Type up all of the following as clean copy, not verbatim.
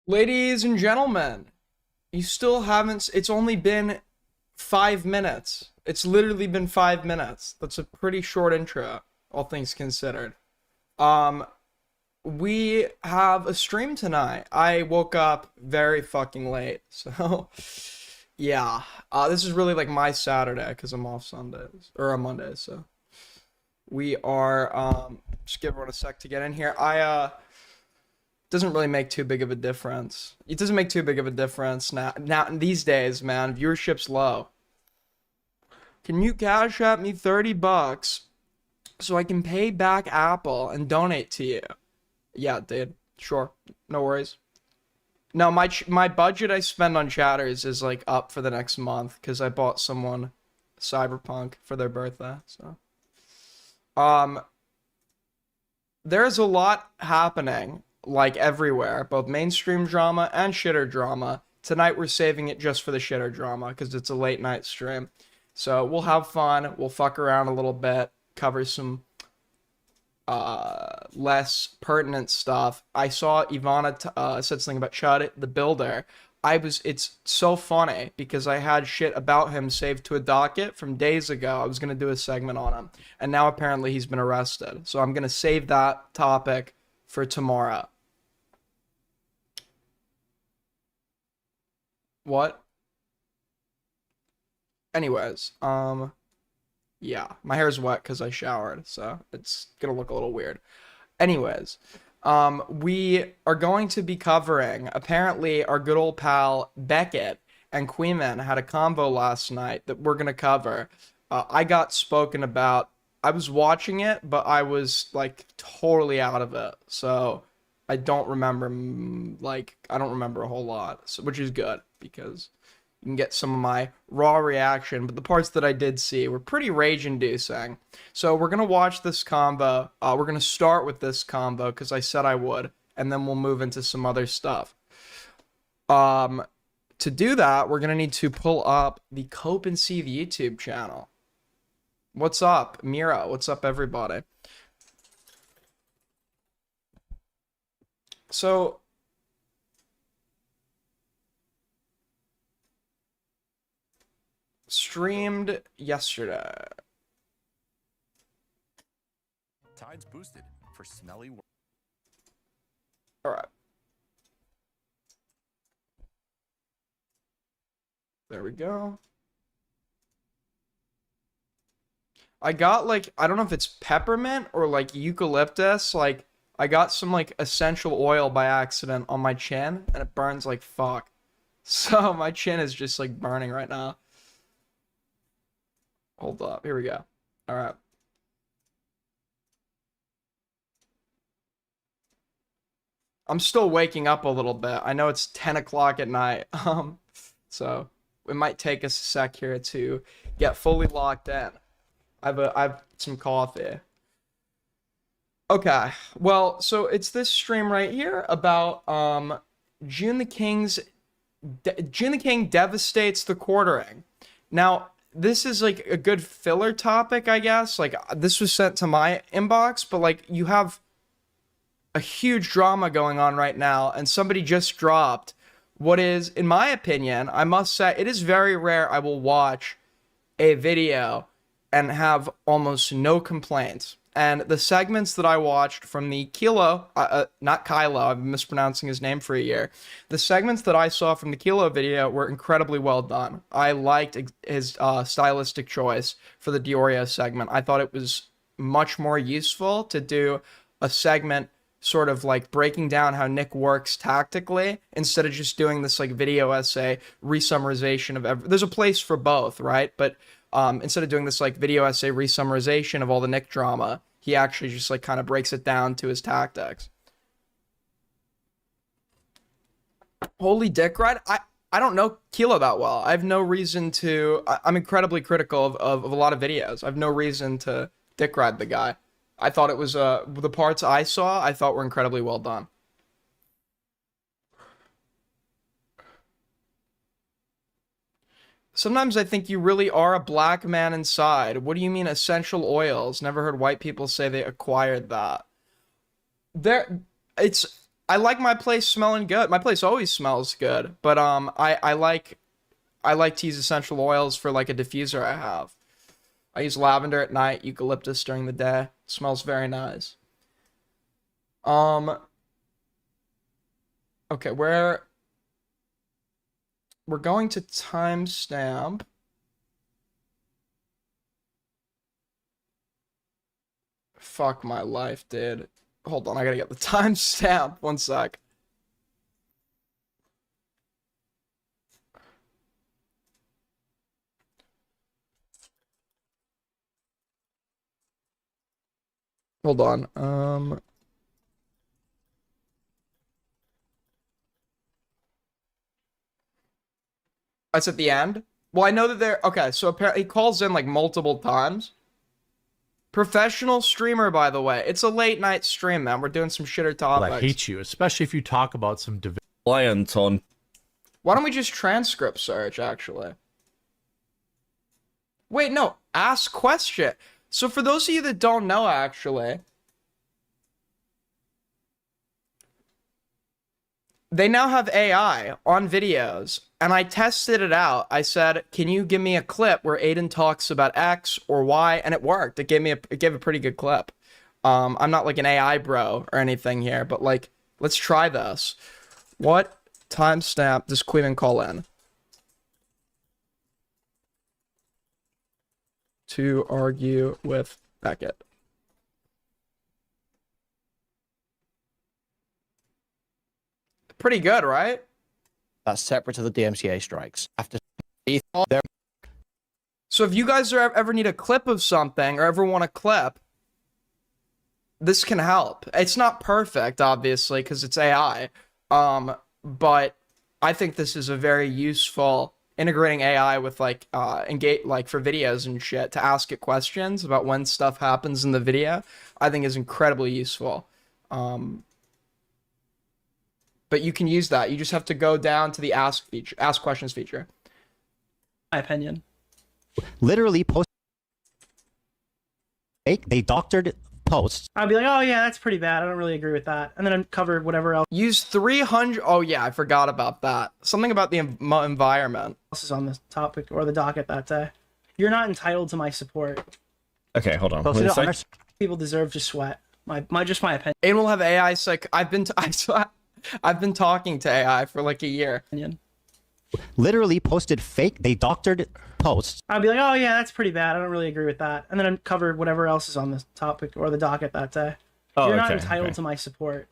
Ladies and gentlemen, you still haven't. It's only been 5 minutes. It's literally been 5 minutes. That's a pretty short intro, all things considered. Um, we have a stream tonight. I woke up very fucking late, so yeah. This is really like my Saturday because I'm off Sundays or on Mondays. So we are. Just give everyone a sec to get in here. Doesn't really make too big of a difference. It doesn't make too big of a difference now these days, man. Viewership's low. Can you cash at me 30 bucks so I can pay back Apple and donate to you? Yeah, dude. Sure. No worries. No, my budget I spend on chatters is like up for the next month because I bought someone Cyberpunk for their birthday. So, um, there's a lot happening, like everywhere, both mainstream drama and shitter drama. Tonight we're saving it just for the shitter drama because it's a late night stream. So we'll have fun, we'll fuck around a little bit, cover some less pertinent stuff. I saw Ivana said something about Chud the Builder. It's so funny because I had shit about him saved to a docket from days ago. I was gonna do a segment on him, and now apparently he's been arrested. So I'm gonna save that topic for tomorrow. What? Anyways, yeah, my hair's wet because I showered, so it's gonna look a little weird. Anyways, we are going to be covering, apparently, our good old pal Beckett and Kuihman had a convo last night that we're gonna cover. I got spoken about. I was watching it, but I was like totally out of it, so I don't remember, I don't remember a whole lot, so, which is good because you can get some of my raw reaction, but the parts that I did see were pretty rage-inducing. So we're gonna watch this combo. We're gonna start with this combo because I said I would, and then we'll move into some other stuff. Um, to do that, we're gonna need to pull up the Cope and Seethe YouTube channel. What's up, Mira? What's up, everybody? So streamed yesterday. Tides boosted for smelly. All right. There we go. I got like, I don't know if it's peppermint or like eucalyptus. Like, I got some like essential oil by accident on my chin and it burns like fuck. So my chin is just like burning right now. Hold up. Here we go. All right. I'm still waking up a little bit. I know it's 10 o'clock at night. So it might take us a sec here to get fully locked in. I've some coffee. Okay. Well, so it's this stream right here about June the King's June the King devastates the quartering. Now, this is like a good filler topic, I guess. Like this was sent to my inbox, but like you have a huge drama going on right now, and somebody just dropped what is, in my opinion, I must say, it is very rare I will watch a video and have almost no complaints. And the segments that I watched from the Kilo, not Kylo, I've been mispronouncing his name for a year. The segments that I saw from the Kilo video were incredibly well done. I liked his stylistic choice for the Diorio segment. I thought it was much more useful to do a segment sort of like breaking down how Nick works tactically instead of just doing this like video essay resummarization of there's a place for both, right? But instead of doing this like video essay resummarization of all the Nick drama, he actually just like kind of breaks it down to his tactics. Holy dick ride. I don't know Kilo that well. I have no reason to. I'm incredibly critical of a lot of videos. I have no reason to dick ride the guy. I thought it was the parts I saw I thought were incredibly well done. Sometimes I think you really are a black man inside. What do you mean essential oils? Never heard white people say they acquired that. There, it's I like my place smelling good. My place always smells good, but I like to use essential oils for like a diffuser I have. I use lavender at night, eucalyptus during the day. It smells very nice. Okay, we're going to timestamp. Fuck my life, dude. Hold on, I gotta get the timestamp. One sec. Hold on. That's at the end. Well, I know that they're okay. So apparently, he calls in like multiple times. Professional streamer, by the way. It's a late night stream, man. We're doing some shitter topics. I hate you, especially if you talk about some Reliant on. Why don't we just transcript search, actually? Wait, no. Ask question. So for those of you that don't know, actually, they now have AI on videos, and I tested it out. I said, can you give me a clip where Aiden talks about X or Y? And it worked. It gave a pretty good clip. I'm not like an AI bro or anything here, but like, let's try this. What timestamp does Kuihman call in? To argue with Beckett. Pretty good, right? That's separate to the DMCA strikes. After So if you guys ever need a clip of something or ever want a clip, this can help. It's not perfect, obviously, because it's AI. But I think this is a very useful integrating AI with like engage like for videos and shit to ask it questions about when stuff happens in the video. I think is incredibly useful. But you can use that. You just have to go down to the ask questions feature. My opinion. literally post fake, they doctored posts. I'd be like, oh yeah, that's pretty bad. I don't really agree with that. And then I'd cover whatever else Use 300. Oh yeah, I forgot about that. Something about the environment. is on the topic or the docket that day. You're not entitled to my support. Okay, hold on. Posted What it did on it say? People deserve to sweat. Just my opinion. Aiden will have AI psych. I've been talking to AI for like a year. Literally posted fake, they doctored posts. I'd be like, oh yeah, that's pretty bad. I don't really agree with that. And then I'd cover whatever else is on the topic or the docket that day. Oh, You're not okay, entitled okay. to my support.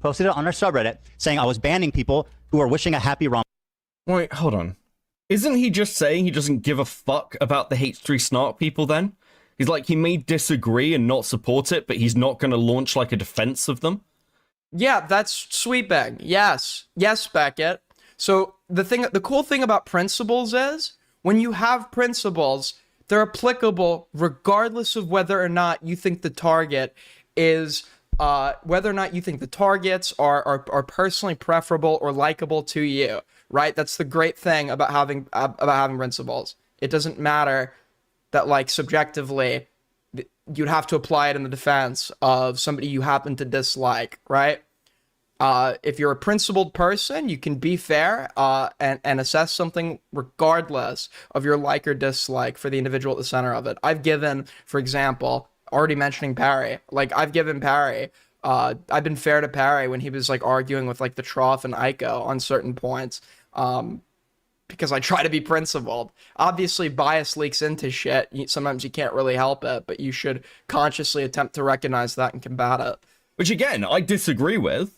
Posted it on our subreddit saying I was banning people who were wishing a happy Rom. Wait, hold on. Isn't he just saying he doesn't give a fuck about the H3 snark people then? He's like, he may disagree and not support it, but he's not going to launch like a defense of them? Yeah, that's sweetbag. Yes, Beckett. So the cool thing about principles is when you have principles, they're applicable regardless of whether or not you think the target is whether or not you think the targets are personally preferable or likable to you, right? That's the great thing about having principles. It doesn't matter that like subjectively you'd have to apply it in the defense of somebody you happen to dislike, right? If you're a principled person, you can be fair and assess something regardless of your like or dislike for the individual at the center of it. I've given, for example, already mentioning Parry, like I've given Parry, I've been fair to Parry when he was like arguing with like the Trough and Aiko on certain points, because I try to be principled. Obviously, bias leaks into shit. Sometimes you can't really help it, but you should consciously attempt to recognize that and combat it. Which again, I disagree with.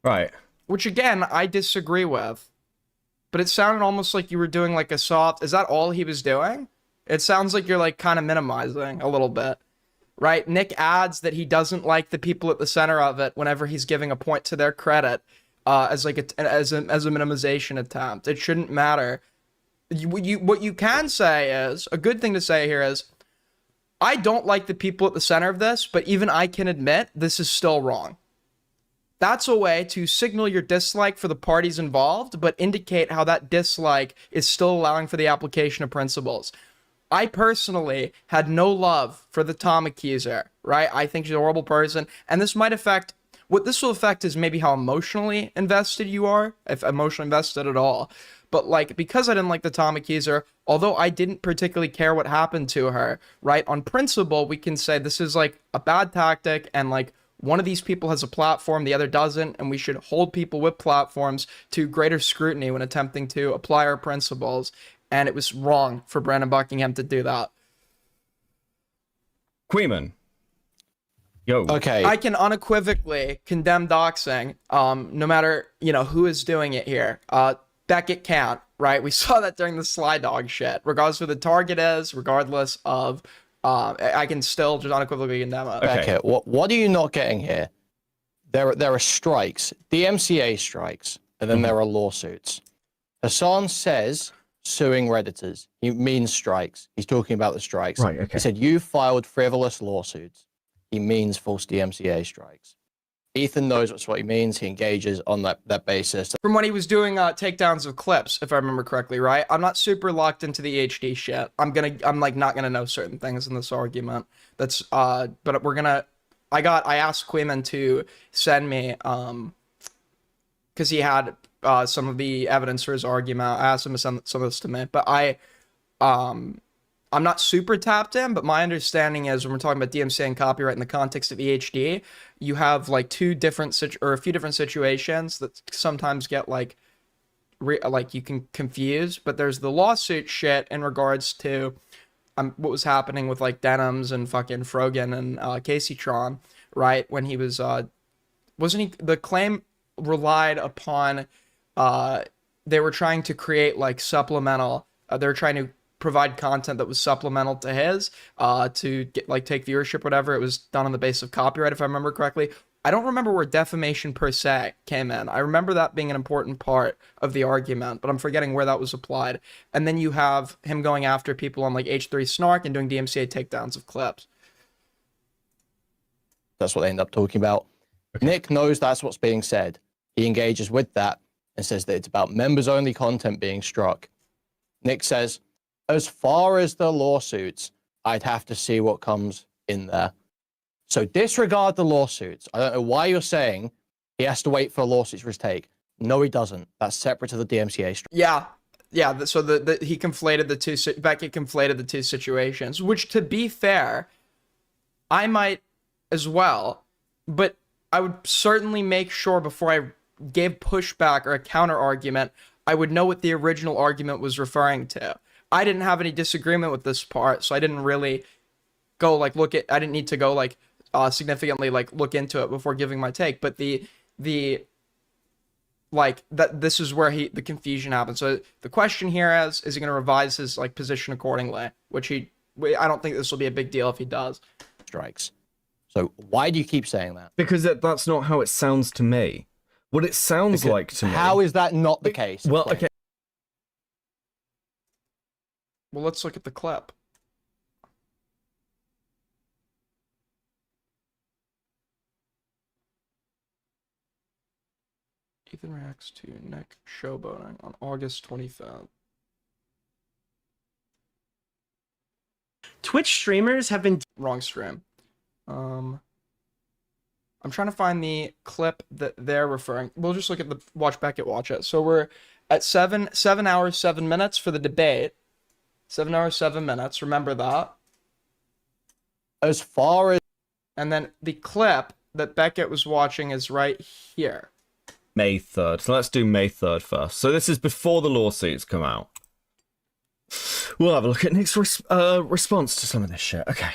Right. Which again, I disagree with. But it sounded almost like you were doing like a soft... Is that all he was doing? It sounds like you're like kind of minimizing a little bit. Right? Nick adds that he doesn't like the people at the center of it whenever he's giving a point to their credit as like as a minimization attempt. It shouldn't matter. What you can say is... A good thing to say here is... I don't like the people at the center of this, but even I can admit this is still wrong. That's a way to signal your dislike for the parties involved, but indicate how that dislike is still allowing for the application of principles. I personally had no love for the Tom accuser, right? I think she's a horrible person, and this might affect, what this will affect is maybe how emotionally invested you are, if emotionally invested at all. But like, because I didn't like the Tom accuser, although I didn't particularly care what happened to her, right? On principle, we can say this is like a bad tactic, and like one of these people has a platform, the other doesn't, and we should hold people with platforms to greater scrutiny when attempting to apply our principles. And it was wrong for Brandon Buckingham to do that. Kuihman. Yo. Okay. I can unequivocally condemn doxing, no matter, you know, who is doing it here. Beckett can't, right? We saw that during the Sly Dog shit. Regardless of who the target is, regardless of, I can still just unequivocally condemn it. Beckett, what are you not getting here? There are strikes, DMCA strikes, and then there are lawsuits. Hassan says suing Redditors. He means strikes. He's talking about the strikes. Right, okay. He said you filed frivolous lawsuits. He means false DMCA strikes. Ethan knows that's what he means. He engages on that basis. From when he was doing takedowns of clips, if I remember correctly, right? I'm not super locked into the HD shit. I'm like not gonna know certain things in this argument. That's but we're gonna. I asked Kuihman to send me because he had some of the evidence for his argument. I asked him to send some of this to me, but I'm not super tapped in, but my understanding is when we're talking about DMCA and copyright in the context of EHD, you have like a few different situations that sometimes get like you can confuse. But there's the lawsuit shit in regards to what was happening with like Denims and fucking Frogan and Casey Tron, right? When he was wasn't he, the claim relied upon they were trying to create like supplemental, they were trying to provide content that was supplemental to his to get like take viewership, whatever. It was done on the basis of copyright, if I remember correctly. I don't remember where defamation per se came in. I remember that being an important part of the argument, but I'm forgetting where that was applied. And then you have him going after people on like H3 Snark and doing DMCA takedowns of clips. That's what they end up talking about. Okay. Nick knows that's what's being said. He engages with that and says that it's about members-only content being struck. Nick says, as far as the lawsuits, I'd have to see what comes in there. So disregard the lawsuits. I don't know why you're saying he has to wait for lawsuits for his take. No, he doesn't. That's separate to the DMCA. Yeah. So he conflated the two. Beckett conflated the two situations, which, to be fair, I might as well, but I would certainly make sure before I gave pushback or a counter argument, I would know what the original argument was referring to. I didn't have any disagreement with this part, so I didn't really go like I didn't need to go like significantly like look into it before giving my take. But the like that this is where the confusion happens. So the question here is he going to revise his like position accordingly? Which I don't think this will be a big deal if he does. Strikes. So why do you keep saying that? Because that's not how it sounds to me. What it sounds like to me. How is that not the case? Well, okay. Well, let's look at the clip. Ethan reacts to Nick showboating on August 25th. Twitch streamers have been Wrong stream. I'm trying to find the clip that they're referring. We'll just look at the watch Beckett watch it. So we're at 7 hours 7 minutes for the debate. 7 hours 7 minutes. Remember that. As far as and then the clip that Beckett was watching is right here. May 3rd. So let's do May 3rd first. So this is before the lawsuits come out. We'll have a look at Nick's response to some of this shit. Okay.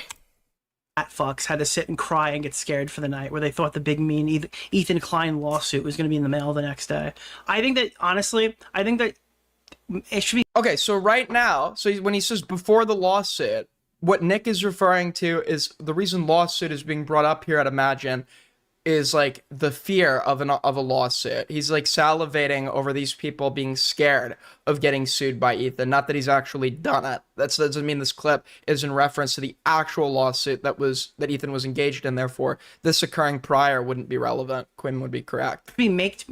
fat fucks had to sit and cry and get scared for the night, where they thought the big mean Ethan Klein lawsuit was going to be in the mail the next day. I think that, honestly, it should be... Okay, so right now, when he says before the lawsuit, what Nick is referring to is the reason lawsuit is being brought up here, I'd imagine, is like the fear of a lawsuit. He's like salivating over these people being scared of getting sued by Ethan. Not that he's actually done it. That doesn't mean this clip is in reference to the actual lawsuit that Ethan was engaged in. Therefore, this occurring prior wouldn't be relevant. Quinn would be correct. Make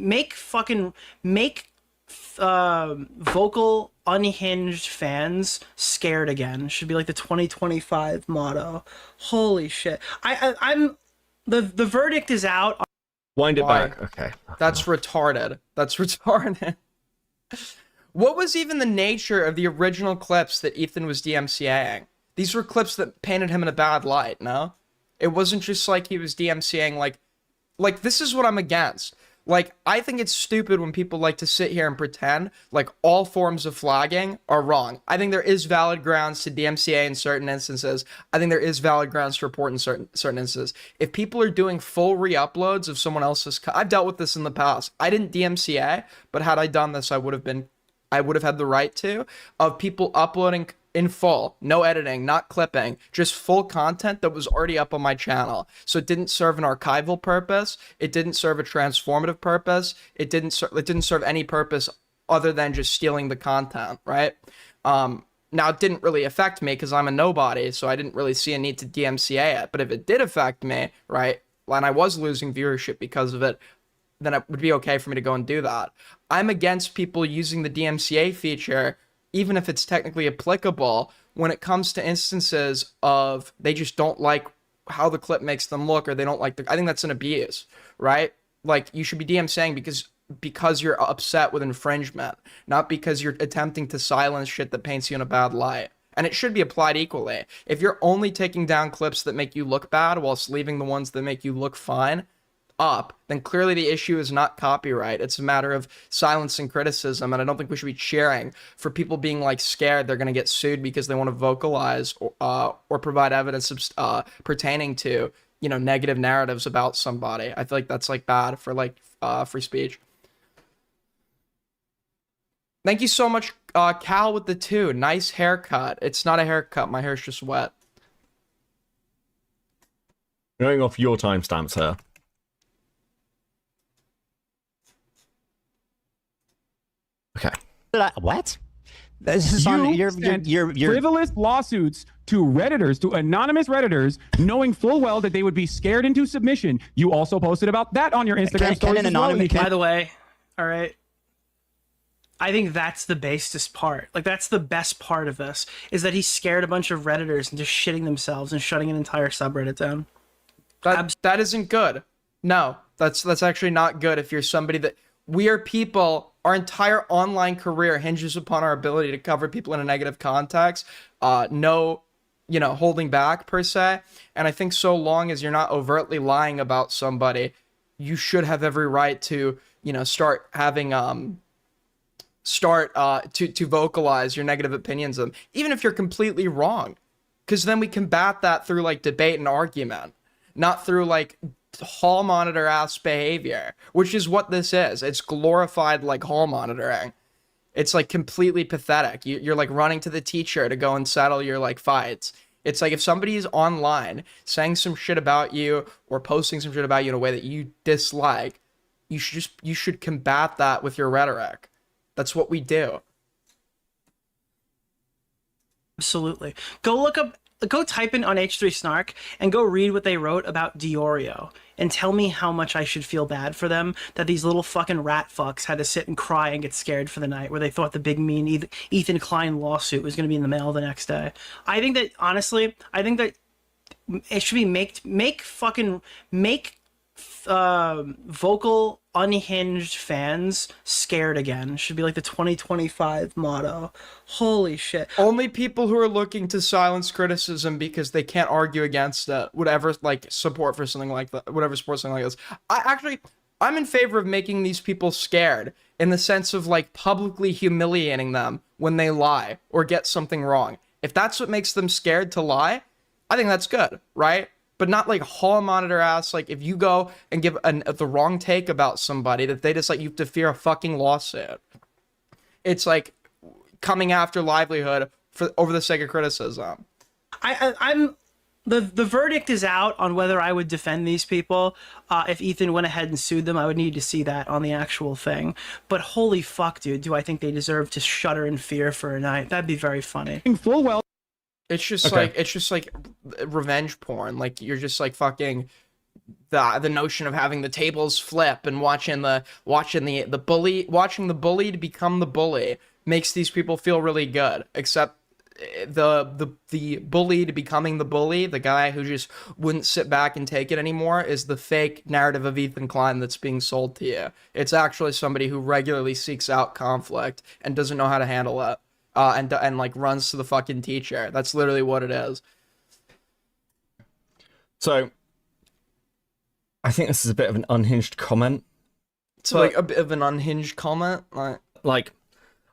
vocal unhinged fans scared again should be like the 2025 motto. Holy shit. I'm the verdict is out. Wind it Why? back. Okay. That's retarded. That's retarded. What was even the nature of the original clips that Ethan was DMCAing? These were clips that painted him in a bad light, no? It wasn't just like he was DMCAing like this is what I'm against. Like, I think it's stupid when people like to sit here and pretend like all forms of flagging are wrong. I think there is valid grounds to DMCA in certain instances. I think there is valid grounds to report in certain instances. If people are doing full re-uploads of someone else's, I've dealt with this in the past. I didn't DMCA, but had I done this, I would have had the right to, of people uploading in full, no editing, not clipping, just full content that was already up on my channel. So it didn't serve an archival purpose. It didn't serve a transformative purpose. It didn't serve any purpose other than just stealing the content, right? Now it didn't really affect me because I'm a nobody, so I didn't really see a need to DMCA it. But if it did affect me, right, and I was losing viewership because of it, then it would be okay for me to go and do that. I'm against people using the DMCA feature, even if it's technically applicable, when it comes to instances of they just don't like how the clip makes them look, or they don't like I think that's an abuse, right? Like, you should be DMCAing because you're upset with infringement, not because you're attempting to silence shit that paints you in a bad light. And it should be applied equally. If you're only taking down clips that make you look bad whilst leaving the ones that make you look fine up, then clearly the issue is not copyright. It's a matter of silencing criticism, and I don't think we should be cheering for people being like scared they're going to get sued because they want to vocalize or provide evidence pertaining to, you know, negative narratives about somebody. I feel like that's like bad for like free speech. Thank you so much, Cal with the 2. Nice haircut. It's not a haircut. My hair's just wet. Going off your timestamps here. Okay. What? This is on your frivolous lawsuits to Redditors, to anonymous Redditors, knowing full well that they would be scared into submission. You also posted about that on your Instagram stories as well. By the way, all right, I think that's the basest part. Like, that's the best part of this, is that he scared a bunch of Redditors into shitting themselves and shutting an entire subreddit down. That isn't good. No, that's actually not good. If you're somebody that, we are people, our entire online career hinges upon our ability to cover people in a negative context. No, you know, holding back per se. And I think so long as you're not overtly lying about somebody, you should have every right to, you know, start having to vocalize your negative opinions of them, even if you're completely wrong, because then we combat that through like debate and argument, not through like hall monitor ass behavior, which is what this is. It's glorified like hall monitoring. It's like completely pathetic. You're like running to the teacher to go and settle your like fights. It's like if somebody is online saying some shit about you or posting some shit about you in a way that you dislike, you should combat that with your rhetoric. That's what we do. Absolutely. Go type in on H3 Snark and go read what they wrote about Diorio and tell me how much I should feel bad for them that these little fucking rat fucks had to sit and cry and get scared for the night where they thought the big mean Ethan Klein lawsuit was going to be in the mail the next day. I think that, honestly, it should be make vocal unhinged fans scared again should be like the 2025 motto. Holy shit. Only people who are looking to silence criticism because they can't argue against it would ever like support for something like that, whatever support something like this. I'm in favor of making these people scared in the sense of like publicly humiliating them when they lie or get something wrong. If that's what makes them scared to lie, I think that's good, right? But not like hall monitor ass. Like if you go and give the wrong take about somebody, that they just like, you have to fear a fucking lawsuit. It's like coming after livelihood over the sake of criticism. I'm the verdict is out on whether I would defend these people. If Ethan went ahead and sued them, I would need to see that on the actual thing. But holy fuck, dude, do I think they deserve to shudder in fear for a night? That'd be very funny. Full well. It's just like revenge porn. Like you're just like fucking the notion of having the tables flip and watching the bully to become the bully makes these people feel really good. Except the bully to becoming the bully, the guy who just wouldn't sit back and take it anymore, is the fake narrative of Ethan Klein that's being sold to you. It's actually somebody who regularly seeks out conflict and doesn't know how to handle it, and like runs to the fucking teacher. That's literally what it is. So, I think this is a bit of an unhinged comment. It's like a bit of an unhinged comment. Like,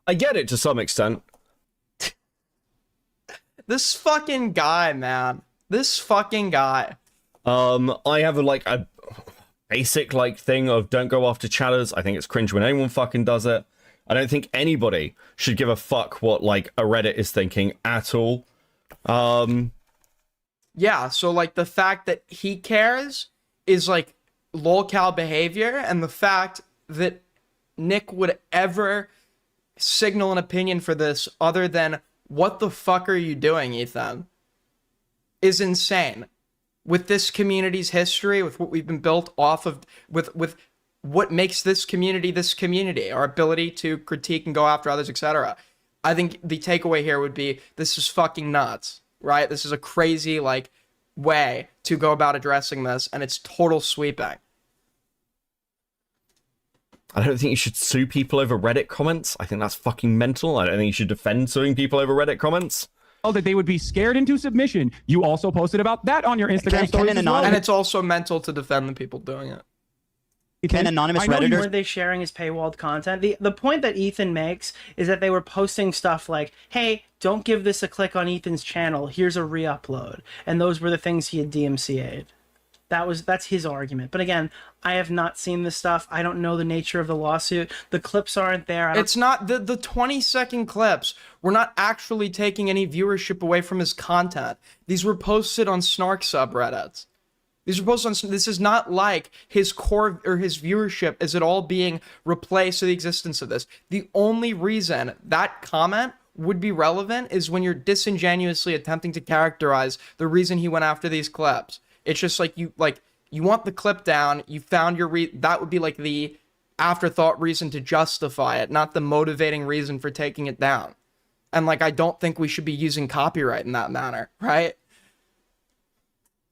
I get it to some extent. This fucking guy, man. This fucking guy. I have a basic thing of don't go after chatters. I think it's cringe when anyone fucking does it. I don't think anybody should give a fuck what a Reddit is thinking at all. Yeah, so the fact that he cares is lolcow behavior, and the fact that Nick would ever signal an opinion for this other than "what the fuck are you doing, Ethan?" is insane. With this community's history, with what we've been built off of, with what makes this community, our ability to critique and go after others, etc. I think the takeaway here would be this is fucking nuts, right? This is a crazy way to go about addressing this, and it's total sweeping. I don't think you should sue people over Reddit comments. I think that's fucking mental. I don't think you should defend suing people over Reddit comments. That they would be scared into submission. You also posted about that on your Instagram stories as well. And it's also mental to defend the people doing it. Can anonymous Redditors... Were they sharing his paywalled content? The point that Ethan makes is that they were posting stuff like, hey, don't give this a click on Ethan's channel. Here's a re-upload. And those were the things he had DMCA'd. That's his argument. But again, I have not seen this stuff. I don't know the nature of the lawsuit. The clips aren't there. It's not the 20-second clips. We're not actually taking any viewership away from his content. These were posted on Snark subreddits. These were posted on. This is not like his core or his viewership is at all being replaced with the existence of this. The only reason that comment would be relevant is when you're disingenuously attempting to characterize the reason he went after these clips. It's just you want the clip down. You found your that would be the afterthought reason to justify it, not the motivating reason for taking it down. And I don't think we should be using copyright in that manner, right?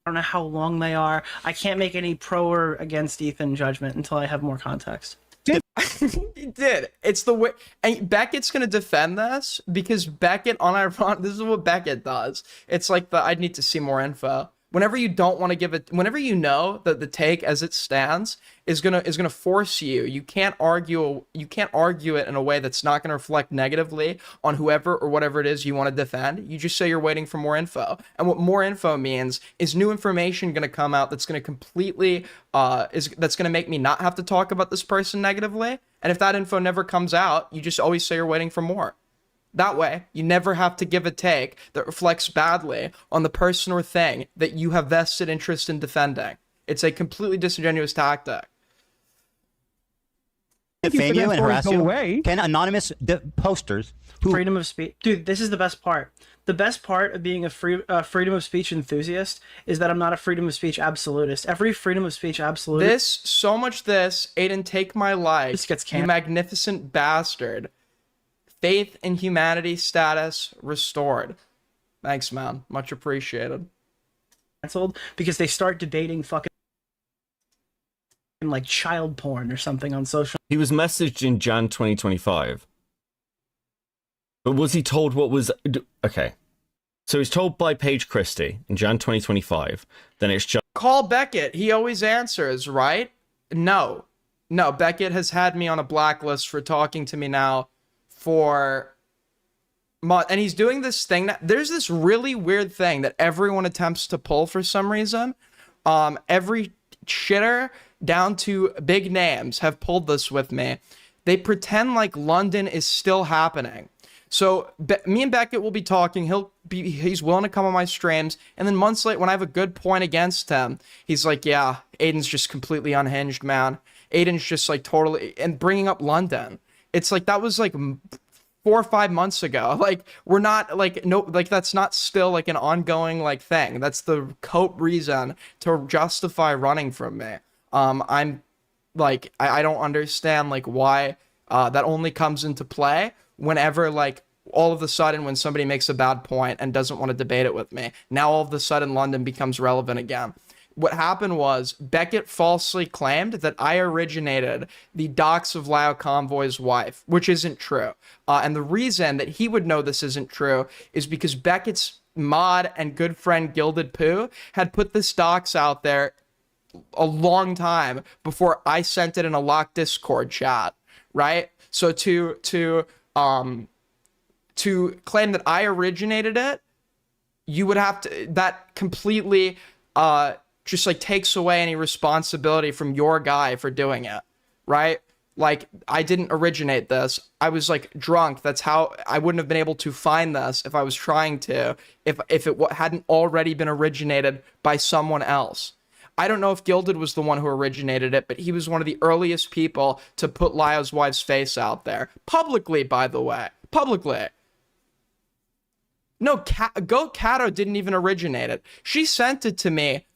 I don't know how long they are. I can't make any pro or against Ethan judgment until I have more context. He did. It's the way. And Beckett's gonna defend this because Beckett, this is what Beckett does. It's I'd need to see more info. Whenever you don't want to give it, whenever you know that the take as it stands is gonna force you, you can't argue it in a way that's not gonna reflect negatively on whoever or whatever it is you want to defend. You just say you're waiting for more info, and what more info means is new information gonna come out that's gonna completely that's gonna make me not have to talk about this person negatively. And if that info never comes out, you just always say you're waiting for more. That way, you never have to give a take that reflects badly on the person or thing that you have vested interest in defending. It's a completely disingenuous tactic. Defame you and harass you? Can anonymous posters who... Freedom of speech. Dude, this is the best part. The best part of being a freedom of speech enthusiast is that I'm not a freedom of speech absolutist. Every freedom of speech absolutist... Aiden, take my life, this gets you magnificent bastard. Faith in humanity status restored. Thanks, man. Much appreciated. Canceled because they start debating fucking child porn or something on social. He was messaged in Jan 2025. But was he told what was... Okay. So he's told by Paige Christy in Jan 2025. Then it's just... Call Beckett. He always answers, right? No. Beckett has had me on a blacklist for talking to me now for months. And he's doing this thing. There's this really weird thing that everyone attempts to pull for some reason. Every shitter down to big names have pulled this with me. They pretend like London is still happening. So me and Beckett will be talking. He's willing to come on my streams. And then months later, when I have a good point against him, he's like, yeah, Aiden's just completely unhinged, man. Aiden's just totally, and bringing up London. It's that was 4 or 5 months ago. Like, we're not like, no, like that's not still like an ongoing like thing. That's the cope reason to justify running from me. I'm like, I don't understand like why that only comes into play whenever like all of a sudden when somebody makes a bad point and doesn't want to debate it with me. Now all of a sudden London becomes relevant again. What happened was Beckett falsely claimed that I originated the dox of Lao Convoy's wife, which isn't true. And the reason that he would know this isn't true is because Beckett's mod and good friend Gilded Pooh had put this dox out there a long time before I sent it in a locked Discord chat, right? So to claim that I originated it, you would have to, that completely just like takes away any responsibility from your guy for doing it, right? Like, I didn't originate this. I was like drunk. That's how I wouldn't have been able to find this if I was trying to, if it hadn't already been originated by someone else. I don't know if Gilded was the one who originated it, but he was one of the earliest people to put Lao's wife's face out there. Publicly, by the way. Publicly. No, Goat Kato didn't even originate it. She sent it to me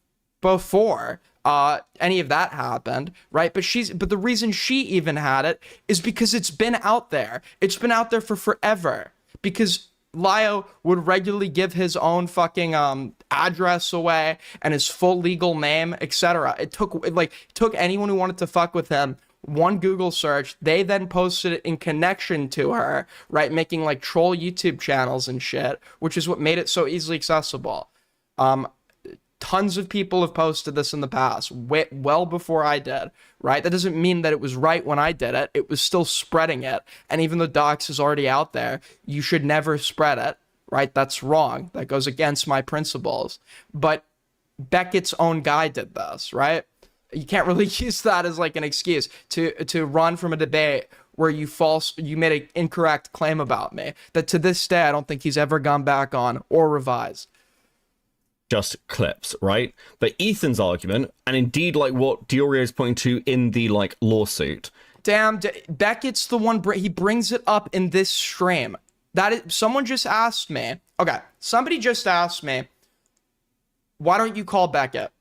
before any of that happened, right? But the reason she even had it is because it's been out there. It's been out there for forever. Because Lio would regularly give his own fucking address away and his full legal name, etc. It took anyone who wanted to fuck with him one Google search. They then posted it in connection to her, right? Making like troll YouTube channels and shit, which is what made it so easily accessible. Tons of people have posted this in the past, well before I did, right? That doesn't mean that it was right when I did it. It was still spreading it. And even though dox is already out there, you should never spread it, right? That's wrong. That goes against my principles. But Beckett's own guy did this, right? You can't really use that as like an excuse to run from a debate where you made an incorrect claim about me that to this day I don't think he's ever gone back on or revised. Just clips, right? But Ethan's argument, and indeed like what Diorio is pointing to in the like lawsuit. Damn, Beckett's the one, he brings it up in this stream. Someone just asked me, okay, somebody just asked me, why don't you call Beckett?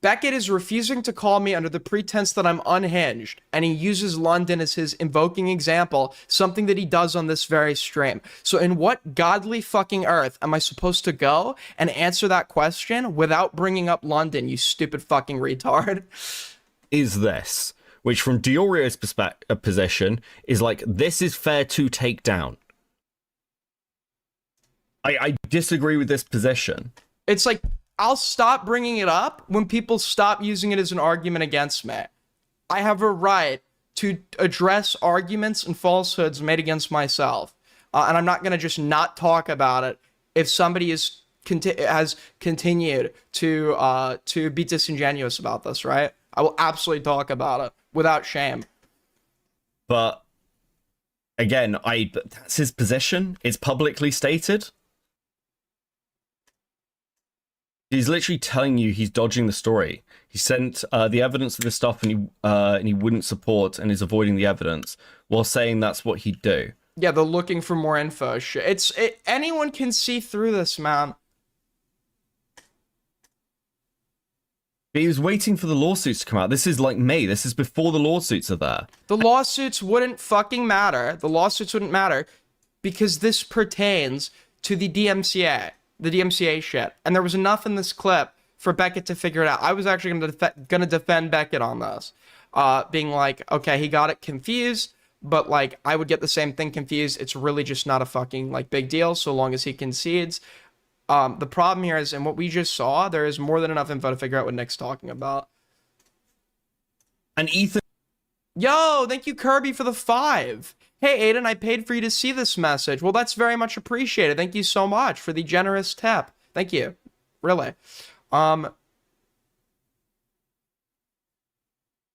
Beckett is refusing to call me under the pretense that I'm unhinged, and he uses London as his invoking example, something that he does on this very stream. So in what godly fucking earth am I supposed to go and answer that question without bringing up London, you stupid fucking retard? Is this, which from Diorio's position is like, this is fair to take down. I disagree with this position. It's like, I'll stop bringing it up when people stop using it as an argument against me. I have a right to address arguments and falsehoods made against myself. And I'm not going to just not talk about it if somebody has continued to be disingenuous about this, right? I will absolutely talk about it without shame. But again, that's his position. It's publicly stated. He's literally telling you he's dodging the story. He sent the evidence of this stuff and he wouldn't support and is avoiding the evidence while saying that's what he'd do. Yeah, they're looking for more info. Anyone can see through this, man. But he was waiting for the lawsuits to come out. This is like May. This is before the lawsuits are there. The lawsuits wouldn't fucking matter. The lawsuits wouldn't matter because this pertains to the DMCA. The DMCA shit. And there was enough in this clip for Beckett to figure it out. I was actually gonna defend Beckett on this. Being like, okay, he got it confused, but like, I would get the same thing confused. It's really just not a fucking like big deal so long as he concedes. The problem here is, in what we just saw, there is more than enough info to figure out what Nick's talking about. And Ethan... Yo, thank you, Kirby, for the 5. Hey, Aiden, I paid for you to see this message. Well, that's very much appreciated. Thank you so much for the generous tip. Thank you. Really.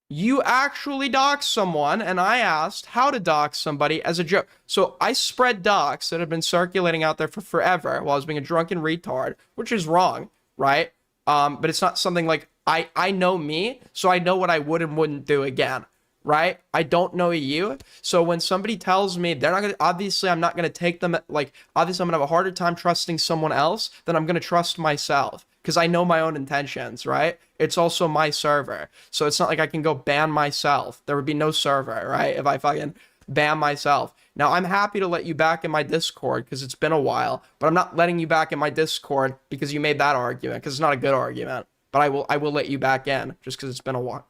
You actually doxed someone, and I asked how to dox somebody as a joke. So I spread dox that have been circulating out there for forever while I was being a drunken retard, which is wrong, right? But it's not something like, I know me, so I know what I would and wouldn't do again, right? I don't know you. So when somebody tells me they're not going to, obviously I'm not going to take them, like, obviously I'm going to have a harder time trusting someone else than I'm going to trust myself because I know my own intentions, right? It's also my server. So it's not like I can go ban myself. There would be no server, right? If I fucking ban myself. Now, I'm happy to let you back in my Discord because it's been a while, but I'm not letting you back in my Discord because you made that argument because it's not a good argument. But I will let you back in just because it's been a while.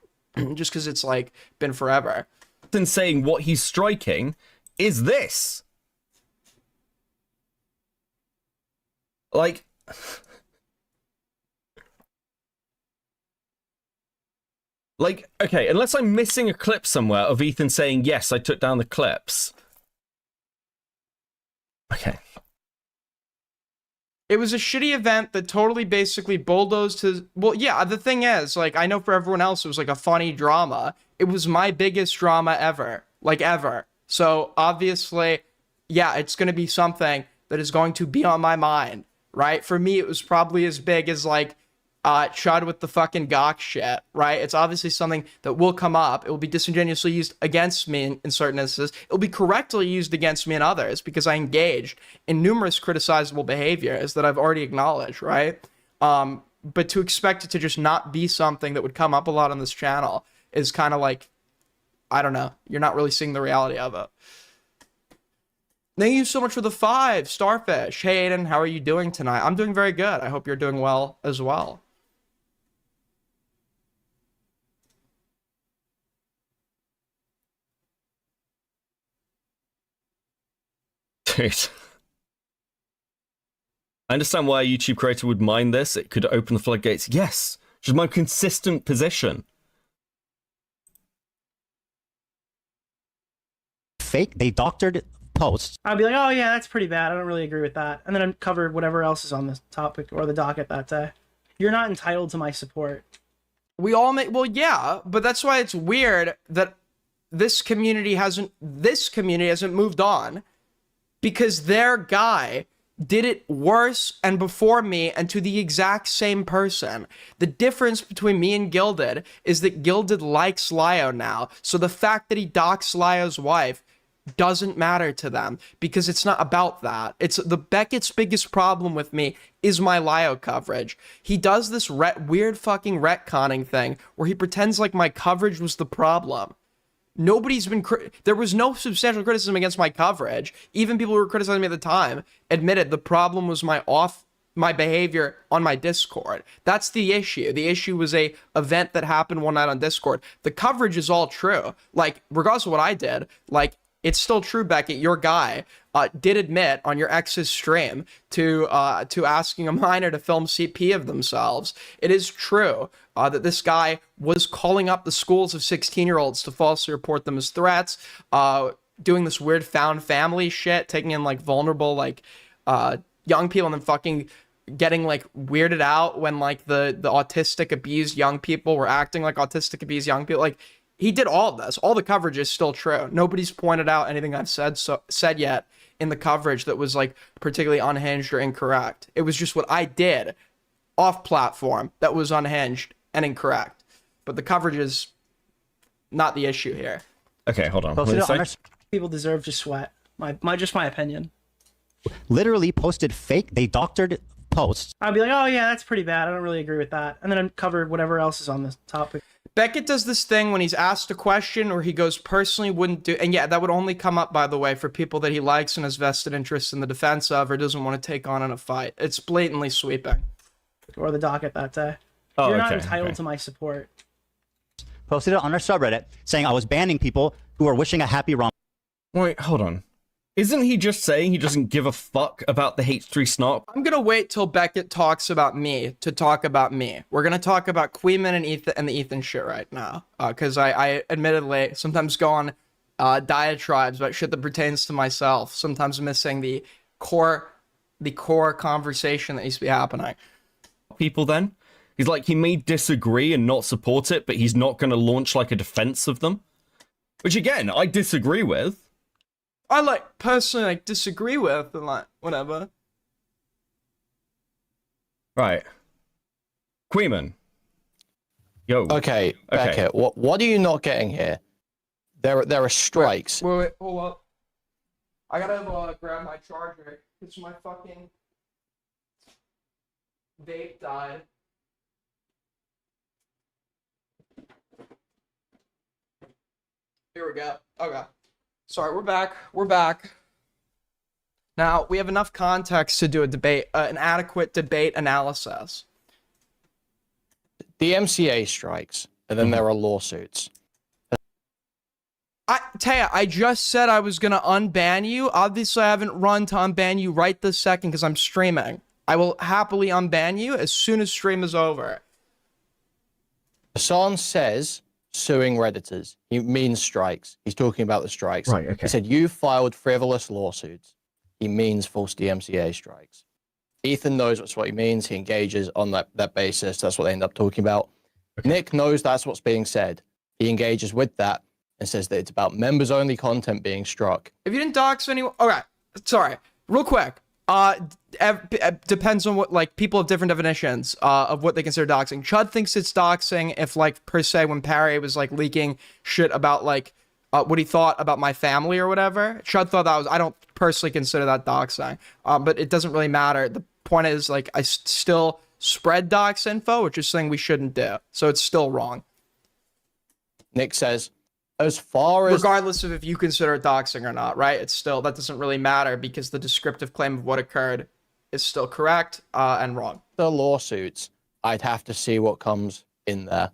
Just because it's like been forever. And saying what he's striking is this. Like, okay, unless I'm missing a clip somewhere of Ethan saying, yes, I took down the clips. Okay. It was a shitty event that totally basically bulldozed his... Well, yeah, the thing is, like, I know for everyone else it was like a funny drama. It was my biggest drama ever. Like, ever. So, obviously, yeah, it's going to be something that is going to be on my mind, right? For me, it was probably as big as, like, Chud with the fucking gawk shit, right? It's obviously something that will come up. It will be disingenuously used against me in certain instances. It will be correctly used against me in others because I engaged in numerous criticizable behaviors that I've already acknowledged, right? But to expect it to just not be something that would come up a lot on this channel is kind of like, I don't know. You're not really seeing the reality of it. Thank you so much for the 5, Starfish. Hey, Aiden, how are you doing tonight? I'm doing very good. I hope you're doing well as well. Dude. I understand why a YouTube creator would mind this. It could open the floodgates. Yes, which is my consistent position. Fake. They doctored posts. I'd be like, oh yeah, that's pretty bad. I don't really agree with that. And then I'd cover whatever else is on the topic or the docket that day. You're not entitled to my support. We all make... Well, yeah, but that's why it's weird that this community hasn't moved on. Because their guy did it worse and before me and to the exact same person. The difference between me and Gilded is that Gilded likes Lyo now. So the fact that he doxed Lyo's wife doesn't matter to them because it's not about that. It's the Beckett's biggest problem with me is my Lyo coverage. He does this weird fucking retconning thing where he pretends like my coverage was the problem. Nobody's been... There was no substantial criticism against my coverage. Even people who were criticizing me at the time admitted the problem was my behavior on my Discord. That's the issue. The issue was a event that happened one night on Discord. The coverage is all true. Like, regardless of what I did, like, it's still true, Beckett. Your guy did admit on your ex's stream to asking a minor to film CP of themselves. It is true that this guy was calling up the schools of 16-year-olds to falsely report them as threats, doing this weird found family shit, taking in like vulnerable like young people and then fucking getting like weirded out when like the autistic abused young people were acting like autistic abused young people. Like, he did all of this. All the coverage is still true. Nobody's pointed out anything I've said yet in the coverage that was like particularly unhinged or incorrect. It was just what I did off platform that was unhinged and incorrect. But the coverage is not the issue here. Okay, hold on. People deserve to sweat. Just my opinion. Literally posted fake. They doctored posts. I'd be like, oh yeah, that's pretty bad. I don't really agree with that. And then I'd cover whatever else is on the topic. Beckett does this thing when he's asked a question or he goes personally wouldn't do, and yeah, that would only come up, by the way, for people that he likes and has vested interest in the defense of or doesn't want to take on in a fight. It's blatantly sweeping. Or the docket that day. Oh, You're not entitled to my support. Posted it on our subreddit saying I was banning people who are wishing a happy wrong. Wait, hold on. Isn't he just saying he doesn't give a fuck about the H3 snark? I'm gonna wait till Beckett talks about me to talk about me. We're gonna talk about Kuihman and Ethan and the Ethan shit right now, because I admittedly sometimes go on diatribes about shit that pertains to myself. Sometimes missing the core conversation that needs to be happening. People then? He's like, he may disagree and not support it, but he's not gonna launch like a defense of them. Which again, I disagree with. I like personally like disagree with and like whatever. Right. Kuihman. Yo. Okay, Beckett, what are you not getting here? there are strikes. Wait, hold up. I gotta grab my charger because my fucking vape died. Here we go. Okay. Sorry, we're back. We're back. Now, we have enough context to do a debate, an adequate debate analysis. DMCA strikes, and then there are lawsuits. Taya, I just said I was going to unban you. Obviously, I haven't run to unban you right this second because I'm streaming. I will happily unban you as soon as stream is over. Hassan says suing Redditors. He means strikes. He's talking about the strikes. Right, okay. He said, you filed frivolous lawsuits. He means false DMCA strikes. Ethan knows that's what he means. He engages on that basis. That's what they end up talking about. Okay. Nick knows that's what's being said. He engages with that and says that it's about members-only content being struck. If you didn't dox anyone... Okay, sorry. Real quick. Depends on what, like, people have different definitions of what they consider doxing. Chud thinks it's doxing if, like, per se, when Parry was, like, leaking shit about, like, what he thought about my family or whatever. Chud thought that was... I don't personally consider that doxing. But it doesn't really matter. The point is, like, I still spread dox info, which is something we shouldn't do. So it's still wrong. Nick says, as far as... regardless of if you consider it doxing or not, right? It's still... that doesn't really matter because the descriptive claim of what occurred is still correct and wrong. The lawsuits, I'd have to see what comes in there.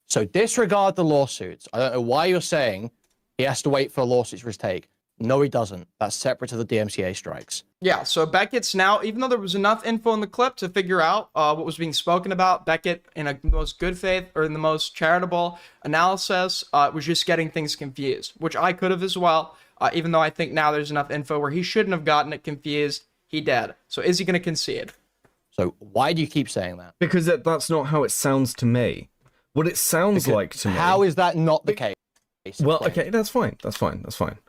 So disregard the lawsuits. I don't know why you're saying he has to wait for lawsuits for his take. No, he doesn't. That's separate to the DMCA strikes. Yeah, so Beckett's now, even though there was enough info in the clip to figure out what was being spoken about, Beckett, in the most good faith or in the most charitable analysis, was just getting things confused, which I could have as well, even though I think now there's enough info where he shouldn't have gotten it confused. He did. So is he going to concede? So why do you keep saying that? Because that's not how it sounds to me. What it sounds like to me... How is that not the case? Well, okay, that's fine. That's fine. That's fine.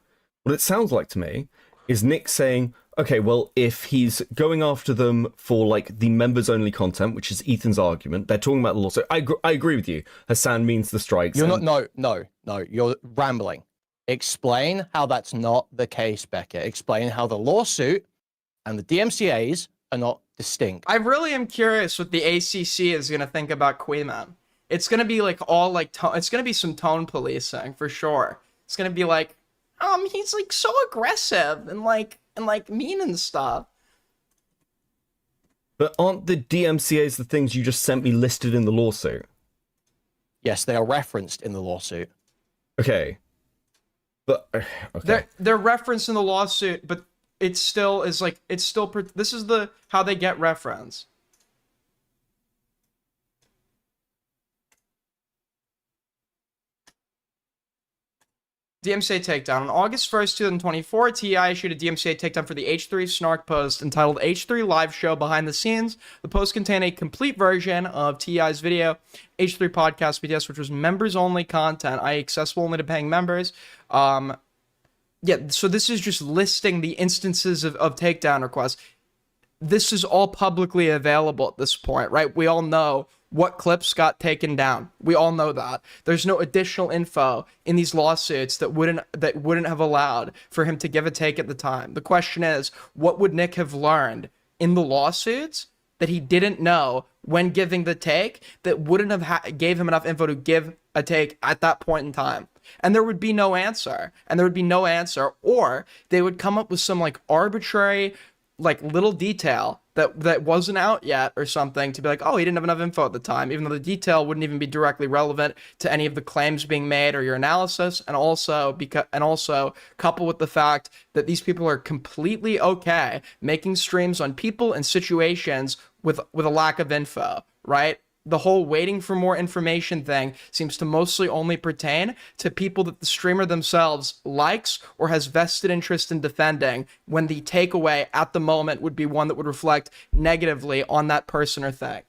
What it sounds like to me is Nick saying, okay, well, if he's going after them for, like, the members-only content, which is Ethan's argument, they're talking about the lawsuit. I agree with you. Hassan means the strikes. You're not... No. You're rambling. Explain how that's not the case, Beckett. Explain how the lawsuit and the DMCAs are not distinct. I really am curious what the ACC is going to think about Kuihman. It's going to be, like, all, like... it's going to be some tone policing, for sure. It's going to be, like... he's, like, so aggressive and mean and stuff. But aren't the DMCAs the things you just sent me listed in the lawsuit? Yes, they are referenced in the lawsuit. Okay. But, okay. They're referenced in the lawsuit, but it still is, like, this is how they get reference. DMCA takedown. On August 1st, 2024, TI issued a DMCA takedown for the H3 Snark post entitled H3 Live Show Behind the Scenes. The post contained a complete version of TI's video, H3 Podcast BTS, which was members-only content, i.e. accessible only to paying members. Yeah, so this is just listing the instances of takedown requests. This is all publicly available at this point, right? We all know what clips got taken down. We all know that. There's no additional info in these lawsuits that wouldn't have allowed for him to give a take at the time. The question is, what would Nick have learned in the lawsuits that he didn't know when giving the take that wouldn't have gave him enough info to give a take at that point in time? And there would be no answer. Or they would come up with some, like, arbitrary, like, little detail that wasn't out yet or something to be like, oh, he didn't have enough info at the time, even though the detail wouldn't even be directly relevant to any of the claims being made or your analysis. And also coupled with the fact that these people are completely okay making streams on people and situations with a lack of info, right? The whole waiting for more information thing seems to mostly only pertain to people that the streamer themselves likes or has vested interest in defending, when the takeaway at the moment would be one that would reflect negatively on that person or thing.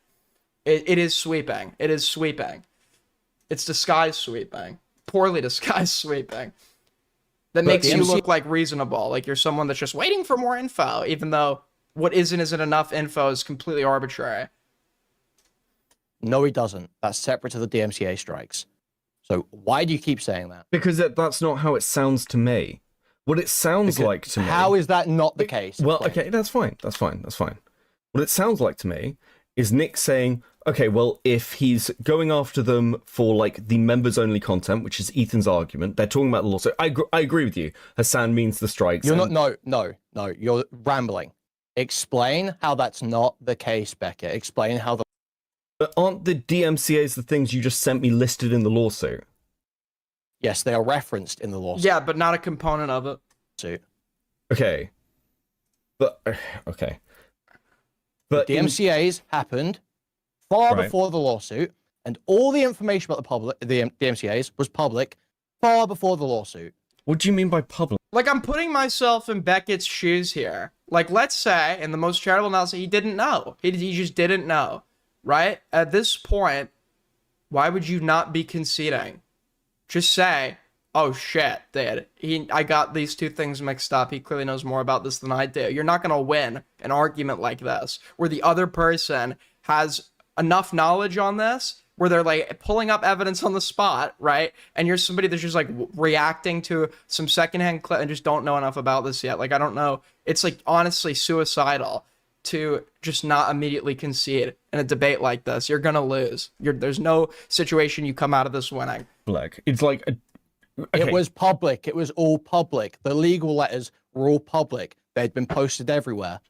It is sweeping. It is sweeping. It's disguised sweeping. Poorly disguised sweeping. That makes you look like reasonable, like you're someone that's just waiting for more info, even though what isn't enough info is completely arbitrary. No, he doesn't. That's separate to the DMCA strikes. So why do you keep saying that? Because that's not how it sounds to me. What it sounds like to me. How is that not the case? Well, Explain. okay, that's fine. What it sounds like to me is Nick saying, okay, well, if he's going after them for like the members only content, which is Ethan's argument, they're talking about the lawsuit. I agree with you. Hassan means the strikes. You're not. No. You're rambling. Explain how that's not the case, Beckett. Explain how the. But aren't the DMCAs the things you just sent me listed in the lawsuit? Yes, they are referenced in the lawsuit. Yeah, but not a component of it. Okay. But okay. But The DMCAs happened far Right. before the lawsuit, and all the information about the DMCAs was public far before the lawsuit. what do you mean by public? Like, I'm putting myself in Beckett's shoes here. Like, let's say, in the most charitable analysis, he didn't know. He just didn't know, right? At this point, why would you not be conceding? Just say, oh shit, dude, I got these two things mixed up. He clearly knows more about this than I do. You're not going to win an argument like this, where the other person has enough knowledge on this, where they're like pulling up evidence on the spot, right? And you're somebody that's just like reacting to some secondhand clip and just don't know enough about this yet. Like, I don't know. It's like honestly suicidal to just not immediately concede in a debate like this. You're going to lose. There's no situation you come out of this winning. It's like okay. It was public. It was all public. The legal letters were all public. They'd been posted everywhere.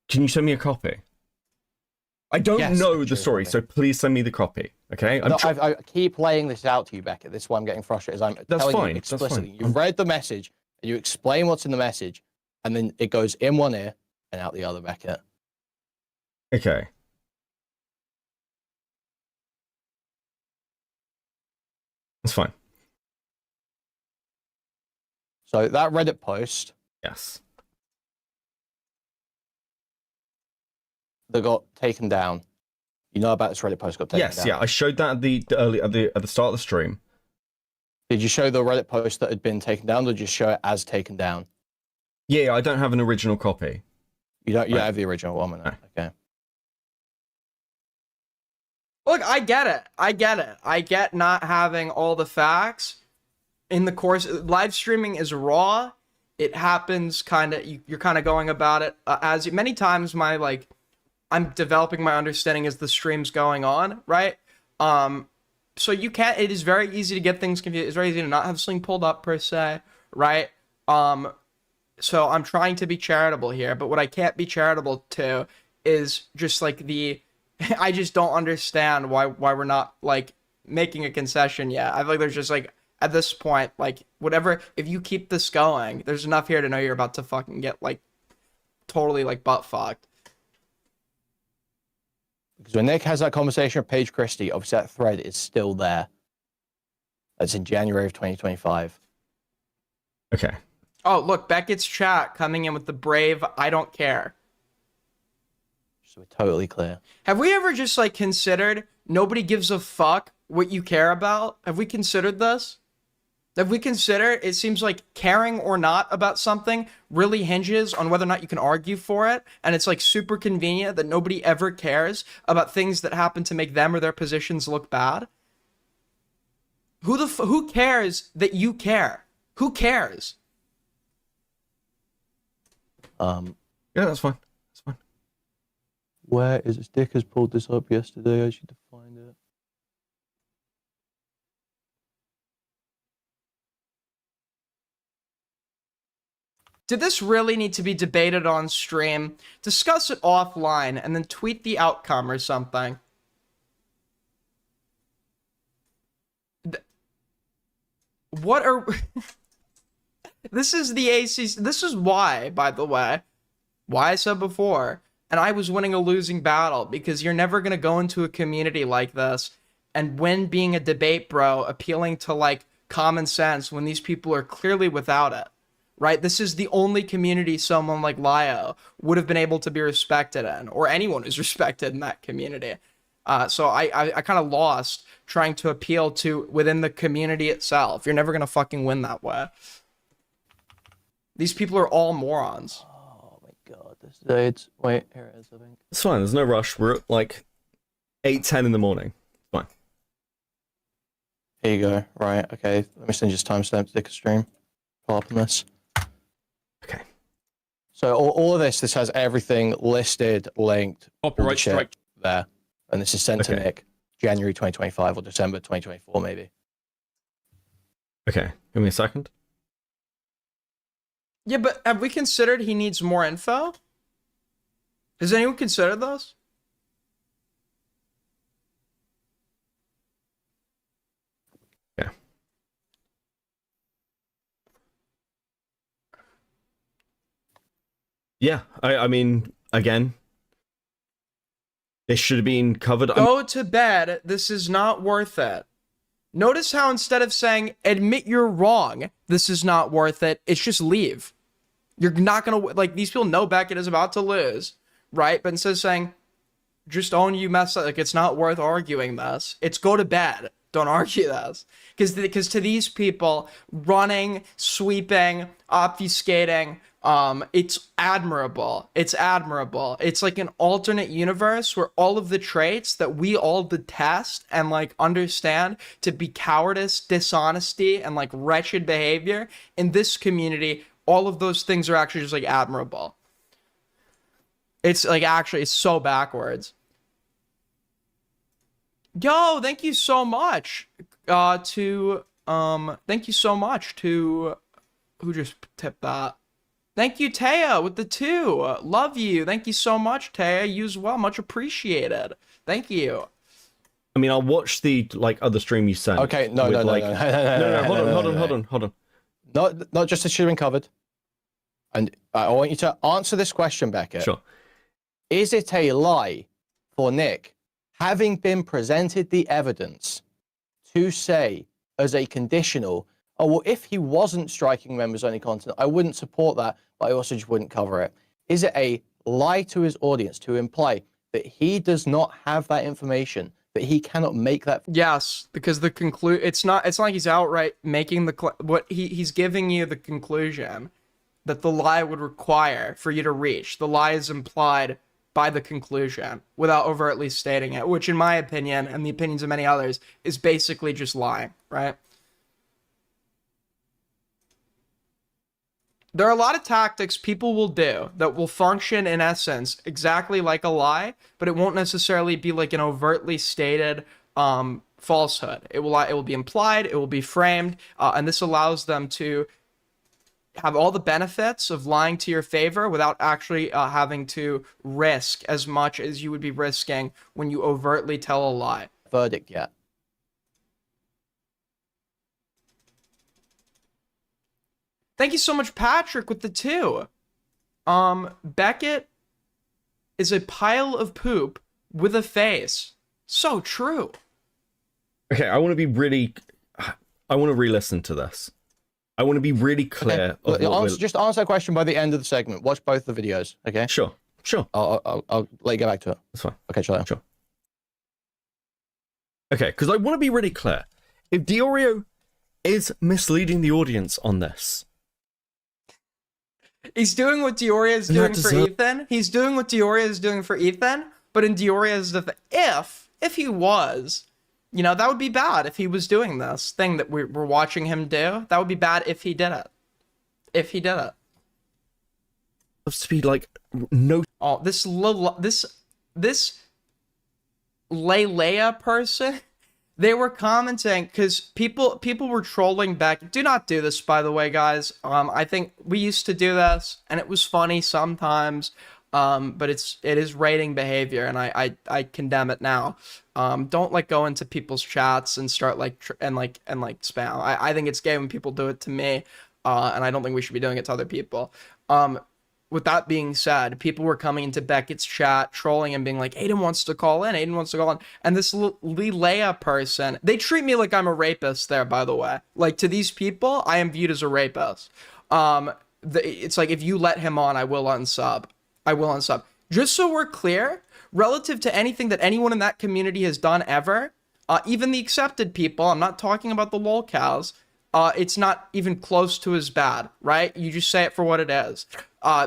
Can you send me a copy? I don't Yes, know I'm the sure story, you so please send me the copy. Okay? No, I keep laying this out to you, Beckett. This is why I'm getting frustrated. Is I'm That's telling fine, you that's explicitly. fine. You've read the message, and you explain what's in the message, and then it goes in one ear and out the other, Beckett. Okay. That's fine. So that Reddit post Yes. that got taken down. You know about this Reddit post got taken Yes, down. yeah. I showed that at the start of the stream. Did you show the Reddit post that had been taken down, or did you show it as taken down? Yeah, I don't have an original copy. You don't. You Right. don't have the original one. No. Okay. Look, I get it. I get not having all the facts in the course. Live streaming is raw. It happens kind of, you're kind of going about it as many times I'm developing my understanding as the stream's going on, right? So it is very easy to get things confused. It's very easy to not have something pulled up per se, right? So I'm trying to be charitable here, but what I can't be charitable to is just like I just don't understand why we're not like making a concession yet. I feel like there's just like at this point, like whatever, if you keep this going, there's enough here to know you're about to fucking get like totally like butt fucked. Because when Nick has that conversation with Paige Christy, obviously that thread is still there. That's in January of 2025. Okay. Oh, look, Beckett's chat coming in with the brave, I don't care. So we're totally clear. Have we ever just like considered nobody gives a fuck what you care about? Have we considered this? Have we considered it seems like caring or not about something really hinges on whether or not you can argue for it, and it's like super convenient that nobody ever cares about things that happen to make them or their positions look bad? Who cares that you care? Who cares? Yeah, that's fine. That's fine. Where is it? Dick has pulled this up yesterday. I should find it. Did this really need to be debated on stream? Discuss it offline and then tweet the outcome or something. What are... This is the ACC. This is why, by the way, why I said before, and I was winning a losing battle, because you're never going to go into a community like this and win being a debate bro, appealing to like common sense when these people are clearly without it, right? This is the only community someone like Lio would have been able to be respected in, or anyone who's respected in that community. So I kind of lost trying to appeal to within the community itself. You're never going to fucking win that way. These people are all morons. Oh my god, this day it's wait, here it is, I think. It's fine. There's no rush. We're at like 8:10 in the morning. Fine. Here you go. Right. Okay. Let me send you this timestamp to the stream. Pull up on this. Okay. So all of this has everything listed, linked, all the Copyright shit strike. there, and this is sent to Okay. Nick, January 2025 or December 2024, maybe. Okay. Give me a second. Yeah, but have we considered he needs more info? Has anyone considered this? Yeah. Yeah. I mean, again, this should have been covered. Go to bed. This is not worth it. Notice how instead of saying, admit you're wrong, this is not worth it, it's just leave. You're not going to, like, these people know Beckett is about to lose, right? But instead of saying, just own you messed up, like, it's not worth arguing this, it's go to bed. Don't argue this. Because to these people, running, sweeping, obfuscating, it's admirable. It's admirable. It's like an alternate universe where all of the traits that we all detest and like understand to be cowardice, dishonesty, and like wretched behavior in this community, all of those things are actually just like admirable. It's like actually it's so backwards. Yo, thank you so much thank you so much to who just tipped that. Thank you, Taya, with the 2. Love you. Thank you so much, Taya. You as well. Much appreciated. Thank you. I mean, I'll watch the like other stream you sent. Okay, no. Hold on. Not just it should have been covered. And I want you to answer this question, Beckett. Sure. Is it a lie for Nick, having been presented the evidence, to say as a conditional, oh, well, if he wasn't striking members-only content, I wouldn't support that, but I also just wouldn't cover it? Is it a lie to his audience to imply that he does not have that information, that he cannot make that? Yes, because the it's not like he's outright making he's giving you the conclusion that the lie would require for you to reach. The lie is implied by the conclusion without overtly stating it, which in my opinion and the opinions of many others is basically just lying, right? There are a lot of tactics people will do that will function in essence exactly like a lie, but it won't necessarily be like an overtly stated falsehood. It will be implied, it will be framed, and this allows them to have all the benefits of lying to your favor without actually having to risk as much as you would be risking when you overtly tell a lie. Verdict yet? Thank you so much, Patrick, with the 2. Beckett is a pile of poop with a face. So true. Okay, I want to re-listen to this. I want to be really clear. Okay. Just answer that question by the end of the segment. Watch both the videos, okay? Sure. I'll let you get back to it. That's fine. Okay, Charlie. Sure. Okay, because I want to be really clear. If Diorio is misleading the audience on this, he's doing what Dioria is doing for Ethan. He's doing what Dioria is doing for Ethan, but in Dioria's defense, if he was, you know, that would be bad if he was doing this thing that we're watching him do. That would be bad if he did it. If he did it. Supposed to be like no. Oh, this Leia person, they were commenting because people were trolling back. Do not do this, by the way, guys. I think we used to do this and it was funny sometimes. But it is rating behavior, and I condemn it now. Don't like go into people's chats and start and spam. I think it's gay when people do it to me, and I don't think we should be doing it to other people. With that being said, people were coming into Beckett's chat, trolling and being like, Aiden wants to call in, and this Leia person, they treat me like I'm a rapist there, by the way. Like, to these people, I am viewed as a rapist. It's like, if you let him on, I will unsub. Just so we're clear, relative to anything that anyone in that community has done ever, even the accepted people, I'm not talking about the lolcows, it's not even close to as bad, right? You just say it for what it is.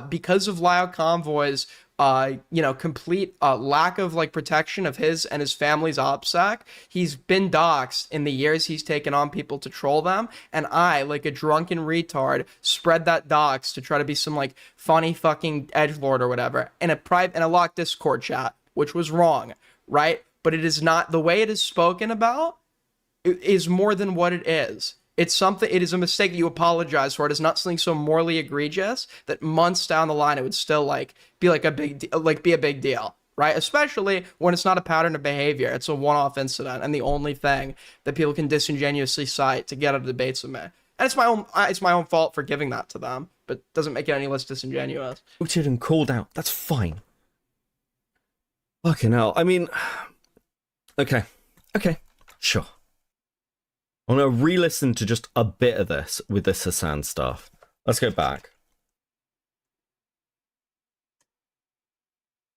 Because of Lao convoys, complete lack of like protection of his and his family's OPSEC. He's been doxxed in the years he's taken on people to troll them, and I, like a drunken retard, spread that dox to try to be some like funny fucking edgelord or whatever in a locked Discord chat, which was wrong, right? But it is not the way it is spoken about. It is more than what it is. It's something. It is a mistake that you apologize for. It is not something so morally egregious that months down the line it would still like be like a big deal, right? Especially when it's not a pattern of behavior. It's a one-off incident and the only thing that people can disingenuously cite to get out of debates with me. And it's my own fault for giving that to them, but it doesn't make it any less disingenuous. Voted and called out. That's fine. Fucking hell. I mean, okay, sure. I want to re-listen to just a bit of this with this Hassan stuff. Let's go back.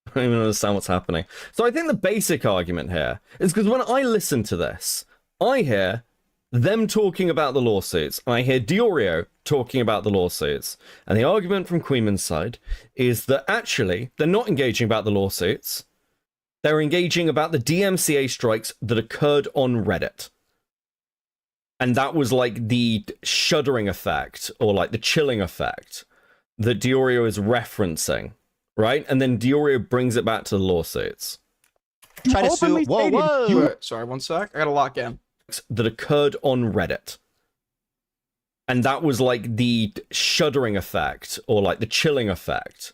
I don't even understand what's happening. So I think the basic argument here is because when I listen to this, I hear them talking about the lawsuits, and I hear Diorio talking about the lawsuits. And the argument from Kuihman's side is that actually they're not engaging about the lawsuits. They're engaging about the DMCA strikes that occurred on Reddit. And that was like the shuddering effect or like the chilling effect that Diorio is referencing, right? And then Diorio brings it back to the lawsuits. Try to sue. Whoa. Wait, sorry, one sec. I gotta lock in. That occurred on Reddit. And that was like the shuddering effect or like the chilling effect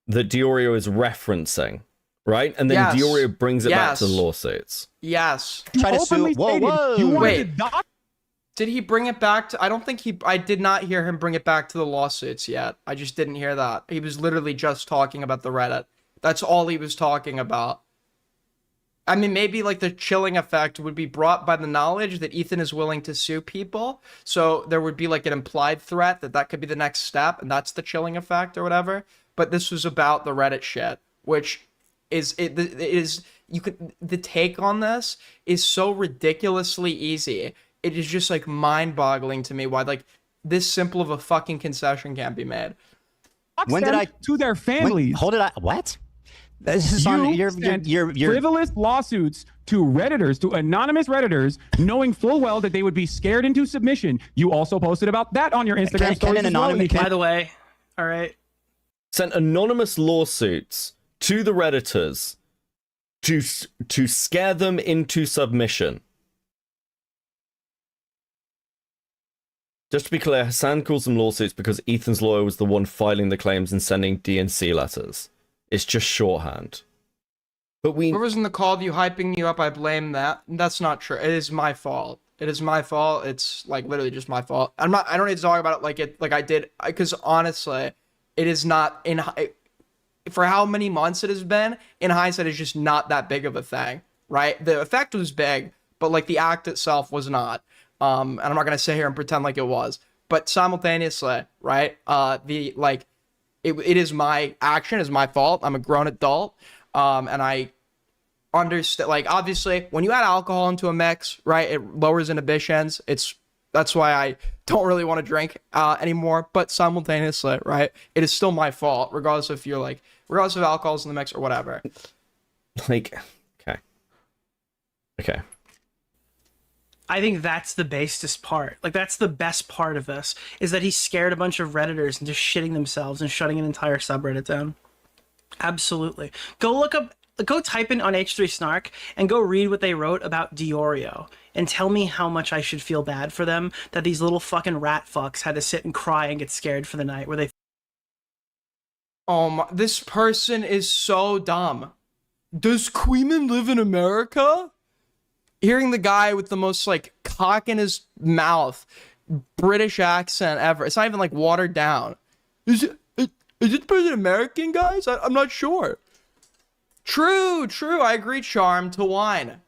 that Diorio is referencing, right? And then Yes. Diorio brings it back to the Yes. lawsuits. Yes. Try to sue. Whoa. Wait. Did he bring it back to... I did not hear him bring it back to the lawsuits yet. I just didn't hear that. He was literally just talking about the Reddit. That's all he was talking about. I mean, maybe like the chilling effect would be brought by the knowledge that Ethan is willing to sue people. So there would be like an implied threat that could be the next step, and that's the chilling effect or whatever. But this was about the Reddit shit, which is the take on this is so ridiculously easy. It is just like mind-boggling to me why like this simple of a fucking concession can't be made. When did I to their families? Hold it. What? This is on your frivolous lawsuits to Redditors, to anonymous Redditors, knowing full well that they would be scared into submission. You also posted about that on your Instagram stories as well. By the way, all right. Sent anonymous lawsuits to the Redditors to scare them into submission. Just to be clear, Hassan calls them lawsuits because Ethan's lawyer was the one filing the claims and sending DNC letters. It's just shorthand. But whoever's in the call of you hyping you up, I blame that. That's not true. It is my fault. It is my fault. It's like literally just my fault. I don't need to talk about it like I did, because honestly, it is not for how many months it has been, in hindsight, it's just not that big of a thing, right? The effect was big, but like the act itself was not. And I'm not gonna sit here and pretend like it was, but simultaneously, right? It is my action, is my fault. I'm a grown adult, and I understand. Like, obviously, when you add alcohol into a mix, right, it lowers inhibitions. That's why I don't really want to drink anymore. But simultaneously, right, it is still my fault, regardless if alcohol's in the mix or whatever. Like, okay. I think that's the basest part. Like, that's the best part of this, is that he scared a bunch of Redditors into shitting themselves and shutting an entire subreddit down. Absolutely. Go type in on H3 Snark and go read what they wrote about Diorio and tell me how much I should feel bad for them that these little fucking rat fucks had to sit and cry and get scared for the night where they... This person is so dumb. Does Kuihman live in America? Hearing the guy with the most like cock in his mouth, British accent ever. It's not even like watered down. Is it person American, guys? I'm not sure. True. I agree. Charm to wine.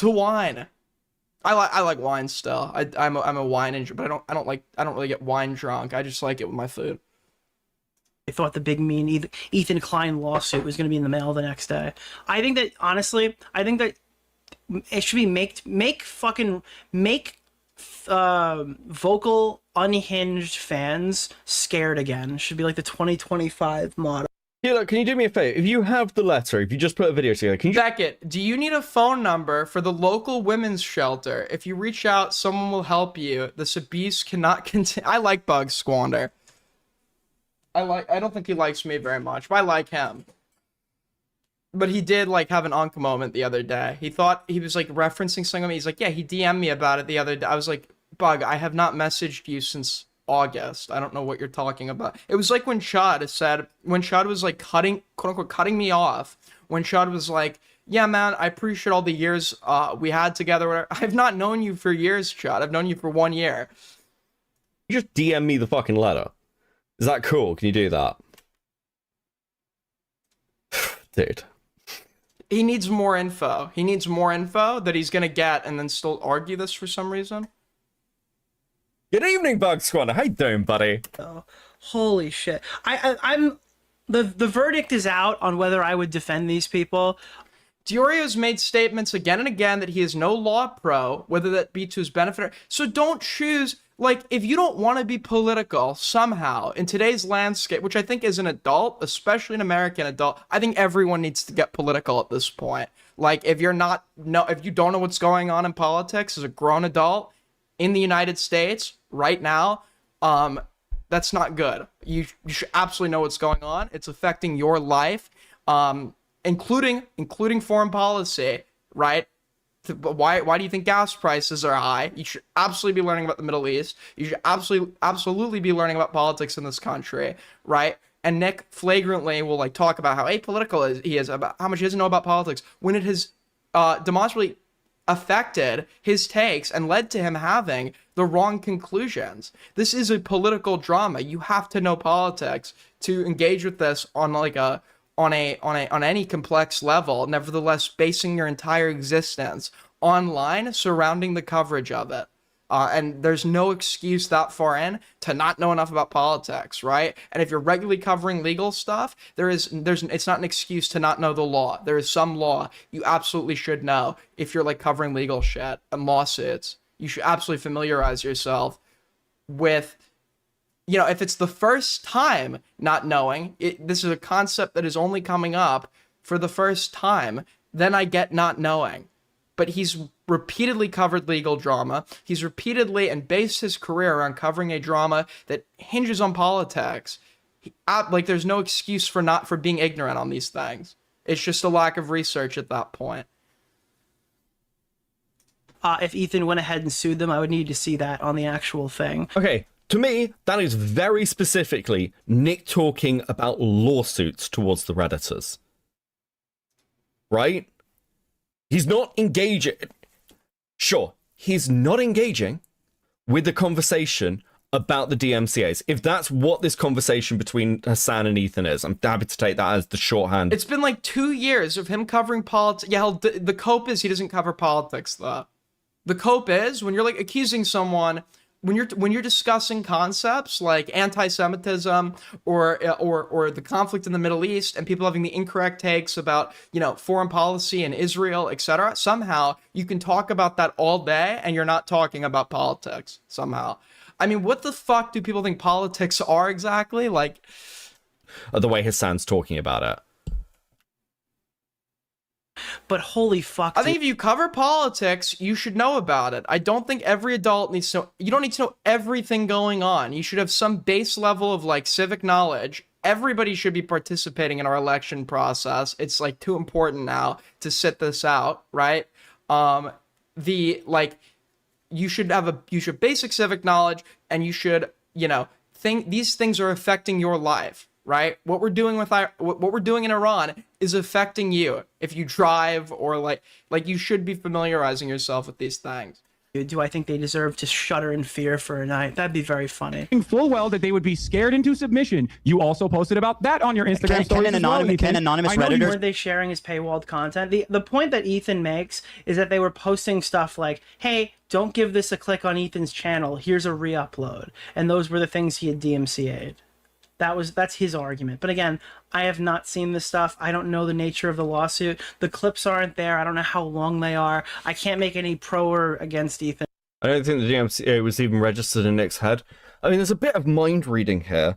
I like wine still. I'm a wine enjoyer, but I don't really get wine drunk. I just like it with my food. They thought the big mean Ethan Klein lawsuit was going to be in the mail the next day. I think that it should be make vocal unhinged fans scared again. It should be like the 2025 motto. Yeah, look, can you do me a favor? If you have the letter, if you just put a video together, can you Beckett, do you need a phone number for the local women's shelter? If you reach out, someone will help you. This abuse cannot continue. I like Bug Squander. I don't think he likes me very much, but I like him. But he did like have an Unc moment the other day. He thought he was like referencing something. He's like, yeah, he DM'd me about it the other day. I was like, Bug, I have not messaged you since August. I don't know what you're talking about. It was like when Chad said, when Chad was like cutting, quote unquote, cutting me off. When Chad was like, yeah, man, I appreciate all the years we had together. Whatever. I've not known you for years, Chad. I've known you for 1 year. You just DM me the fucking letter? Is that cool? Can you do that? Dude. He needs more info. He needs more info that he's gonna get and then still argue this for some reason. Good evening, Bug Squander. How you doing, buddy? Oh, holy shit. I'm the verdict is out on whether I would defend these people. Diorio's made statements again and again that he is no law pro, whether that be to his benefit or... So don't choose... Like, if you don't want to be political somehow in today's landscape, which I think is an adult, especially an American adult, I think everyone needs to get political at this point. Like, if you're not... if you don't know what's going on in politics as a grown adult in the United States right now, that's not good. You should absolutely know what's going on. It's affecting your life. Including foreign policy, right? Why do you think gas prices are high? You should absolutely be learning about the Middle East. You should absolutely be learning about politics in this country, right? And Nick flagrantly will like talk about how apolitical he is, about how much he doesn't know about politics, when it has demonstrably affected his takes and led to him having the wrong conclusions. This is a political drama. You have to know politics to engage with this on like a on any complex level, nevertheless basing your entire existence online surrounding the coverage of it. And there's no excuse that far in to not know enough about politics, right? And if you're regularly covering legal stuff, it's not an excuse to not know the law. There is some law you absolutely should know if you're like covering legal shit and lawsuits. You should absolutely familiarize yourself with, you know, if it's the first time not knowing, this is a concept that is only coming up for the first time, then I get not knowing. But he's repeatedly covered legal drama. He's repeatedly and based his career around covering a drama that hinges on politics. Like, there's no excuse for being ignorant on these things. It's just a lack of research at that point. If Ethan went ahead and sued them, I would need to see that on the actual thing. Okay. To me, that is very specifically Nick talking about lawsuits towards the Redditors. Right? He's not engaging... Sure, he's not engaging with the conversation about the DMCAs. If that's what this conversation between Hassan and Ethan is, I'm happy to take that as the shorthand. It's been like 2 years of him covering politics. Yeah, the cope is he doesn't cover politics, though. The cope is when you're like accusing someone... When you're discussing concepts like anti-Semitism or the conflict in the Middle East and people having the incorrect takes about, you know, foreign policy and Israel, etc., somehow you can talk about that all day and you're not talking about politics somehow. I mean, what the fuck do people think politics are exactly? Like, the way Hassan's talking about it. But holy fuck. I think if you cover politics, you should know about it. I don't think every adult needs to know. You don't need to know everything going on. You should have some base level of like civic knowledge. Everybody should be participating in our election process. It's like too important now to sit this out, right? You should have basic civic knowledge, and you should, you know, these things are affecting your life. Right? What we're doing in Iran is affecting you. If you drive or like you should be familiarizing yourself with these things. Do I think they deserve to shudder in fear for a night? That'd be very funny. Full well that they would be scared into submission. You also posted about that on your Instagram stories as well, Ethan. Can anonymous I know Redditors... Were they sharing his paywalled content? The point that Ethan makes is that they were posting stuff like, hey, don't give this a click on Ethan's channel. Here's a re-upload. And those were the things he had DMCA'd. That's his argument. But again, I have not seen this stuff. I don't know the nature of the lawsuit. The clips aren't there. I don't know how long they are. I can't make any pro or against Ethan. I don't think the DMCA was even registered in Nick's head. I mean, there's a bit of mind reading here.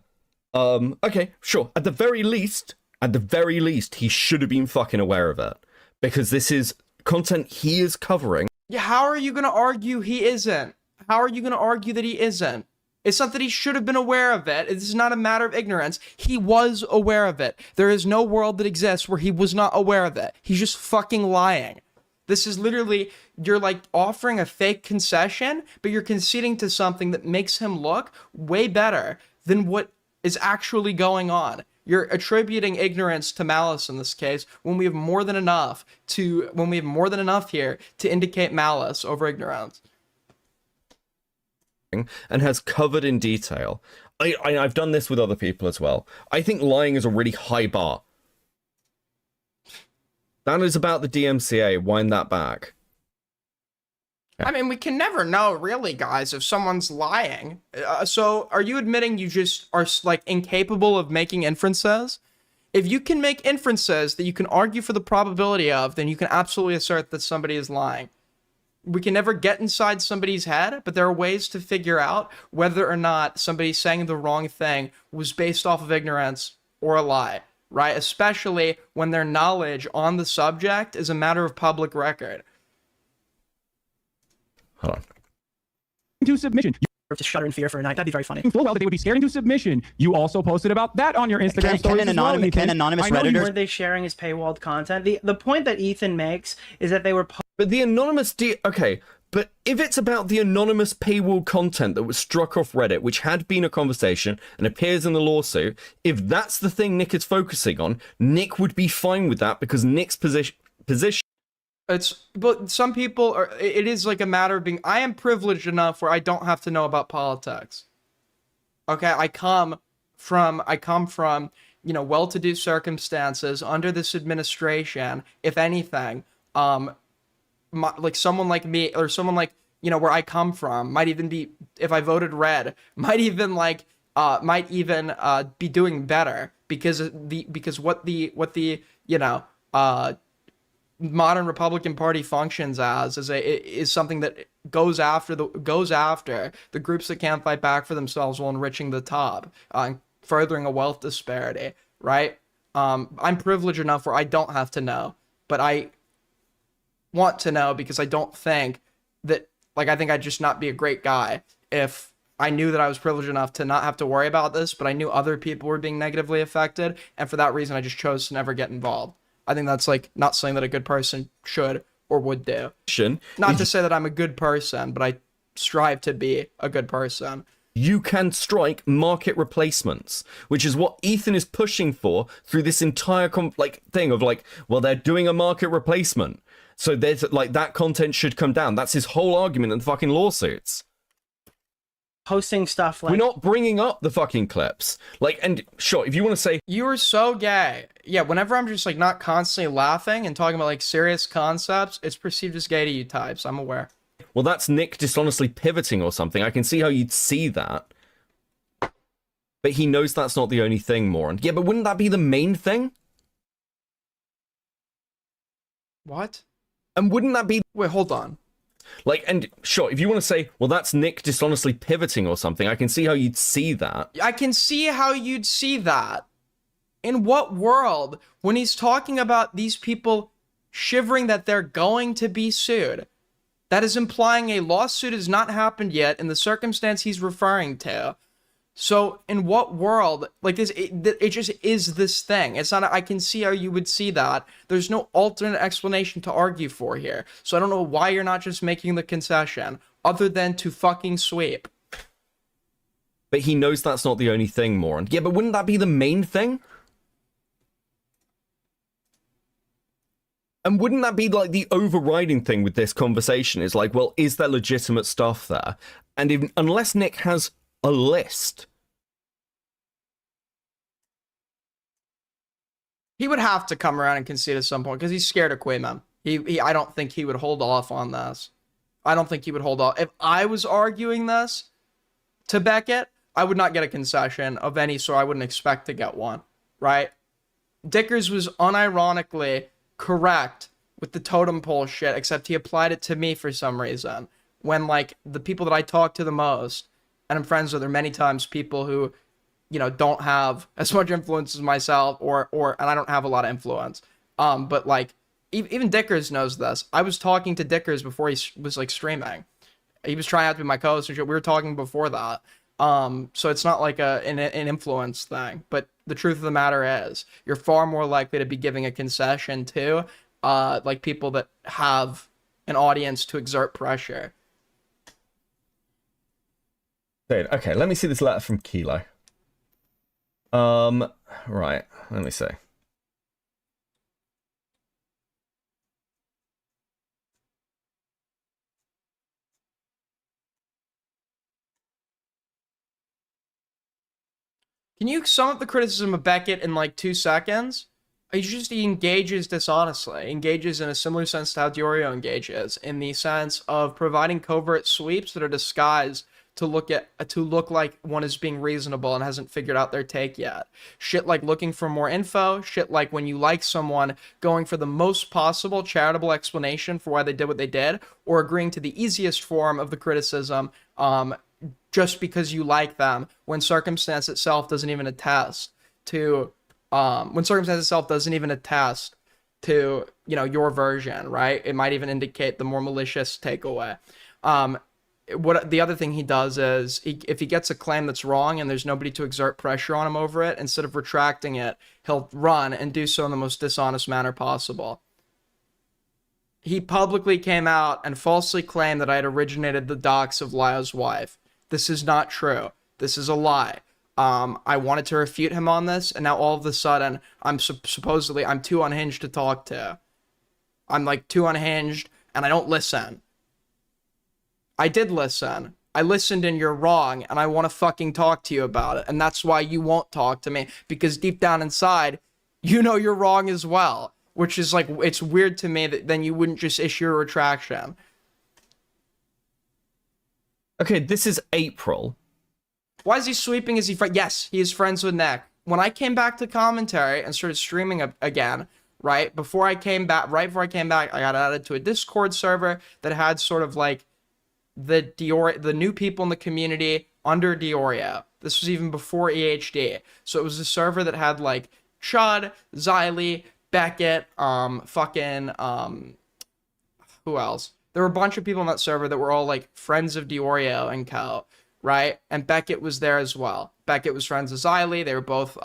Okay, sure. At the very least, At the very least, he should have been fucking aware of it. Because this is content he is covering. Yeah, how are you going to argue he isn't? How are you going to argue that he isn't? It's not that he should have been aware of it. This is not a matter of ignorance. He was aware of it. There is no world that exists where he was not aware of it. He's just fucking lying. This is literally, you're like offering a fake concession, but you're conceding to something that makes him look way better than what is actually going on. You're attributing ignorance to malice in this case when we have more than enough here to indicate malice over ignorance. And has covered in detail. I've done this with other people as well. I think lying is a really high bar. That is about the DMCA. Wind that back. I mean, we can never know, really, guys, if someone's lying. So, are you admitting you just are, like, incapable of making inferences? If you can make inferences that you can argue for the probability of, then you can absolutely assert that somebody is lying. We can never get inside somebody's head, but there are ways to figure out whether or not somebody saying the wrong thing was based off of ignorance or a lie, right? Especially when their knowledge on the subject is a matter of public record. Hold on. Into submission. To shudder in fear for a night. That'd be very funny. Full well that they would be scared into submission. You also posted about that on your Instagram stories Can as well, anonymous, Ethan. can anonymous I know you Redditors... Were they sharing his paywalled content? The point that Ethan makes is that they were But the anonymous okay, but if it's about the anonymous paywall content that was struck off Reddit, which had been a conversation and appears in the lawsuit, if that's the thing Nick is focusing on, Nick would be fine with that because Nick's position But some people are, it is like a matter of being, I am privileged enough where I don't have to know about politics. Okay, I come from, you know, well-to-do circumstances under this administration. If anything, like someone like me or someone like, you know, where I come from might even be, if I voted red, might even be doing better because what the you know, modern Republican Party functions as is something that goes after the groups that can't fight back for themselves while enriching the top, and furthering a wealth disparity, right? I'm privileged enough where I don't have to know, but I want to know because I don't think that, like, I think I'd just not be a great guy if I knew that I was privileged enough to not have to worry about this, but I knew other people were being negatively affected, and for that reason I just chose to never get involved. I think that's, like, not something that a good person should or would do. Not to say that I'm a good person, but I strive to be a good person. You can strike market replacements, which is what Ethan is pushing for through this entire thing of like, well, they're doing a market replacement, so there's like that content should come down. That's his whole argument in the fucking lawsuits. posting stuff like... We're not bringing up the fucking clips. Like, and sure, if you want to say... You are so gay. Yeah, whenever I'm just, like, not constantly laughing and talking about, like, serious concepts, it's perceived as gay to you types. I'm aware. Well, that's Nick dishonestly pivoting or something. I can see how you'd see that. But he knows that's not the only thing, moron. Yeah, but wouldn't that be the main thing? What? And wouldn't that be... Wait, hold on. Like, and sure, if you want to say, well, that's Nick dishonestly pivoting or something, I can see how you'd see that. I can see how you'd see that. In what world, when he's talking about these people shivering that they're going to be sued, that is implying a lawsuit has not happened yet in the circumstance he's referring to. So in what world, like this, it just is this thing. It's not, I can see how you would see that. There's no alternate explanation to argue for here. So I don't know why you're not just making the concession, other than to fucking sweep. But he knows that's not the only thing, moron. Yeah, but wouldn't that be the main thing? And wouldn't that be like the overriding thing with this conversation is like, well, is there legitimate stuff there? And if, unless Nick has a list, he would have to come around and concede at some point because he's scared of Kuihman. I don't think he would hold off on this. I don't think he would hold off. If I was arguing this to Beckett, I would not get a concession of any sort. I wouldn't expect to get one, right? Dickers was unironically correct with the totem pole shit, except he applied it to me for some reason. When, like, the people that I talk to the most, and I'm friends with, are many times people who don't have as much influence as myself, and I don't have a lot of influence. But like, even Dickers knows this. I was talking to Dickers before he was like streaming. He was trying out to be my co-host and shit. We were talking before that. So it's not like an influence thing. But the truth of the matter is, you're far more likely to be giving a concession to like people that have an audience to exert pressure. Okay, let me see this letter from Kilo. Right, let me see. Can you sum up the criticism of Beckett in like 2 seconds? He engages dishonestly, engages in a similar sense to how Diorio engages, in the sense of providing covert sweeps that are disguised to look like one is being reasonable and hasn't figured out their take yet. Shit like looking for more info, shit like when you like someone, going for the most possible charitable explanation for why they did what they did, or agreeing to the easiest form of the criticism, just because you like them, when circumstance itself doesn't even attest to your version, right? It might even indicate the more malicious takeaway. What the other thing he does is, if he gets a claim that's wrong and there's nobody to exert pressure on him over it, instead of retracting it, he'll run and do so in the most dishonest manner possible. He publicly came out and falsely claimed that I had originated the dox of Lyle's wife. This is not true. This is a lie. I wanted to refute him on this, and now all of a sudden, I'm supposedly too unhinged to talk to. I'm like too unhinged, and I don't listen. I did listen. I listened, and you're wrong, and I want to fucking talk to you about it, and that's why you won't talk to me, because deep down inside, you know you're wrong as well, which is like, it's weird to me that then you wouldn't just issue a retraction. Okay, this is April. Why is he sweeping? Is he yes, he is friends with Nick. When I came back to commentary and started streaming again, right before I came back, I got added to a Discord server that had sort of like the new people in the community under Diorio. This was even before EHD. So it was a server that had like Chud, Xylee, Beckett, who else? There were a bunch of people on that server that were all like friends of Diorio and co, right? And Beckett was there as well. Beckett was friends with Xylee. They were both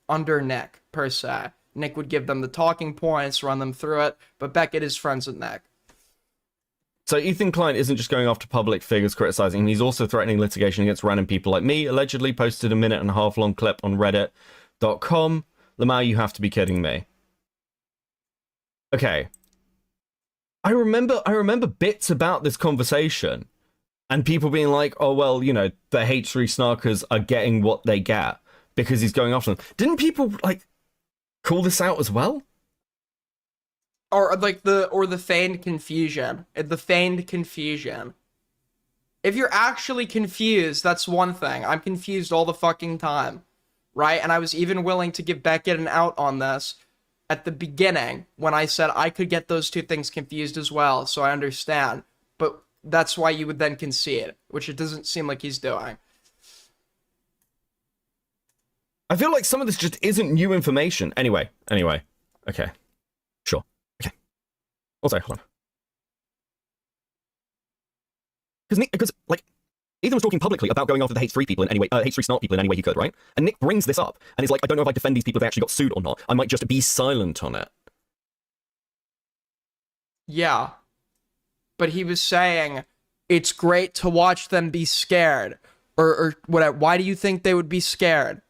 under Nick, per se. Nick would give them the talking points, run them through it, but Beckett is friends with Nick. So Ethan Klein isn't just going after public figures criticizing him, he's also threatening litigation against random people like me. Allegedly posted a 1.5-minute long clip on reddit.com. Lamau, you have to be kidding me. Okay. I remember bits about this conversation and people being like, oh, well, you know, the H3 snarkers are getting what they get because he's going after them. Didn't people, like, call this out as well? Or like the feigned confusion. The feigned confusion. If you're actually confused, that's one thing. I'm confused all the fucking time, right? And I was even willing to give Beckett an out on this at the beginning when I said I could get those two things confused as well, so I understand. But that's why you would then concede, which it doesn't seem like he's doing. I feel like some of this just isn't new information. Anyway. Okay. Sure. Okay. Also, hold on. Because, like, Ethan was talking publicly about going after the H3 people in any way, H3 snark people in any way he could, right? And Nick brings this up, and he's like, I don't know if I defend these people if they actually got sued or not. I might just be silent on it. Yeah. But he was saying, it's great to watch them be scared. Or whatever. Why do you think they would be scared?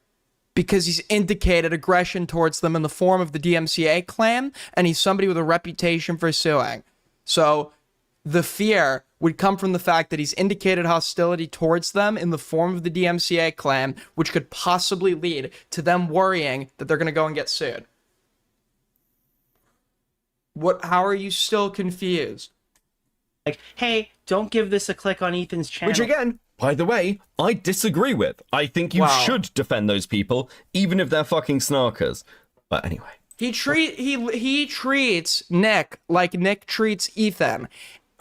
Because he's indicated aggression towards them in the form of the DMCA claim, and he's somebody with a reputation for suing. So the fear would come from the fact that he's indicated hostility towards them in the form of the DMCA claim, which could possibly lead to them worrying that they're going to go and get sued. How are you still confused? Like, hey, don't give this a click on Ethan's channel. Which again, by the way, I disagree with. I think you should defend those people, even if they're fucking snarkers. But anyway. He treats Nick like Nick treats Ethan.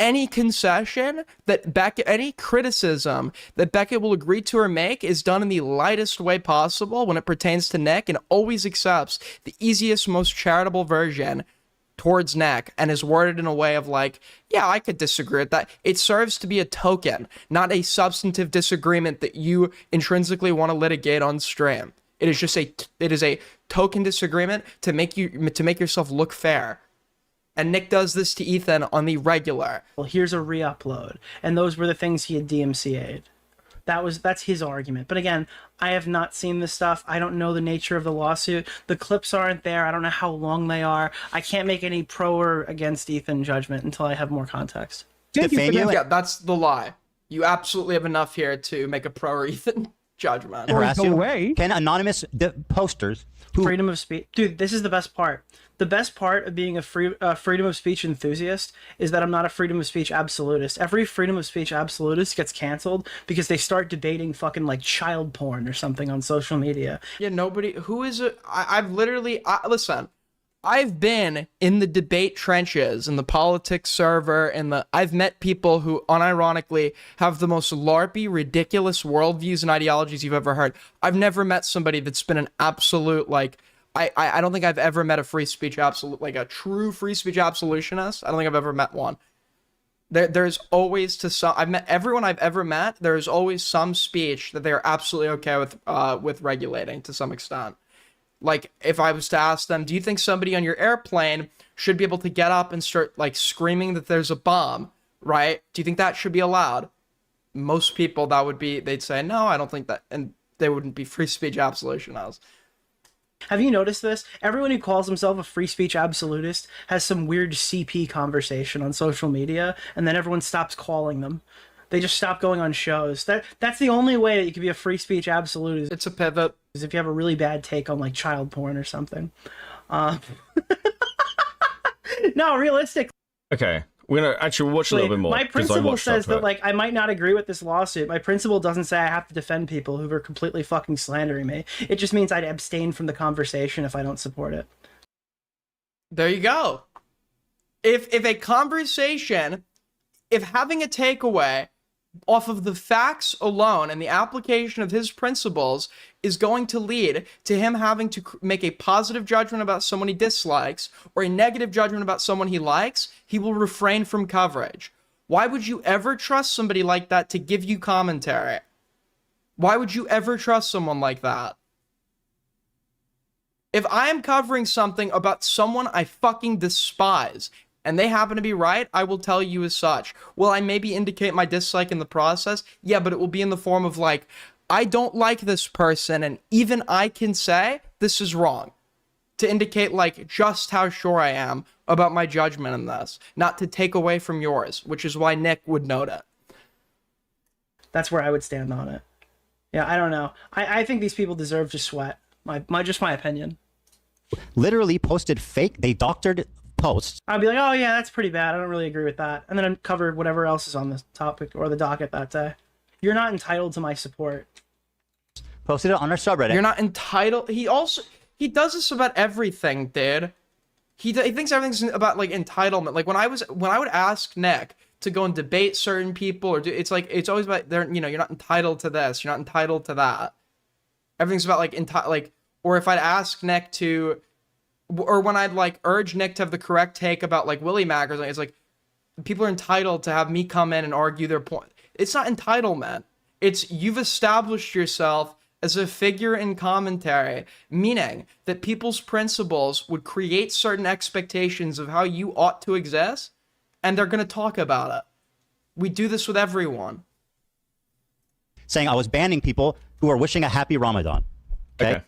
any concession that Beckett, any criticism that Beckett will agree to or make is done in the lightest way possible when it pertains to Nick, and always accepts the easiest, most charitable version towards Nick, and is worded in a way of like, yeah, I could disagree with that. It serves to be a token, not a substantive disagreement that you intrinsically want to litigate on stream. It is just it is a token disagreement to make yourself look fair. And Nick does this to Ethan on the regular. Well, here's a re-upload, and those were the things he had DMCA'd. That's his argument. But again, I have not seen this stuff. I don't know the nature of the lawsuit. The clips aren't there. I don't know how long they are. I can't make any pro or against Ethan judgment until I have more context. Yeah, that's the lie. You absolutely have enough here to make a pro or Ethan judgment. Harass no you? way. Can anonymous posters who Freedom of speech. Dude, this is the best part. The best part of being a freedom of speech enthusiast is that I'm not a freedom of speech absolutist. Every freedom of speech absolutist gets canceled because they start debating fucking like child porn or something on social media. Yeah, nobody, who is it? I've literally, listen, I've been in the debate trenches, in the politics server, I've met people who unironically have the most LARPy, ridiculous worldviews and ideologies you've ever heard. I've never met somebody that's been an absolute, like, I don't think I've ever met a free speech absolute, like a true free speech absolutionist. I don't think I've ever met one. There's always I've met everyone I've ever met. There's always some speech that they're absolutely okay with regulating to some extent. Like if I was to ask them, do you think somebody on your airplane should be able to get up and start like screaming that there's a bomb, right? Do you think that should be allowed? Most people they'd say, no, I don't think that. And they wouldn't be free speech absolutionists. Have you noticed this? Everyone who calls himself a free speech absolutist has some weird CP conversation on social media, and then everyone stops calling them. They just stop going on shows. That's the only way that you can be a free speech absolutist. It's a pivot. Is if you have a really bad take on like child porn or something. No, realistic. Okay, we're gonna actually watch a little bit more. My 'cause I principal watched says up to that it. like I might not agree with this lawsuit. My principal doesn't say I have to defend people who are completely fucking slandering me. It just means I'd abstain from the conversation if I don't support it. There you go. If a conversation, if having a takeaway off of the facts alone and the application of his principles is going to lead to him having to make a positive judgment about someone he dislikes or a negative judgment about someone he likes, he will refrain from coverage. Why would you ever trust somebody like that to give you commentary? Why would you ever trust someone like that? If I am covering something about someone I fucking despise and they happen to be right, I will tell you as such. Will I maybe indicate my dislike in the process? Yeah, but it will be in the form of like, I don't like this person, and even I can say this is wrong. To indicate like just how sure I am about my judgment in this, not to take away from yours, which is why Nick would note it. That's where I would stand on it. Yeah, I don't know. I think these people deserve to sweat. Just my opinion. literally posted they doctored posts. I'd be like, oh yeah, that's pretty bad. I don't really agree with that. And then I'd cover whatever else is on the topic or the docket that day. You're not entitled to my support. Posted it on our subreddit. You're not entitled. He does this about everything, dude. He thinks everything's about like entitlement. Like when I would ask Nick to go and debate certain people or do, it's always about you're not entitled to this, you're not entitled to that. Everything's about like or if I'd ask Nick to, or when I'd like urge Nick to have the correct take about like Willie Mack or something, it's like people are entitled to have me come in and argue their point. It's not entitlement. It's you've established yourself as a figure in commentary, meaning that people's principles would create certain expectations of how you ought to exist, and they're going to talk about it. We do this with everyone. Saying I was banning people who are wishing a happy Ramadan. Okay.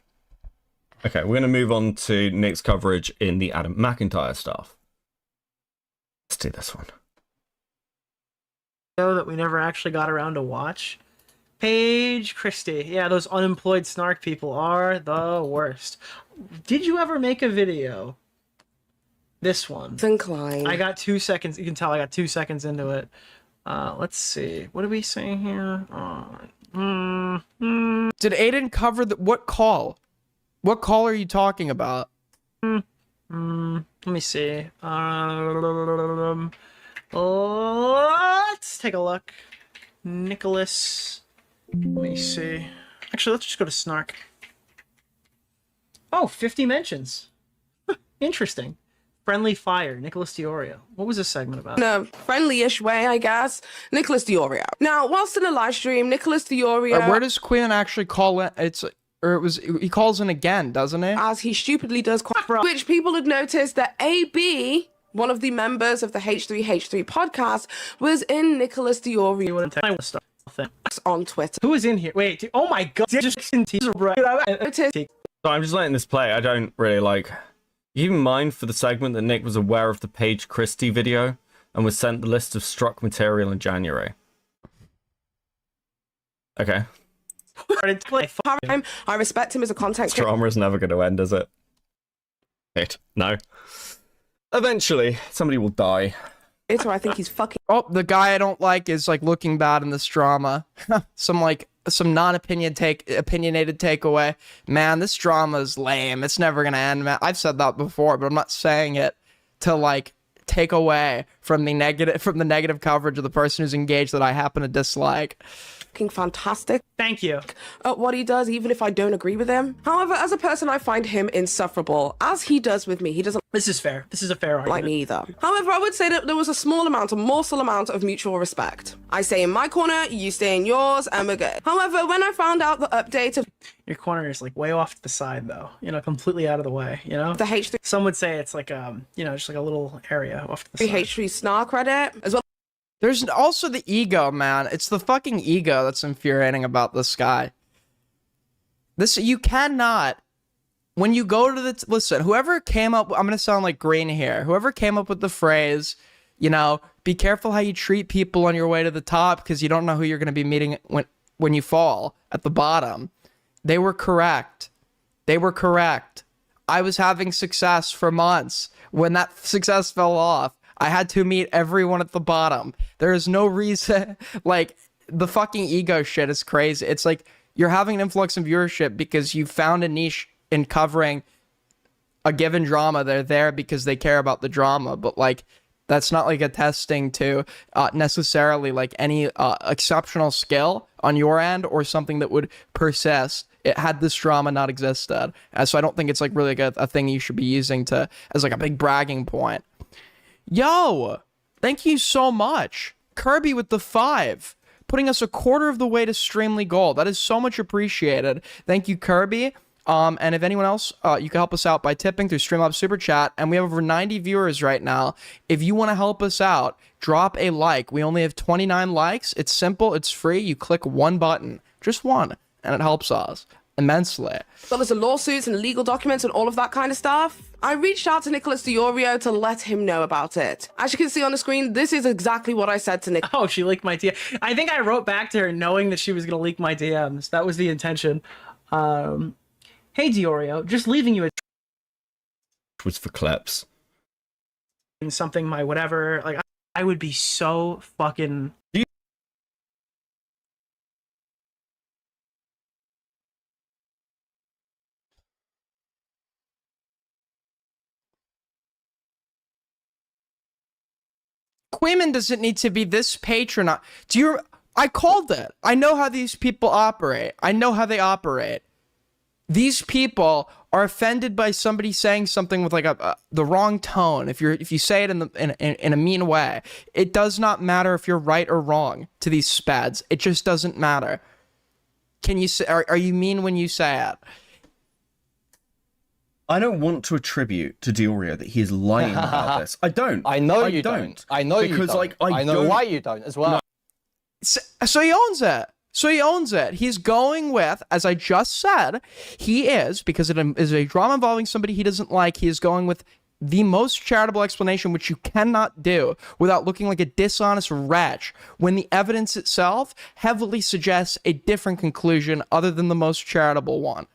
Okay, we're going to move on to Nick's coverage in the Adam McIntyre stuff. Let's do this one. That we never actually got around to watch. Paige Christy. Yeah, those unemployed snark people are the worst. Did you ever make a video? This one. Ethan Klein. I got 2 seconds. You can tell I got 2 seconds into it. Let's see. What are we saying here? Did Aiden cover what call? What call are you talking about? Let me see. Let's take a look. Nicholas. Let me see. Actually, let's just go to Snark. Oh, 50 mentions. Interesting. Friendly Fire, Nicholas Diorio. What was this segment about? In a friendly-ish way, I guess. Nicholas Diorio. Now, whilst in a live stream, Nicholas Diorio... Where does Kuihman actually call in? He calls in again, doesn't he? As he stupidly does, which people had noticed that AB, one of the members of the H3H3 podcast, was in Nicholas Diorio on Twitter. Who is in here? Wait, oh my god. Just So I'm just letting this play. I don't really like... Keep in mind for the segment that Nick was aware of the Paige Christy video and was sent the list of struck material in January. Okay. I respect him as a content This drama is never going to end, is it? It. No. Eventually, somebody will die. creator. I think he's fucking... Oh, the guy I don't like is like looking bad in this drama. Some non-opinionated takeaway. Man, this drama is lame. It's never gonna end, man. I've said that before, but I'm not saying it to like take away from the negative coverage of the person who's engaged that I happen to dislike. Fantastic. Thank you. At what he does, even if I don't agree with him. However, as a person, I find him insufferable, as he does with me. He doesn't This is fair. This is a fair argument. like me either. However, I would say that there was a morsel amount of mutual respect. I stay in my corner, you stay in yours, and we're good. However, when I found out the update of Your corner is like way off to the side, though. You know, completely out of the way. You know, the H3 some would say it's like you know, just like a little area off to the side. H3 snark Reddit, as well There's also the ego, man. It's the fucking ego that's infuriating about this guy. You cannot, when you go to the, listen, whoever came up, I'm going to sound like green here. Whoever came up with the phrase, you know, be careful how you treat people on your way to the top because you don't know who you're going to be meeting when you fall at the bottom. They were correct. They were correct. I was having success for months. When that success fell off, I had to meet everyone at the bottom. There is no reason, like, the fucking ego shit is crazy. It's like, you're having an influx in viewership because you found a niche in covering a given drama. They're there because they care about the drama, but, like, that's not, like, attesting to necessarily, like, any exceptional skill on your end or something that would persist had this drama not existed. So I don't think it's, like, really a thing you should be using as, like, a big bragging point. Yo, thank you so much. Kirby with the 5, putting us a quarter of the way to Streamly Gold. That is so much appreciated. Thank you, Kirby. And if anyone else, you can help us out by tipping through Streamlabs Super Chat. And we have over 90 viewers right now. If you want to help us out, drop a like. We only have 29 likes. It's simple. It's free. You click one button, just one, and it helps us immensely. as well as the lawsuits and legal documents and all of that kind of stuff. I reached out to Nicholas Diorio to let him know about it. As you can see on the screen, this is exactly what I said to Nick. Oh, she leaked my DM. I think I wrote back to her knowing that she was going to leak my DMs. That was the intention. Hey, Diorio, just leaving you Was for clips. something, my whatever. Like, I would be so fucking... Kuihman doesn't need to be this patronized. I called it. I know how these people operate. I know how they operate. These people are offended by somebody saying something with like the wrong tone. If you say it in a mean way, it does not matter if you're right or wrong to these spads. It just doesn't matter. Can you say? Are you mean when you say it? I don't want to attribute to Diorio that he is lying about this. I don't. I know you don't. I know you don't. Because, like, I know don't... why you don't as well. No. So he owns it. So he owns it. He's going with, as I just said, he is, because it is a drama involving somebody he doesn't like, he is going with the most charitable explanation, which you cannot do without looking like a dishonest wretch, when the evidence itself heavily suggests a different conclusion other than the most charitable one.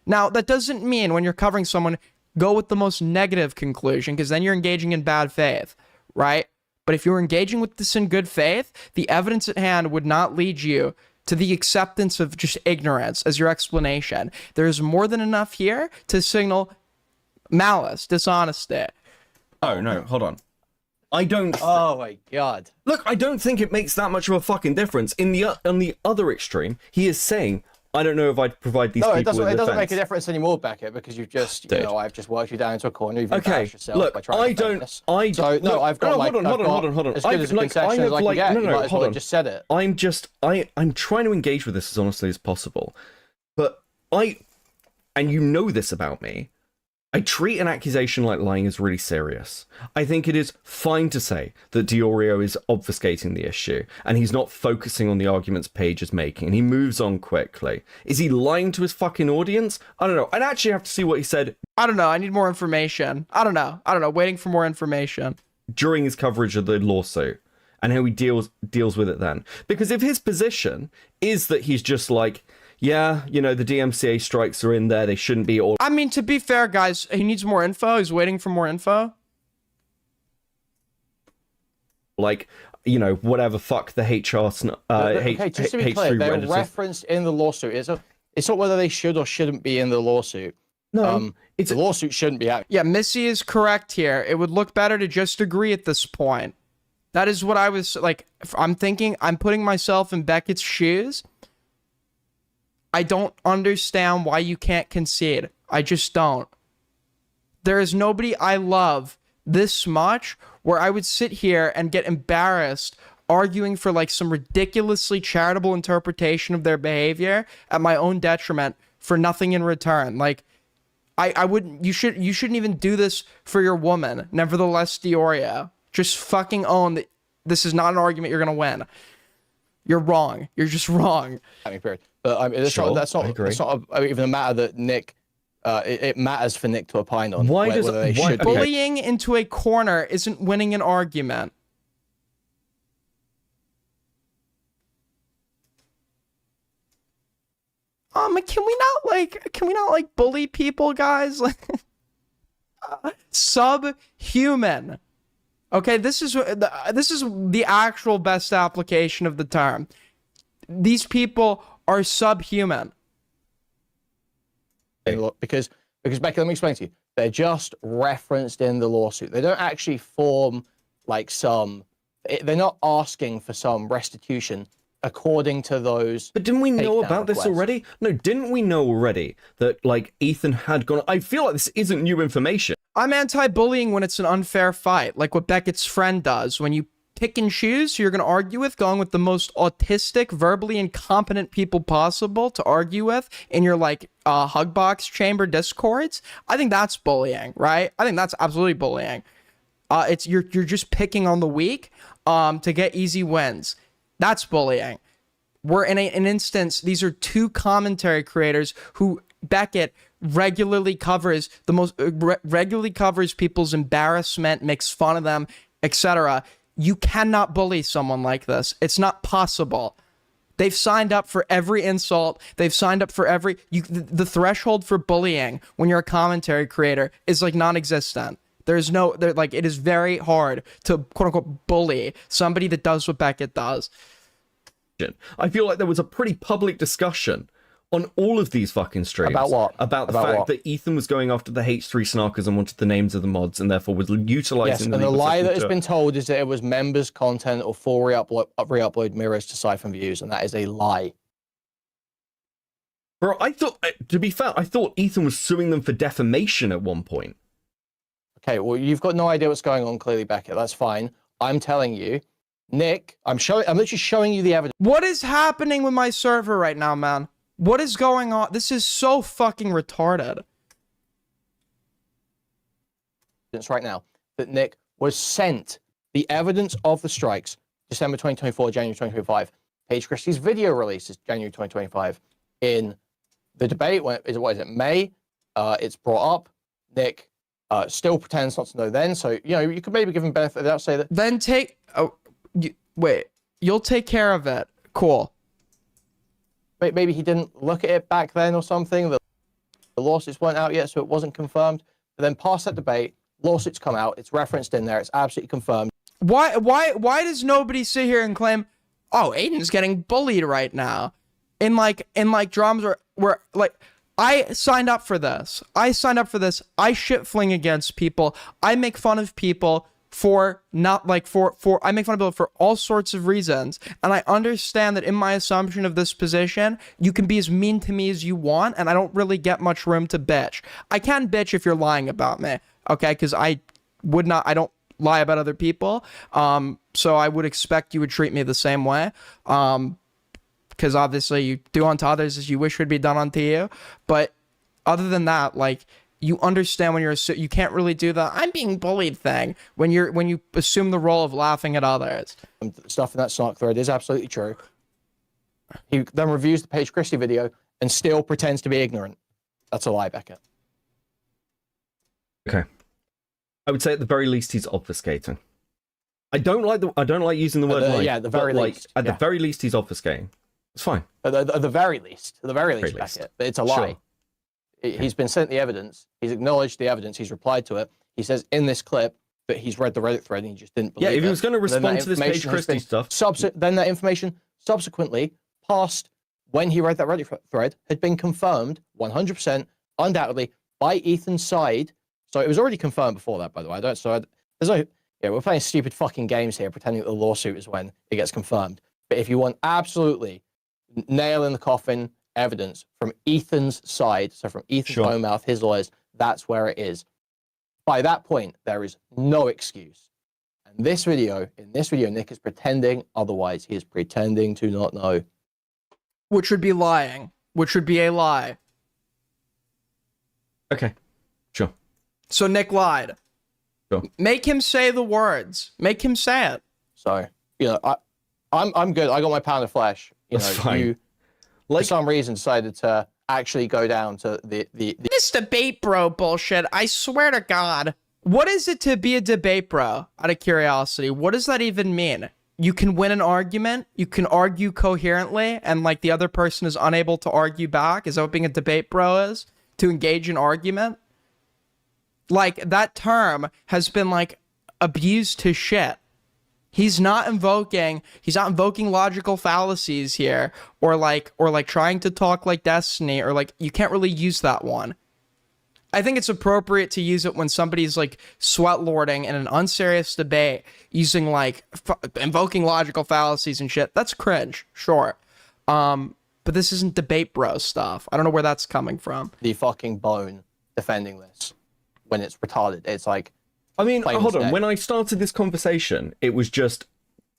Now, that doesn't mean when you're covering someone, go with the most negative conclusion, because then you're engaging in bad faith, right? But if you're engaging with this in good faith, the evidence at hand would not lead you to the acceptance of just ignorance as your explanation. There's more than enough here to signal malice, dishonesty. Oh, no, hold on. I don't. Oh my god. Look, I don't think it makes that much of a fucking difference. On the other extreme, he is saying, I don't know if I'd provide these people it doesn't. with It doesn't defense. make a difference anymore, Beckett, because you've just, Dude. I've just worked you down into a corner. You've Okay, embarrassed yourself look, by trying I to defend don't. this. I So no, look, I've got no, like, hold on. as good as a concession as I can get. You might as well have just said it. I'm trying to engage with this as honestly as possible, but and you know this about me. I treat an accusation like lying as really serious. I think it is fine to say that Diorio is obfuscating the issue, and he's not focusing on the arguments Paige is making, and he moves on quickly. Is he lying to his fucking audience? I don't know. I'd actually have to see what he said I don't know. I need more information. I don't know. Waiting for more information. during his coverage of the lawsuit, and how he deals with it then. Because if his position is that he's just like, yeah, the DMCA strikes are in there, they shouldn't be all. I mean, to be fair, guys, he needs more info. He's waiting for more info. Like, whatever, fuck the HR. Okay, just to be clear, they're referenced in the lawsuit. It's not whether they should or shouldn't be in the lawsuit. No, the lawsuit shouldn't be out. Yeah, Missy is correct here. It would look better to just agree at this point. That is what I was like. I'm putting myself in Beckett's shoes. I don't understand why you can't concede. I just don't. There is nobody I love this much where I would sit here and get embarrassed arguing for like some ridiculously charitable interpretation of their behavior at my own detriment for nothing in return. Like, I wouldn't, you shouldn't even do this for your woman. Nevertheless, Diorio, just fucking own that this is not an argument you're going to win. You're wrong. You're just wrong. Period. But that's not even a matter that Nick. It matters for Nick to opine on. Whether they should be. Bullying into a corner isn't winning an argument. Can we not bully people, guys? Subhuman. Okay, this is the actual best application of the term. These people are subhuman. Because Becky, let me explain to you. They're just referenced in the lawsuit. They don't actually form like they're not asking for some restitution according to those. But didn't we know about this already? No, didn't we know already that like Ethan had gone? I feel like this isn't new information. I'm anti-bullying when it's an unfair fight, like what Beckett's friend does. When you pick and choose who you're going to argue with, going with the most autistic, verbally incompetent people possible to argue with in your hug box chamber discords, I think that's bullying, right? I think that's absolutely bullying. You're just picking on the weak to get easy wins. That's bullying. We're in an instance, these are two commentary creators who Beckett regularly covers regularly covers people's embarrassment, makes fun of them, etc. You cannot bully someone like this. It's not possible. They've signed up for every insult. They've signed up for the threshold for bullying when you're a commentary creator is non-existent. It is very hard to quote unquote bully somebody that does what Beckett does. I feel like there was a pretty public discussion on all of these fucking streams. About what? About the fact that Ethan was going after the H3 snarkers and wanted the names of the mods and therefore was utilizing and the lie that has been told is that it was members' content or full re-upload mirrors to siphon views, and that is a lie. Bro, I thought, to be fair, I thought Ethan was suing them for defamation at one point. Okay, well, you've got no idea what's going on, clearly, Beckett. That's fine. I'm telling you, Nick, I'm literally showing you the evidence. What is happening with my server right now, man? What is going on? This is so fucking retarded. Right now that Nick was sent the evidence of the strikes December 2024, January 2025. Paige Christy's video release is January 2025. In the debate, what is it, May? It's brought up. Nick still pretends not to know then. So, you could maybe give him benefit of the doubt, say that. Then you'll take care of it. Cool. Maybe he didn't look at it back then or something. The lawsuits weren't out yet, so it wasn't confirmed. But then past that debate, lawsuits come out. It's referenced in there. It's absolutely confirmed. Why does nobody sit here and claim, oh, Aiden's getting bullied right now? In dramas where I signed up for this. I shit fling against people. I make fun of people for not like for I make fun of Bill for all sorts of reasons, and I understand that in my assumption of this position, you can be as mean to me as you want, and I don't really get much room to bitch. I can bitch if you're lying about me, okay? Because I don't lie about other people, so I would expect you would treat me the same way, because obviously you do unto others as you wish would be done unto you. But other than that, like, you understand when you can't really do the I'm being bullied thing when you assume the role of laughing at others. Stuff in that snark thread is absolutely true. He then reviews the Paige Christy video and still pretends to be ignorant. That's a lie, Beckett. Okay. I would say at the very least he's obfuscating. I don't like using the word lie. Yeah, at the very least. At the very least he's obfuscating. It's fine. At the very least, Beckett. But it's a lie. Sure. He's been sent the evidence. He's acknowledged the evidence. He's replied to it. He says in this clip that he's read the Reddit thread and he just didn't believe it. Yeah, if he was going to respond to this Paige Christy stuff. Then that information subsequently passed when he read that Reddit thread had been confirmed 100%, undoubtedly, by Ethan's side. So it was already confirmed before that, by the way. We're playing stupid fucking games here, pretending that the lawsuit is when it gets confirmed. But if you want absolutely nail in the coffin evidence from Ethan's side, so from Ethan's own mouth, his lawyers, that's where it is. By that point, there is no excuse. And in this video, Nick is pretending otherwise. He is pretending to not know. Which would be lying. Which would be a lie. Okay. Sure. So Nick lied. Sure. Make him say the words. Make him say it. So, I'm good. I got my pound of flesh. That's fine. You, for some reason, decided to actually go down to the This debate bro bullshit, I swear to God. What is it to be a debate bro? Out of curiosity, what does that even mean? You can win an argument, you can argue coherently, and like the other person is unable to argue back? Is that what being a debate bro is? To engage in argument? Like, that term has been like abused to shit. He's not invoking logical fallacies here, or like trying to talk like Destiny, or like, you can't really use that one. I think it's appropriate to use it when somebody's like sweat lording in an unserious debate, using like invoking logical fallacies and shit. That's cringe, sure. But this isn't debate bro stuff. I don't know where that's coming from. The fucking bone defending this when it's retarded. It's like, I mean, hold on. When I started this conversation, it was just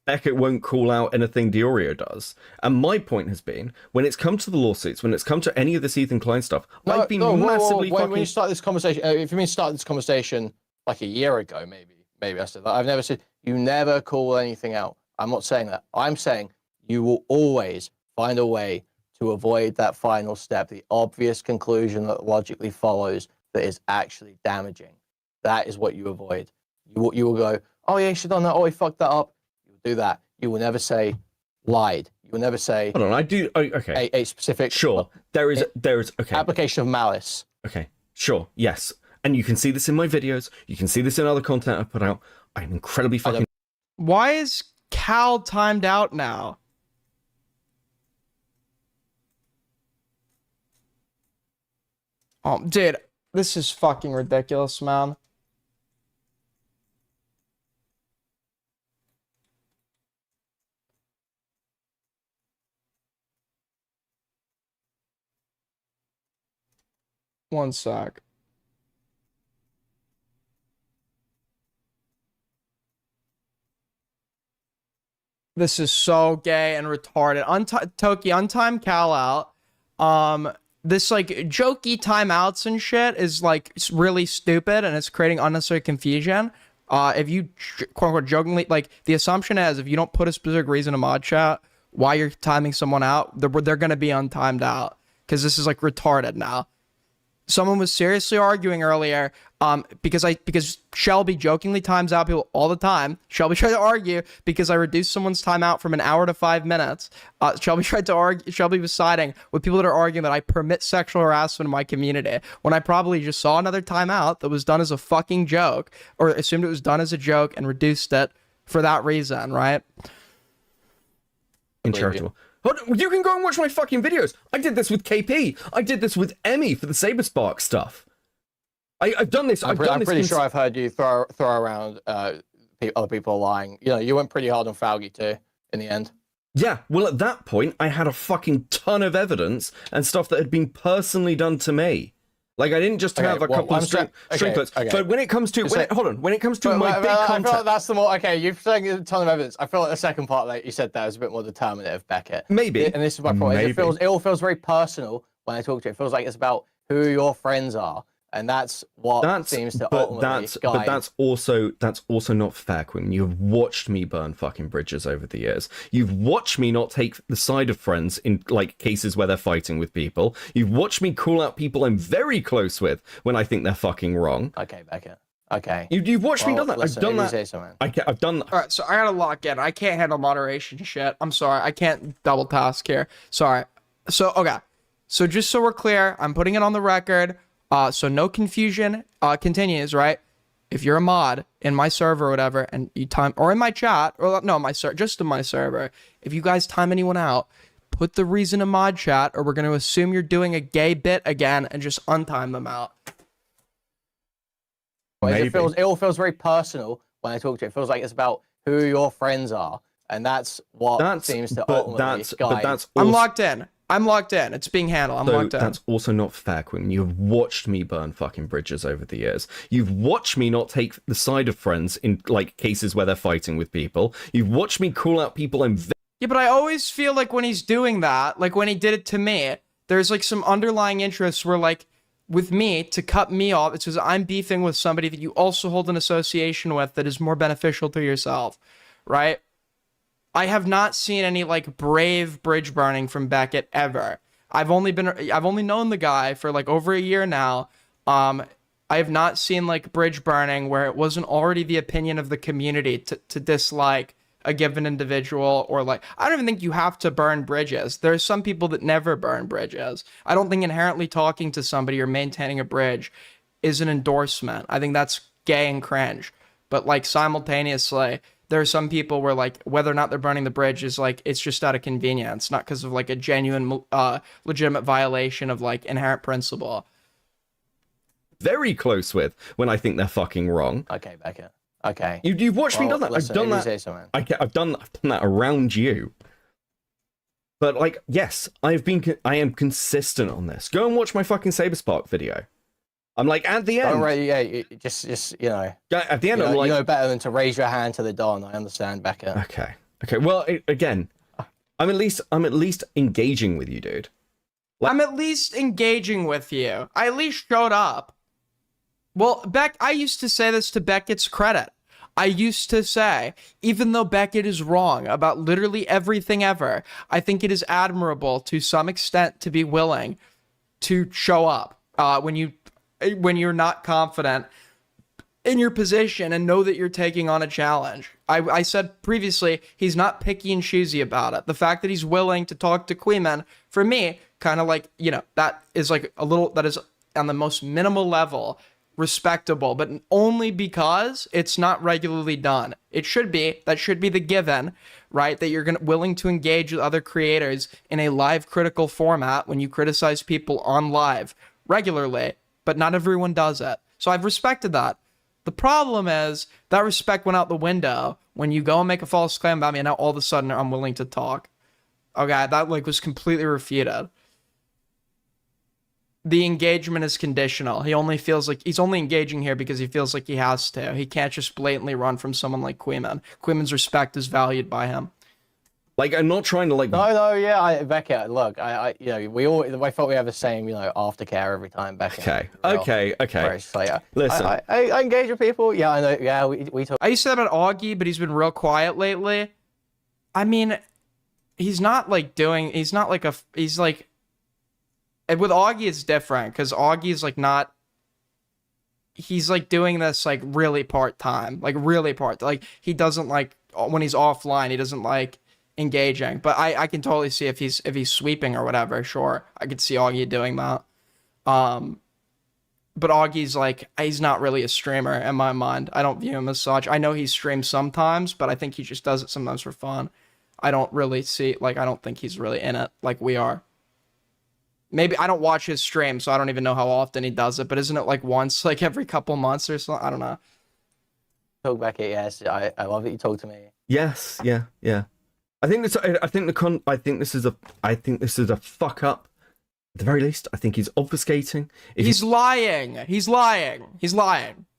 Beckett won't call out anything Diorio does. And my point has been, when it's come to the lawsuits, when it's come to any of this Ethan Klein stuff, I've been massively fucking... When you start this conversation, if you mean start this conversation like a year ago, maybe I said that. I've never said, you never call anything out. I'm not saying that. I'm saying you will always find a way to avoid that final step, the obvious conclusion that logically follows that is actually damaging. That is what you avoid. You will go, oh yeah, you should have done that. Oh, he fucked that up. You will do that. You will never say lied. You will never say. Hold on, I do. Okay. A specific. Sure. There is. Okay. Application of malice. Okay. Sure. Yes. And you can see this in my videos. You can see this in other content I put out. I'm incredibly fucking. Why is Cal timed out now? Oh, dude, this is fucking ridiculous, man. One sec. This is so gay and retarded. Toki, untime Cal out. This like jokey timeouts and shit is like really stupid, and it's creating unnecessary confusion. If you quote unquote jokingly, like, the assumption is if you don't put a specific reason in mod chat why you're timing someone out, they're gonna be untimed out, because this is like retarded now. Someone was seriously arguing earlier, because Shelby jokingly times out people all the time. Shelby tried to argue because I reduced someone's timeout from an hour to 5 minutes. Shelby tried to argue. Shelby was siding with people that are arguing that I permit sexual harassment in my community, when I probably just saw another timeout that was done as a fucking joke, or assumed it was done as a joke and reduced it for that reason, right? Incharitable. You can go and watch my fucking videos. I did this with KP. I did this with Emmy for the Saberspark stuff. I've done this. I'm pretty sure I've heard you throw around other people are lying. You know, you went pretty hard on Fauci too in the end. Yeah, well, at that point, I had a fucking ton of evidence and stuff that had been personally done to me. Like, I didn't just have a couple of string clips. But when it comes to, when it comes to my big content... I feel like that's the more, okay, you're saying a ton of evidence. I feel like the second part that you said there was a bit more determinative, Beckett. Maybe. And this is my point. It all feels very personal when I talk to you. It feels like it's about who your friends are. And that's what seems to ultimately guide. But that's also not fair, Quinn. You've watched me burn fucking bridges over the years. You've watched me not take the side of friends in like cases where they're fighting with people. You've watched me call out people I'm very close with when I think they're fucking wrong. Okay, Beckett. Okay. You've watched me done that. Listen, I've done that. I've done that. All right, so I gotta lock in. I can't handle moderation shit. I'm sorry. I can't double task here. Sorry. So, okay. So just so we're clear, I'm putting it on the record. So no confusion continues, right? If you're a mod in my server or whatever, and you time, or in my chat, or no, just in my server, if you guys time anyone out, put the reason in mod chat, or we're going to assume you're doing a gay bit again and just untime them out. It all feels very personal when I talk to you. It feels like it's about who your friends are, and that's what seems to ultimately guide. I'm locked in. I'm locked in. It's being handled. I'm locked in. That's also not fair, Quinn. You've watched me burn fucking bridges over the years. You've watched me not take the side of friends in like cases where they're fighting with people. You've watched me call out people I'm... Yeah, but I always feel like when he's doing that, like when he did it to me, there's like some underlying interests where like with me to cut me off, it's because I'm beefing with somebody that you also hold an association with that is more beneficial to yourself, right? I have not seen any like brave bridge burning from Beckett ever. I've only known the guy for like over a year now. I have not seen like bridge burning where it wasn't already the opinion of the community to dislike a given individual, or like, I don't even think you have to burn bridges. There's some people that never burn bridges. I don't think inherently talking to somebody or maintaining a bridge is an endorsement. I think that's gay and cringe. But like simultaneously, there are some people where like whether or not they're burning the bridge is like it's just out of convenience, not because of like a genuine legitimate violation of like inherent principle. Very close with when I think they're fucking wrong. Okay, Beckett. Okay. You've watched me done that. Listen, I've done that. I've done that around you. But like, yes, I am consistent on this. Go and watch my fucking Saberspark video. I'm like, at the end... just you know... At the end, I'm like... You know better than to raise your hand to the Don, I understand, Beckett. Okay, well, again, I'm at least engaging with you, dude. Like, I'm at least engaging with you. I at least showed up. Well, I used to say this to Beckett's credit. I used to say, even though Beckett is wrong about literally everything ever, I think it is admirable to some extent to be willing to show up when you're not confident in your position and know that you're taking on a challenge. I said previously, he's not picky and choosy about it. The fact that he's willing to talk to Kuihman, for me, kind of like, you know, that is like that is on the most minimal level respectable, but only because it's not regularly done. That should be the given, right? That you're willing to engage with other creators in a live critical format when you criticize people on live regularly, but not everyone does it. So I've respected that. The problem is that respect went out the window when you go and make a false claim about me and now all of a sudden I'm willing to talk. Okay, that like was completely refuted. The engagement is conditional. He only feels like he's only engaging here because he feels like he has to. He can't just blatantly run from someone like Kuihman. Kuihman's respect is valued by him. Like, I'm not trying to like... No, yeah, Beckett, look, I I thought we have the same, you know, aftercare every time, Beckett. Okay. Like, listen. I engage with people. Yeah, I know. Yeah, we talk. I used to say that about Augie, but he's been real quiet lately. I mean, he's not like and with Augie, it's different because Augie's like not. He's like doing this like really part-time, like he doesn't like when he's offline. He doesn't like engaging, but I can totally see if he's sweeping or whatever. Sure, I could see Augie doing that. But Augie's like he's not really a streamer in my mind. I don't view him as such. I know he streams sometimes, but I think he just does it sometimes for fun. I don't really see I don't think he's really in it like we are. Maybe I don't watch his stream, so I don't even know how often he does it, but isn't it like once, like every couple months or something? I don't know. Talk Beckett, yes. I love that you talk to me. Yes, yeah. I think this is a fuck up. At the very least, I think he's obfuscating. He's lying. He's lying.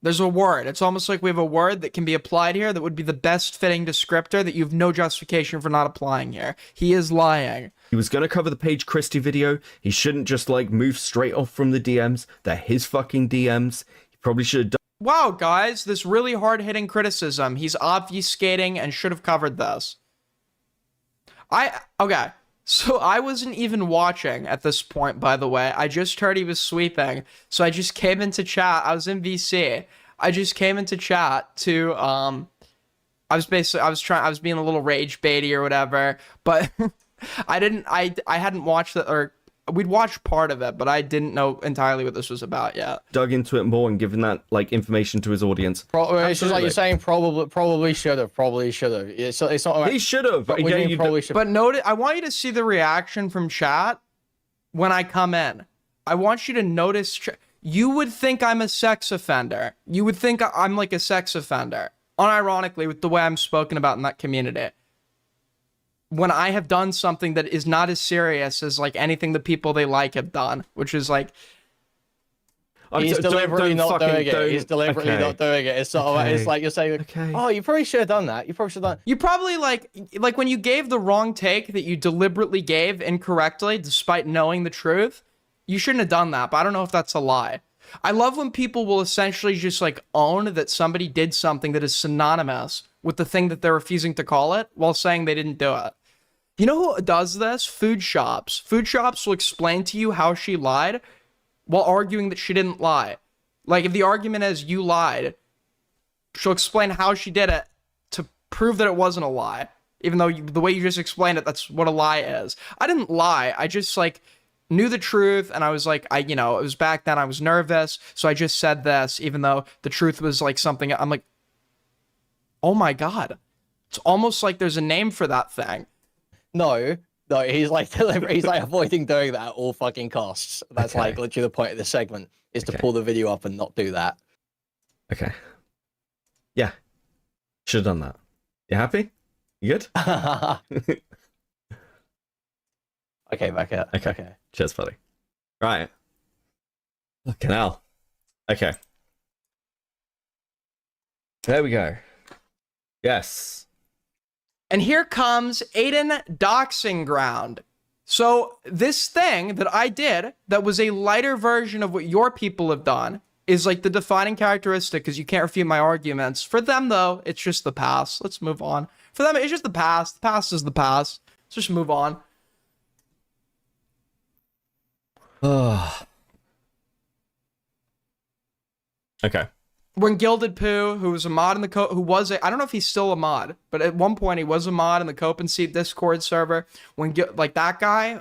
There's a word. It's almost like we have a word that can be applied here that would be the best fitting descriptor that you have no justification for not applying here. He is lying. He was going to cover the Paige Christy video. He shouldn't just like move straight off from the DMs. They're his fucking DMs. He probably should have done. Wow, guys, this really hard-hitting criticism. He's obfuscating and should have covered this. Okay. So I wasn't even watching at this point, by the way. I just heard he was sweeping. So I just came into chat. I was in VC. I just came into chat to I was being a little rage baity or whatever, but I hadn't watched it, or we'd watched part of it, but I didn't know entirely what this was about yet. Dug into it more and given that like information to his audience. It's just like you're saying, probably should have. It's not like, He should have. But probably should. But note, I want you to see the reaction from chat when I come in. I want you to notice. You would think I'm a sex offender. You would think I'm like a sex offender, unironically, with the way I'm spoken about in that community. When I have done something that is not as serious as like anything the people they like have done, which is like, he's deliberately not doing it. He's deliberately not doing it. It's sort of like, it's like you're saying, oh, you probably should have done that. You probably should have done. You probably like when you gave the wrong take that you deliberately gave incorrectly, despite knowing the truth. You shouldn't have done that, but I don't know if that's a lie. I love when people will essentially just like own that somebody did something that is synonymous with the thing that they're refusing to call it while saying they didn't do it. You know who does this? Food shops. Food shops will explain to you how she lied while arguing that she didn't lie. Like, if the argument is you lied, she'll explain how she did it to prove that it wasn't a lie. Even though the way you just explained it, that's what a lie is. I didn't lie. I just, like, knew the truth, and I was like, it was back then, I was nervous, so I just said this, even though the truth was, like, something, I'm like, oh my god. It's almost like there's a name for that thing. No, he's like deliberately, he's like avoiding doing that at all fucking costs. That's like literally the point of this segment, is to pull the video up and not do that. Okay. Yeah. Should have done that. You happy? You good? Okay, Beckett. Okay. Cheers, buddy. Right. Fucking hell. Okay. There we go. Yes. And here comes Aiden Doxing ground. So this thing that I did that was a lighter version of what your people have done is like the defining characteristic, because you can't refute my arguments. For them, though, it's just the past. Let's move on. For them, it's just the past. The past is the past. Let's just move on. Okay. When Gilded Poo, who was a mod in the I don't know if he's still a mod, but at one point he was a mod in the Cope and Seat Discord server. When like that guy,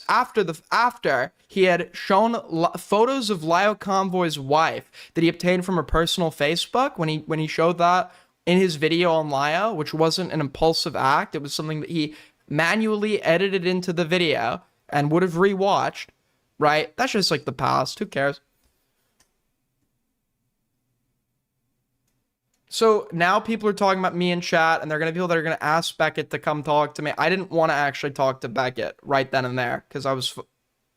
after he had shown photos of Lio Convoy's wife that he obtained from her personal Facebook, when he showed that in his video on Lio, which wasn't an impulsive act, it was something that he manually edited into the video and would have rewatched. Right? That's just like the past. Who cares? So now people are talking about me in chat, and they're going to be people that are going to ask Beckett to come talk to me. I didn't want to actually talk to Beckett right then and there because I was,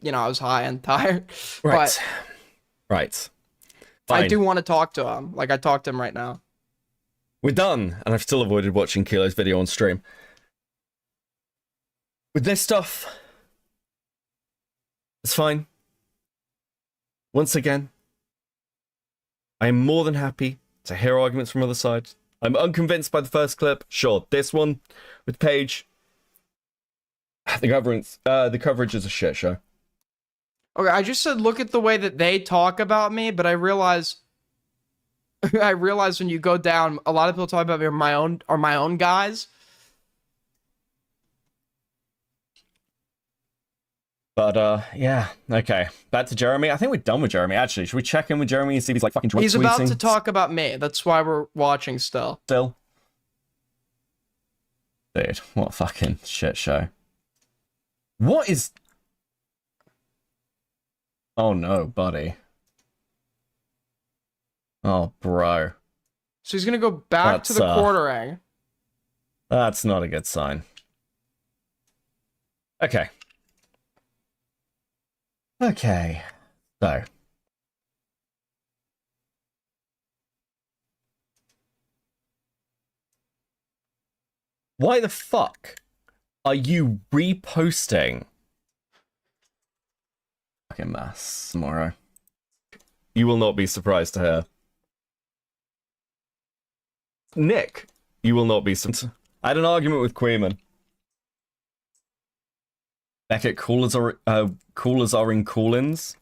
I was high and tired. Right. But right. I do want to talk to him. Like, I talked to him right now. We're done, and I've still avoided watching Kilo's video on stream. With this stuff, it's fine. Once again, I am more than happy to hear arguments from other sides. I'm unconvinced by the first clip. Sure, this one with Paige. The coverage is a shit show. Okay, I just said look at the way that they talk about me, but I realize when you go down, a lot of people talk about me are my own guys. But, yeah, okay. Back to Jeremy. I think we're done with Jeremy, actually. Should we check in with Jeremy and see if he's, like, fucking drunk? He's about to talk about me. That's why we're watching still. Dude, what a fucking shit show. What is... Oh, no, buddy. Oh, bro. So he's gonna go back to the quartering. That's not a good sign. Okay. Okay. So. Why the fuck are you reposting fucking mass tomorrow? You will not be surprised to hear. Nick, you will not be surprised. I had an argument with Kuihman. Beckett, callers are in call-ins.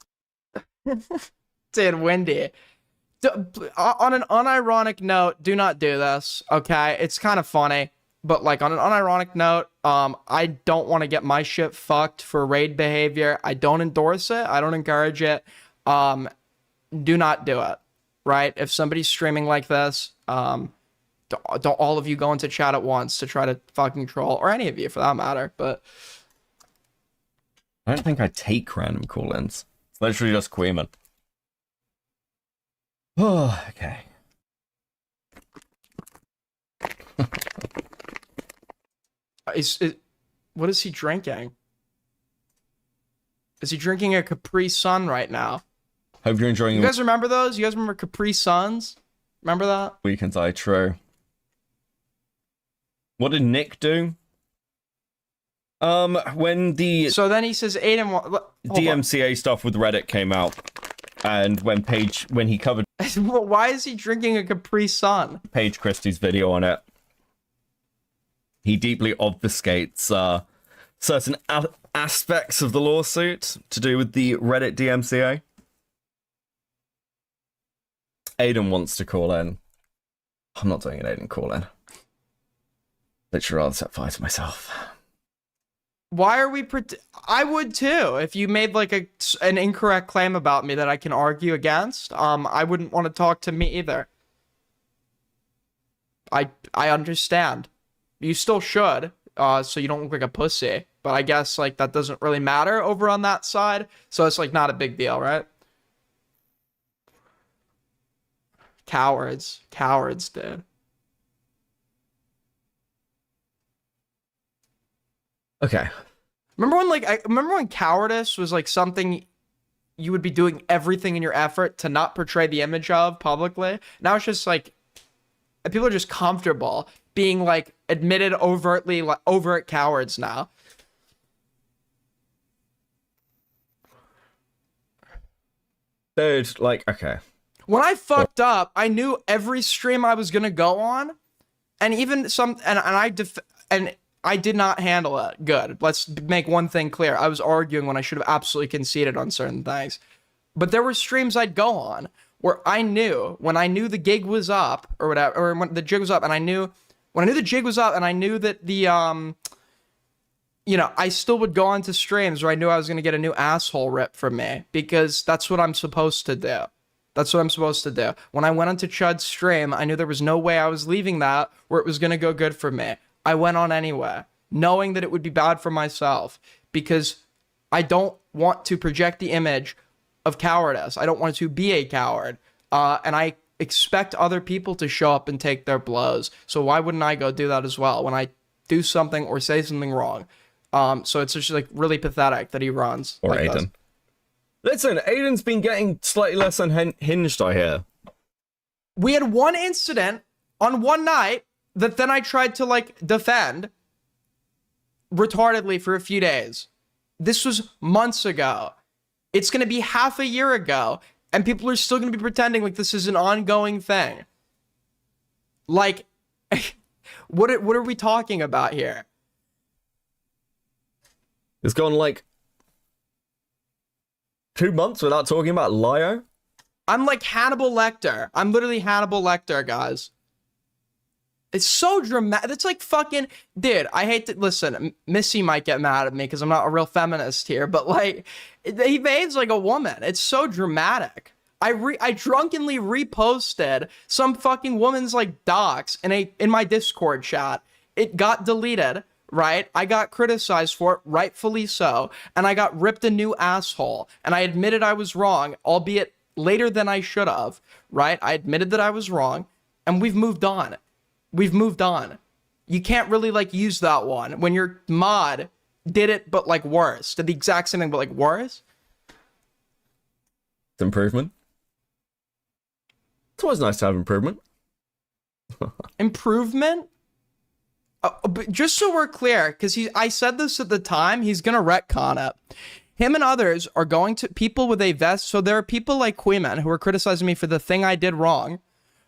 Dude, Wendy. On an unironic note, do not do this, okay? It's kind of funny, but like on an unironic note, I don't want to get my shit fucked for raid behavior. I don't endorse it. I don't encourage it. Do not do it, right? If somebody's streaming like this, don't all of you go into chat at once to try to fucking troll, or any of you for that matter, but I don't think I take random call-ins. It's literally just Kuihman. Oh, okay. What is he drinking? Is he drinking a Capri Sun right now? Hope you're enjoying. You guys remember those? You guys remember Capri Suns? Remember that? Weekends, true. What did Nick do? When the So then he says Aiden DMCA stuff with Reddit came out, and when he covered why is he drinking a Capri Sun? Paige Christy's video on it, he deeply obfuscates certain aspects of the lawsuit to do with the Reddit DMCA. Aiden wants to call in. I'm not doing an Aiden call in. Literally rather set fire to myself. Why are we I would too if you made like an incorrect claim about me that I can argue against. I wouldn't want to talk to me either. I understand. You still should, so you don't look like a pussy. But I guess like that doesn't really matter over on that side, so it's like not a big deal, right? Cowards, dude. Okay. Remember when cowardice was like something you would be doing everything in your effort to not portray the image of publicly? Now it's just like people are just comfortable being like admitted overtly like overt cowards now. Dude, like, okay. When I fucked up, I knew every stream I was gonna go on, and even I did not handle it good. Let's make one thing clear. I was arguing when I should have absolutely conceded on certain things. But there were streams I'd go on where when I knew the gig was up or whatever, or when the jig was up and I knew the jig was up and I knew that the, I still would go on to streams where I knew I was going to get a new asshole rip from me because that's what I'm supposed to do. That's what I'm supposed to do. When I went onto Chud's stream, I knew there was no way I was leaving that where it was going to go good for me. I went on anyway, knowing that it would be bad for myself because I don't want to project the image of cowardice. I don't want to be a coward. And I expect other people to show up and take their blows. So why wouldn't I go do that as well when I do something or say something wrong? So it's just like really pathetic that he runs. Or like Aiden. Listen, Aiden's been getting slightly less unhinged, I hear. We had one incident on one night that then I tried to like defend retardedly for a few days. This was months ago. It's going to be half a year ago, and people are still going to be pretending like this is an ongoing thing. Like, what are we talking about here? It's gone like 2 months without talking about Lio. I'm like Hannibal Lecter. I'm literally Hannibal Lecter, guys. It's so dramatic. It's like fucking, dude, I hate to, listen, Missy might get mad at me because I'm not a real feminist here, but like, he behaves like a woman. It's so dramatic. I drunkenly reposted some fucking woman's like docs in my Discord chat. It got deleted, right? I got criticized for it, rightfully so, and I got ripped a new asshole, and I admitted I was wrong, albeit later than I should have, right? I admitted that I was wrong. and we've moved on. We've moved on. You can't really like use that one when your mod did it, but like worse. Did the exact same thing, but like worse. It's improvement. It's always nice to have improvement. Improvement? But just so we're clear, because I said this at the time, he's gonna retcon it. Him and others are going to people with a vest. So there are people like Kuihman who are criticizing me for the thing I did wrong,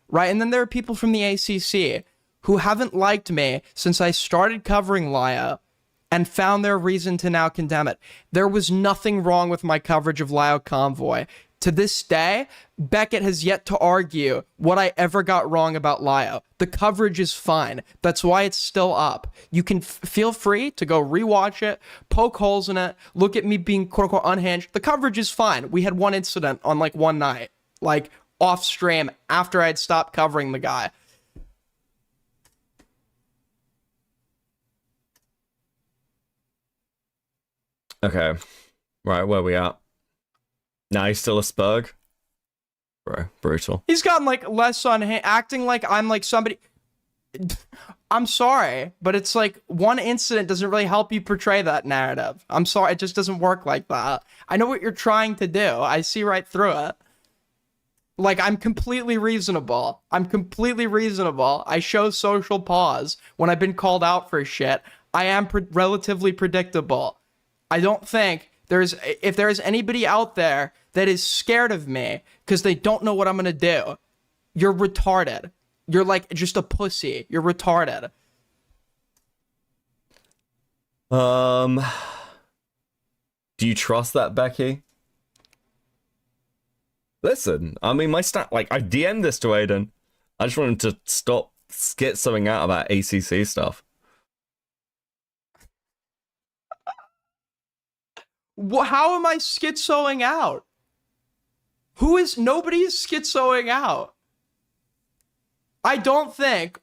right? And then there are people from the ACC who haven't liked me since I started covering Lio and found their reason to now condemn it. There was nothing wrong with my coverage of Lio Convoy. To this day, Beckett has yet to argue what I ever got wrong about Lio. The coverage is fine. That's why it's still up. You can feel free to go rewatch it, poke holes in it, look at me being quote unquote unhinged. The coverage is fine. We had one incident on like one night, like off stream after I had stopped covering the guy. Okay. Right, where are we at? Now he's still a spurg? Bro, brutal. He's gotten like less on acting like I'm like somebody. I'm sorry, but it's like one incident doesn't really help you portray that narrative. I'm sorry, it just doesn't work like that. I know what you're trying to do. I see right through it. Like, I'm completely reasonable. I'm completely reasonable. I show social pause when I've been called out for shit. I am relatively predictable. I don't think if there is anybody out there that is scared of me because they don't know what I'm gonna do, you're retarded. You're like just a pussy. You're retarded. Do you trust that, Becky? Listen, I mean, I DM'd this to Aiden. I just want him to stop schizoing out about ACC stuff. How am I schizoing out? Nobody is schizoing out. I don't think,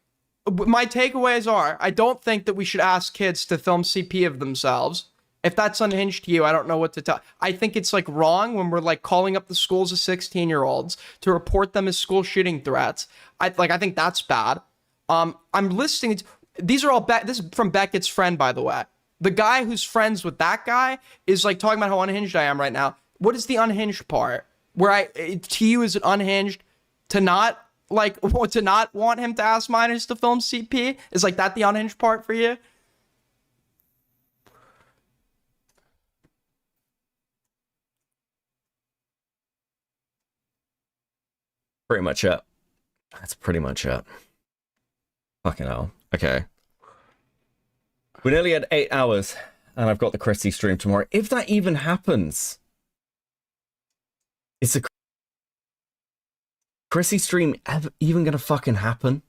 my takeaways are, I don't think that we should ask kids to film CP of themselves. If that's unhinged to you, I don't know what to tell. I think it's like wrong when we're like calling up the schools of 16-year-olds to report them as school shooting threats. I think that's bad. I'm listing, these are all, this is from Beckett's friend, by the way. The guy who's friends with that guy is like talking about how unhinged I am right now. What is the unhinged part? Where to you, is it unhinged to not to not want him to ask minors to film CP? Is like that the unhinged part for you? Pretty much it. That's pretty much it. Fucking hell. Okay. We nearly had 8 hours, and I've got the Christy stream tomorrow. If that even happens, is the Christy stream even gonna fucking happen?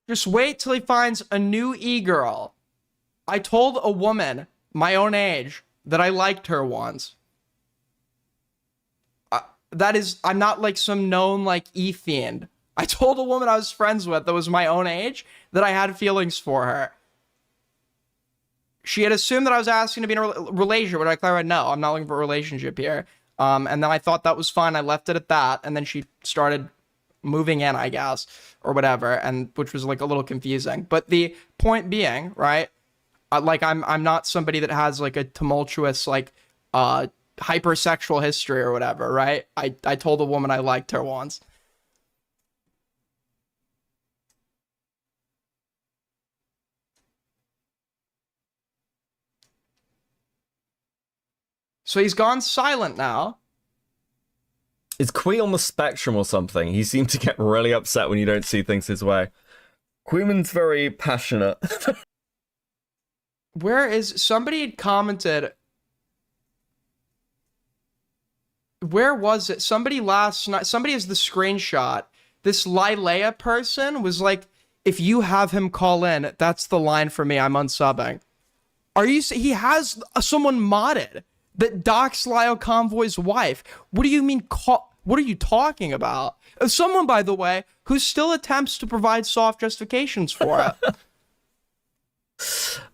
Just wait till he finds a new e-girl. I told a woman my own age that I liked her once. I'm not like some known like e-fiend. I told a woman I was friends with that was my own age that I had feelings for her. She had assumed that I was asking to be in a relationship, but I clarified, no, I'm not looking for a relationship here. And then I thought that was fine. I left it at that. And then she started moving in, I guess, or whatever, and which was like a little confusing. But the point being, right, like I'm not somebody that has like a tumultuous, like, hypersexual history or whatever, right? I told a woman I liked her once. So he's gone silent now. Is Kui on the spectrum or something? He seemed to get really upset when you don't see things his way. Kuihman's very passionate. Where is... Somebody had commented... Where was it? Somebody last night... Somebody has the screenshot. This Lilea person was like, if you have him call in, that's the line for me. I'm unsubbing. Are you... He has someone modded that doxed Lio Convoy's wife. What do you mean, what are you talking about? Someone, by the way, who still attempts to provide soft justifications for it.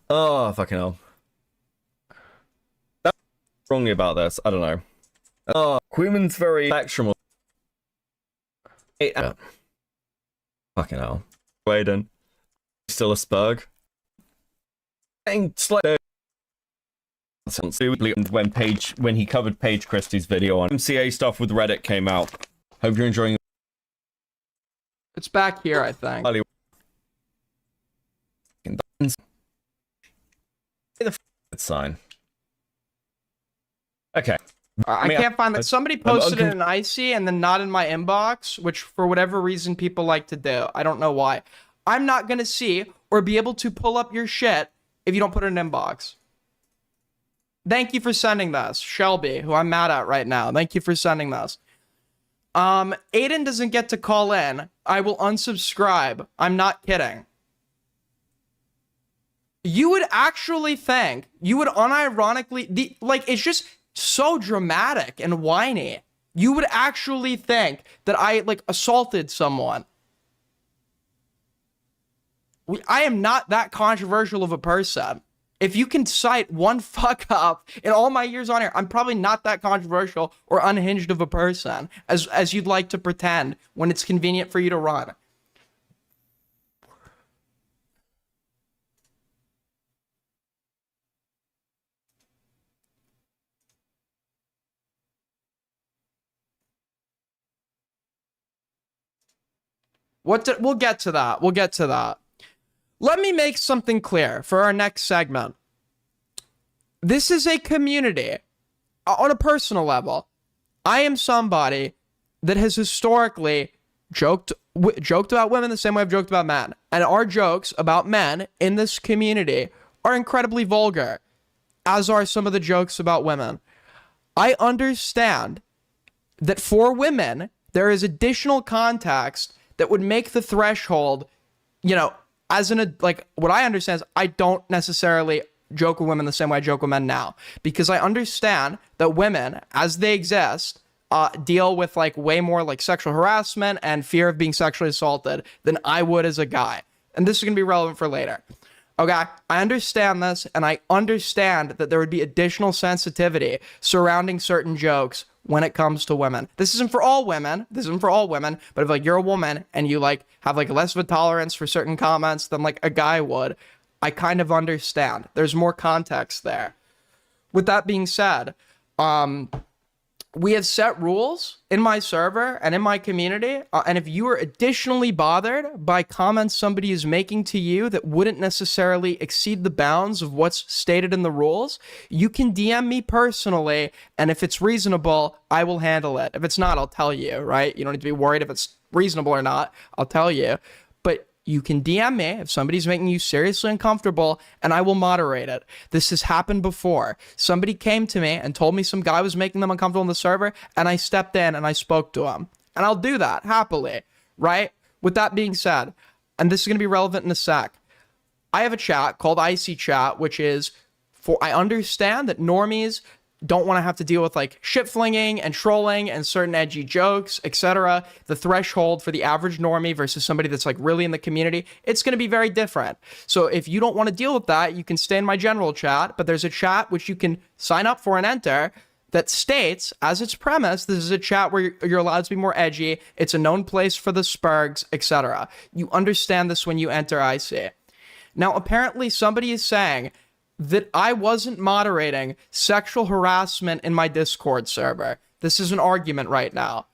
Oh, fucking hell. That's wrongly about this. I don't know. Oh, Kuihman's very spectrum. Fucking hell. Waden. Still a spurg. When he covered Paige Christy's video on DMCA stuff with Reddit came out. Hope you're enjoying. It's back here, I think. The sign. Okay. I can't find that. Somebody posted it in Icy and then not in my inbox, which for whatever reason people like to do. I don't know why. I'm not going to see or be able to pull up your shit if you don't put it in an inbox. Thank you for sending this, Shelby, who I'm mad at right now. Thank you for sending this. Aiden doesn't get to call in. I will unsubscribe. I'm not kidding. You would actually think, you would unironically, it's just so dramatic and whiny. You would actually think that I, assaulted someone. I am not that controversial of a person. If you can cite one fuck up in all my years on here, I'm probably not that controversial or unhinged of a person as you'd like to pretend when it's convenient for you to run. We'll get to that. We'll get to that. Let me make something clear for our next segment. This is a community on a personal level. I am somebody that has historically joked about women the same way I've joked about men. And our jokes about men in this community are incredibly vulgar, as are some of the jokes about women. I understand that for women, there is additional context that would make the threshold, what I understand is I don't necessarily joke with women the same way I joke with men now, because I understand that women, as they exist, deal with way more sexual harassment and fear of being sexually assaulted than I would as a guy. And this is going to be relevant for later. Okay, I understand this, and I understand that there would be additional sensitivity surrounding certain jokes when it comes to women. This isn't for all women. But if you're a woman and you have less of a tolerance for certain comments than a guy would, I kind of understand. There's more context there. With that being said, we have set rules in my server and in my community. And if you are additionally bothered by comments somebody is making to you that wouldn't necessarily exceed the bounds of what's stated in the rules, you can DM me personally. And if it's reasonable, I will handle it. If it's not, I'll tell you, right? You don't need to be worried if it's reasonable or not. I'll tell you. But you can DM me if somebody's making you seriously uncomfortable, and I will moderate it. This has happened before. Somebody came to me and told me some guy was making them uncomfortable on the server, and I stepped in and I spoke to him. And I'll do that happily, right? With that being said, and this is going to be relevant in a sec, I have a chat called Icy Chat, which is I understand that normies don't want to have to deal with shit flinging and trolling and certain edgy jokes, etc. The threshold for the average normie versus somebody that's really in the community, it's going to be very different. So if you don't want to deal with that, you can stay in my general chat, but there's a chat which you can sign up for and enter that states as its premise, this is a chat where you're allowed to be more edgy. It's a known place for the spurgs, etc. You understand this when you enter IC. Now, apparently somebody is saying that I wasn't moderating sexual harassment in my Discord server. This is an argument right now.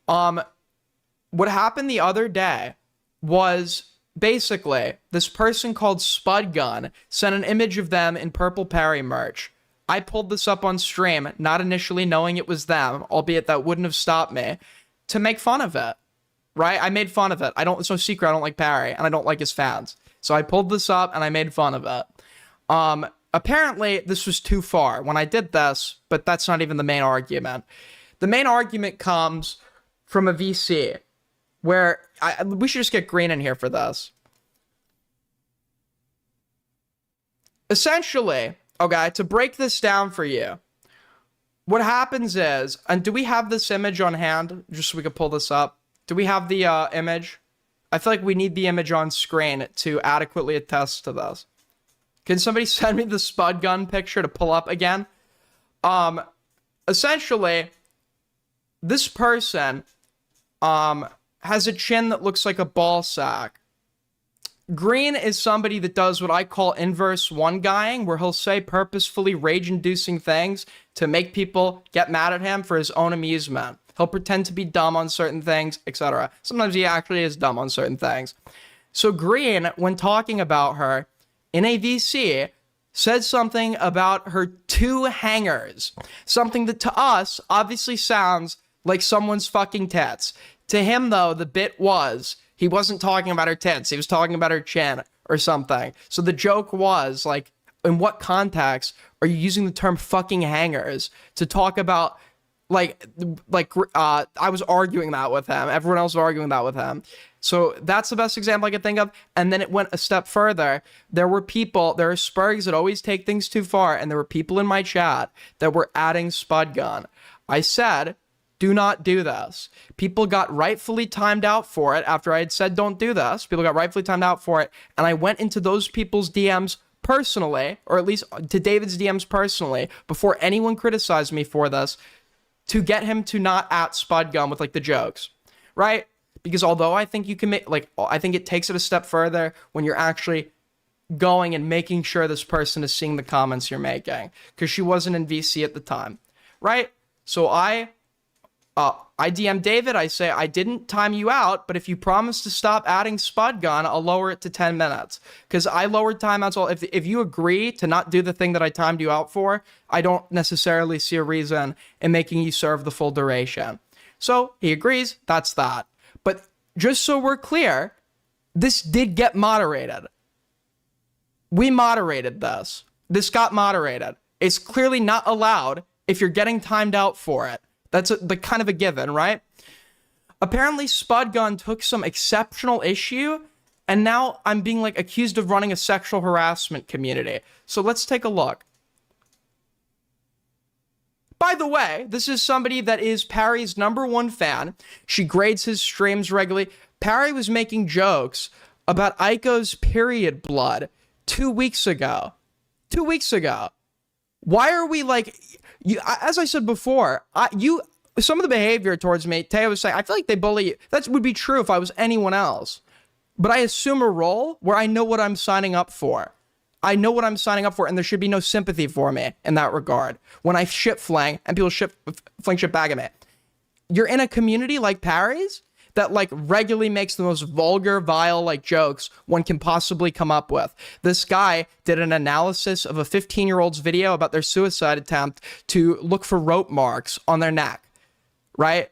What happened the other day was basically this person called Spudgun sent an image of them in Purple Perry merch. I pulled this up on stream, not initially knowing it was them, albeit that wouldn't have stopped me, to make fun of it, right? I made fun of it. It's no secret I don't like Perry, and I don't like his fans. So I pulled this up and I made fun of it. Apparently this was too far when I did this, but that's not even the main argument. The main argument comes from a VC where we should just get Green in here for this. Essentially, okay, to break this down for you, what happens is, and do we have this image on hand just so we can pull this up? Do we have the image? I feel like we need the image on screen to adequately attest to this. Can somebody send me the spud gun picture to pull up again? Essentially, this person has a chin that looks like a ball sack. Green is somebody that does what I call inverse one guying, where he'll say purposefully rage-inducing things to make people get mad at him for his own amusement. He'll pretend to be dumb on certain things, etc. Sometimes he actually is dumb on certain things. So Green, when talking about her in a VC, said something about her 2 hangers. Something that to us obviously sounds like someone's fucking tits. To him, though, the bit was, he wasn't talking about her tits. He was talking about her chin or something. So the joke was, like, in what context are you using the term fucking hangers to talk about, I was arguing that with him. Everyone else was arguing that with him. So that's the best example I could think of. And then it went a step further. There are Spurgs that always take things too far. And there were people in my chat that were adding Spud Gun. I said, do not do this. People got rightfully timed out for it after I had said don't do this. People got rightfully timed out for it. And I went into those people's DMs personally, or at least to David's DMs personally, before anyone criticized me for this, to get him to not at Spud Gun with, like, the jokes, right? Because although I think you can make, like, I think it takes it a step further when you're actually going and making sure this person is seeing the comments you're making, because she wasn't in VC at the time, right? So I DM David, I say, I didn't time you out, but if you promise to stop adding Spud Gun, I'll lower it to 10 minutes. Because I lowered timeouts all. If you agree to not do the thing that I timed you out for, I don't necessarily see a reason in making you serve the full duration. So he agrees, that's that. But just so we're clear, this did get moderated. We moderated this. This got moderated. It's clearly not allowed if you're getting timed out for it. That's the kind of a given, right? Apparently, Spud Gun took some exceptional issue, and now I'm being, like, accused of running a sexual harassment community. So let's take a look. By the way, this is somebody that is Parry's #1 fan. She grades his streams regularly. Parry was making jokes about Aiko's period blood 2 weeks ago. 2 weeks ago. Why are we, like... as I said before, some of the behavior towards me, Teo was saying, I feel like they bully you. That would be true if I was anyone else. But I assume a role where I know what I'm signing up for. I know what I'm signing up for, and there should be no sympathy for me in that regard. When I shit flang, and people fling shit back at me. You're in a community like Parry's that, like, regularly makes the most vulgar, vile, like, jokes one can possibly come up with. This guy did an analysis of a 15-year-old's video about their suicide attempt to look for rope marks on their neck, right?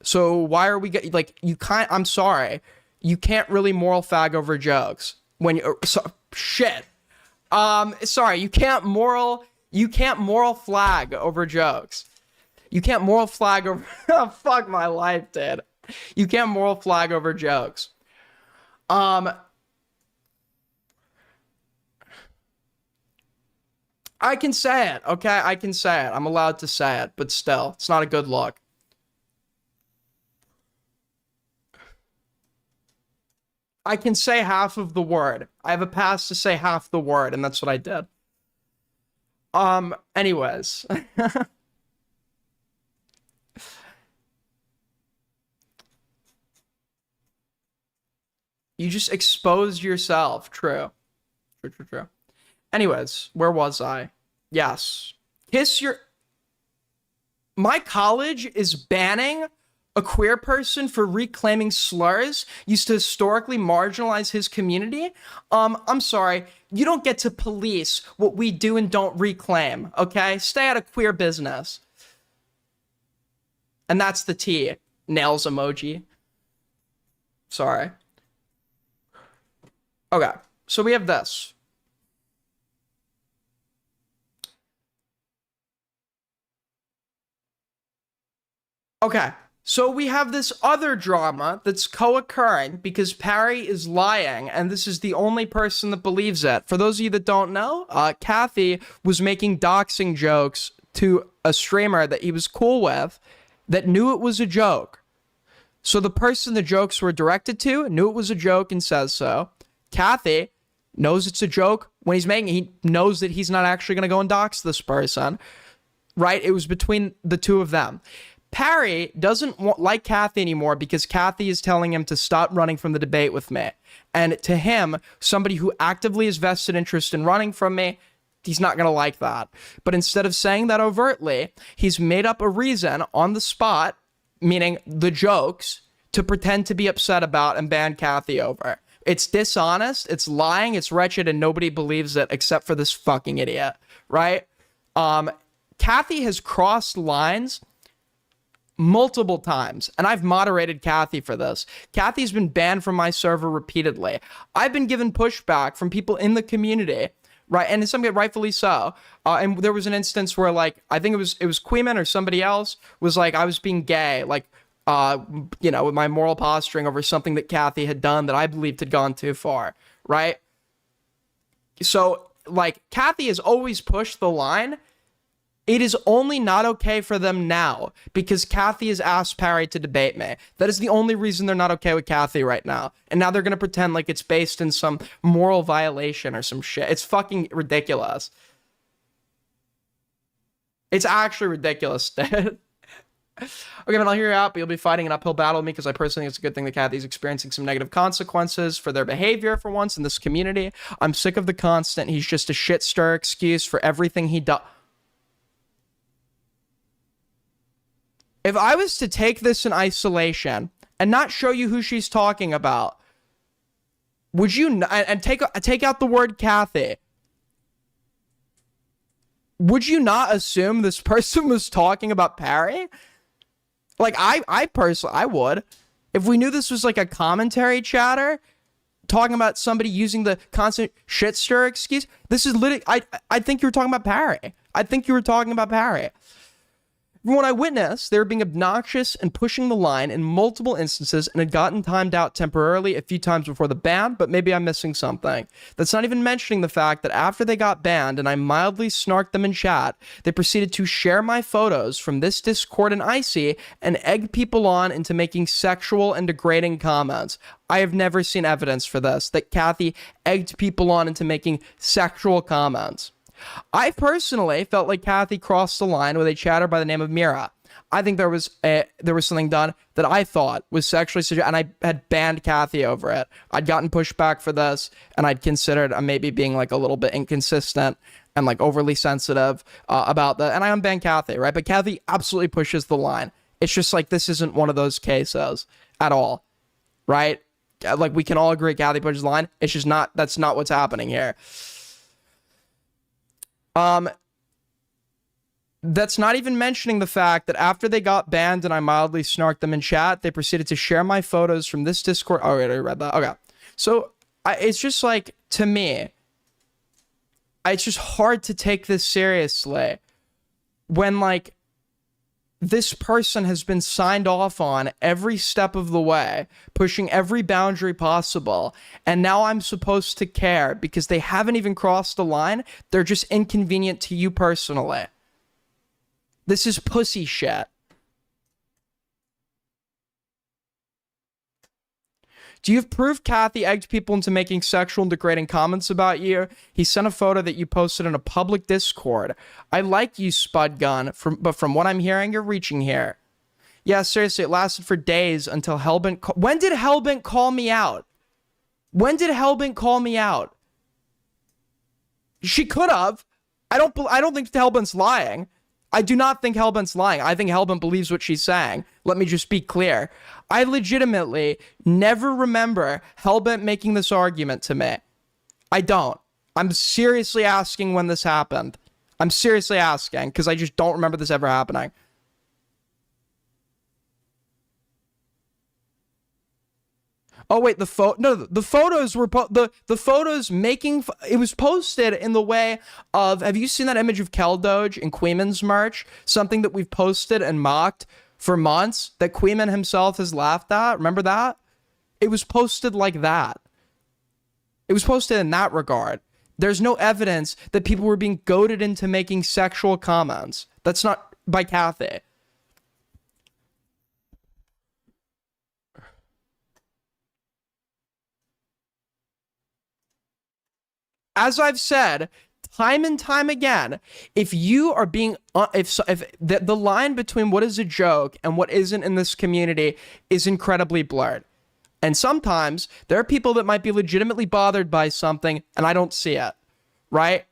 So why are we I'm sorry, you can't really moral fag over jokes when you sorry, you can't moral flag over jokes. You can't moral flag over oh, fuck my life, dude. You can't moral flag over jokes. I can say it, okay? I can say it. I'm allowed to say it, but still, it's not a good look. I can say half of the word. I have a pass to say half the word, and that's what I did. Anyways. You just exposed yourself. True. True. Anyways, where was I? Yes. My college is banning a queer person for reclaiming slurs used to historically marginalize his community. I'm sorry. You don't get to police what we do and don't reclaim, okay? Stay out of queer business. And that's the T. Nails emoji. Sorry. Okay, so we have this. Okay, so we have this other drama that's co-occurring because Parry is lying, and this is the only person that believes it. For those of you that don't know, Kathy was making doxing jokes to a streamer that he was cool with that knew it was a joke. So the person the jokes were directed to knew it was a joke and says so. Kathy knows it's a joke when he's making it. He knows that he's not actually going to go and dox this person, right? It was between the two of them. Parry doesn't like Kathy anymore because Kathy is telling him to stop running from the debate with me. And to him, somebody who actively has vested interest in running from me, he's not going to like that. But instead of saying that overtly, he's made up a reason on the spot, meaning the jokes, to pretend to be upset about and ban Kathy over. It's dishonest, it's lying, it's wretched, and nobody believes it except for this fucking idiot, right? Kathy has crossed lines multiple times, and I've moderated Kathy for this. Kathy's been banned from my server repeatedly. I've been given pushback from people in the community, right? And some get rightfully so. And there was an instance where, like, I think it was Kuihman or somebody else was like, I was being gay, like, you know, with my moral posturing over something that Kathy had done that I believed had gone too far, right? So, like, Kathy has always pushed the line. It is only not okay for them now because Kathy has asked Parry to debate me. That is the only reason they're not okay with Kathy right now. And now they're going to pretend like it's based in some moral violation or some shit. It's fucking ridiculous. It's actually ridiculous, dude. Okay, man, I'll hear you out, but you'll be fighting an uphill battle with me because I personally think it's a good thing that Kathy's experiencing some negative consequences for their behavior for once in this community. I'm sick of the constant, he's just a shit stir excuse for everything he does. If I was to take this in isolation and not show you who she's talking about, would you, and take out the word Kathy, would you not assume this person was talking about Parry? Like, I personally, I would. If we knew this was like a commentary chatter, talking about somebody using the constant shit stir excuse, this is literally, I think you were talking about Parry. I think you were talking about Parry. From what I witnessed, they were being obnoxious and pushing the line in multiple instances and had gotten timed out temporarily a few times before the ban, but maybe I'm missing something. That's not even mentioning the fact that after they got banned and I mildly snarked them in chat, they proceeded to share my photos from this Discord and Icy and egg people on into making sexual and degrading comments. I have never seen evidence for this, that Kathy egged people on into making sexual comments. I personally felt like Kathy crossed the line with a chatter by the name of Mira. I think there was something done that I thought was sexually suggestive, and I had banned Kathy over it. I'd gotten pushback for this, and I'd considered maybe being like a little bit inconsistent and like overly sensitive about that, and I unbanned Kathy, right? But Kathy absolutely pushes the line. It's just like this isn't one of those cases at all, right? Like we can all agree Kathy pushes the line. It's just not. That's not what's happening here. That's not even mentioning the fact that after they got banned and I mildly snarked them in chat, they proceeded to share my photos from this Discord. Oh, I already read that. Okay. So it's just like, to me, it's just hard to take this seriously when like this person has been signed off on every step of the way, pushing every boundary possible, and now I'm supposed to care because they haven't even crossed the line. They're just inconvenient to you personally. This is pussy shit. Do you have proof Kathy egged people into making sexual and degrading comments about you? He sent a photo that you posted in a public Discord. I like you, Spud Gun, but from what I'm hearing, you're reaching here. Yeah, seriously, it lasted for days until Hellbent... When did Hellbent call me out? When did Hellbent call me out? She could have. I don't think Hellbent's lying. I do not think Hellbent's lying. I think Hellbent believes what she's saying. Let me just be clear. I legitimately never remember Hellbent making this argument to me. I don't. I'm seriously asking when this happened. I'm seriously asking because I just don't remember this ever happening. Oh wait, the photos were the photos making it was posted in the way of, have you seen that image of Kel Doge in Kuihman's merch? Something that we've posted and mocked for months that Kuihman himself has laughed at. Remember that? It was posted like that. It was posted in that regard. There's no evidence that people were being goaded into making sexual comments. That's not by Kathy. As I've said, time and time again, if you are being, if the line between what is a joke and what isn't in this community is incredibly blurred. And sometimes there are people that might be legitimately bothered by something and I don't see it, right?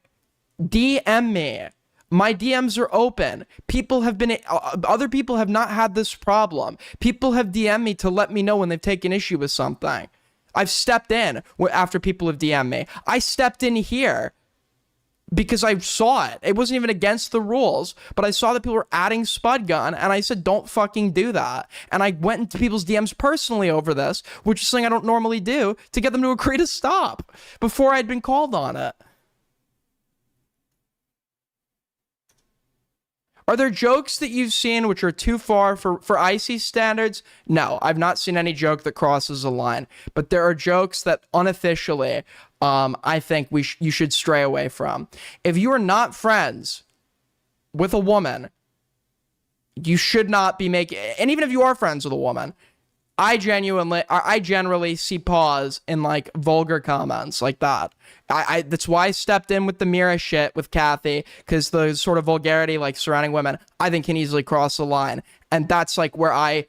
DM me. My DMs are open. People have been, other people have not had this problem. People have DM'd me to let me know when they've taken issue with something. I've stepped in after people have DM'd me. I stepped in here because I saw it. It wasn't even against the rules, but I saw that people were adding Spud Gun, and I said, don't fucking do that. And I went into people's DMs personally over this, which is something I don't normally do, to get them to agree to stop before I'd been called on it. Are there jokes that you've seen which are too far for icy standards? No, I've not seen any joke that crosses a line. But there are jokes that unofficially, I think you should stray away from. If you are not friends with a woman, you should not be making... And even if you are friends with a woman, I generally see pause in like vulgar comments like that. That's why I stepped in with the Mira shit with Kathy, because the sort of vulgarity like surrounding women, I think can easily cross the line. And that's like where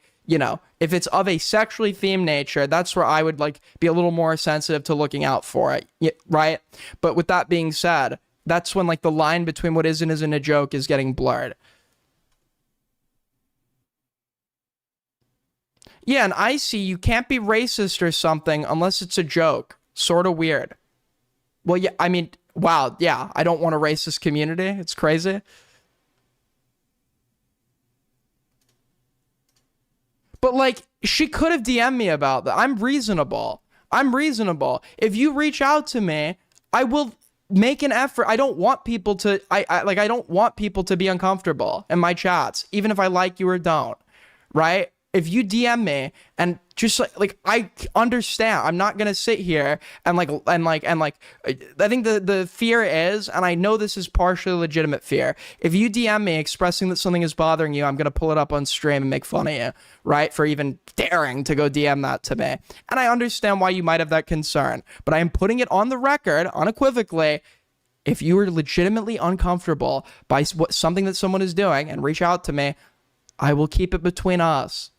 if it's of a sexually themed nature, that's where I would like be a little more sensitive to looking out for it, right? But with that being said, that's when like the line between what is and isn't a joke is getting blurred. Yeah, and I see you can't be racist or something unless it's a joke. Sort of weird. Well, yeah, I mean, wow, yeah, I don't want a racist community. It's crazy. But, like, she could have DM'd me about that. I'm reasonable. If you reach out to me, I will make an effort. I don't want people to, I don't want people to be uncomfortable in my chats, even if I like you or don't, right? If you DM me and just like I understand, I'm not gonna sit here and I think the fear is, and I know this is partially legitimate fear. If you DM me expressing that something is bothering you, I'm gonna pull it up on stream and make fun of you, right? For even daring to go DM that to me. And I understand why you might have that concern, but I am putting it on the record unequivocally. If you are legitimately uncomfortable by something that someone is doing and reach out to me, I will keep it between us.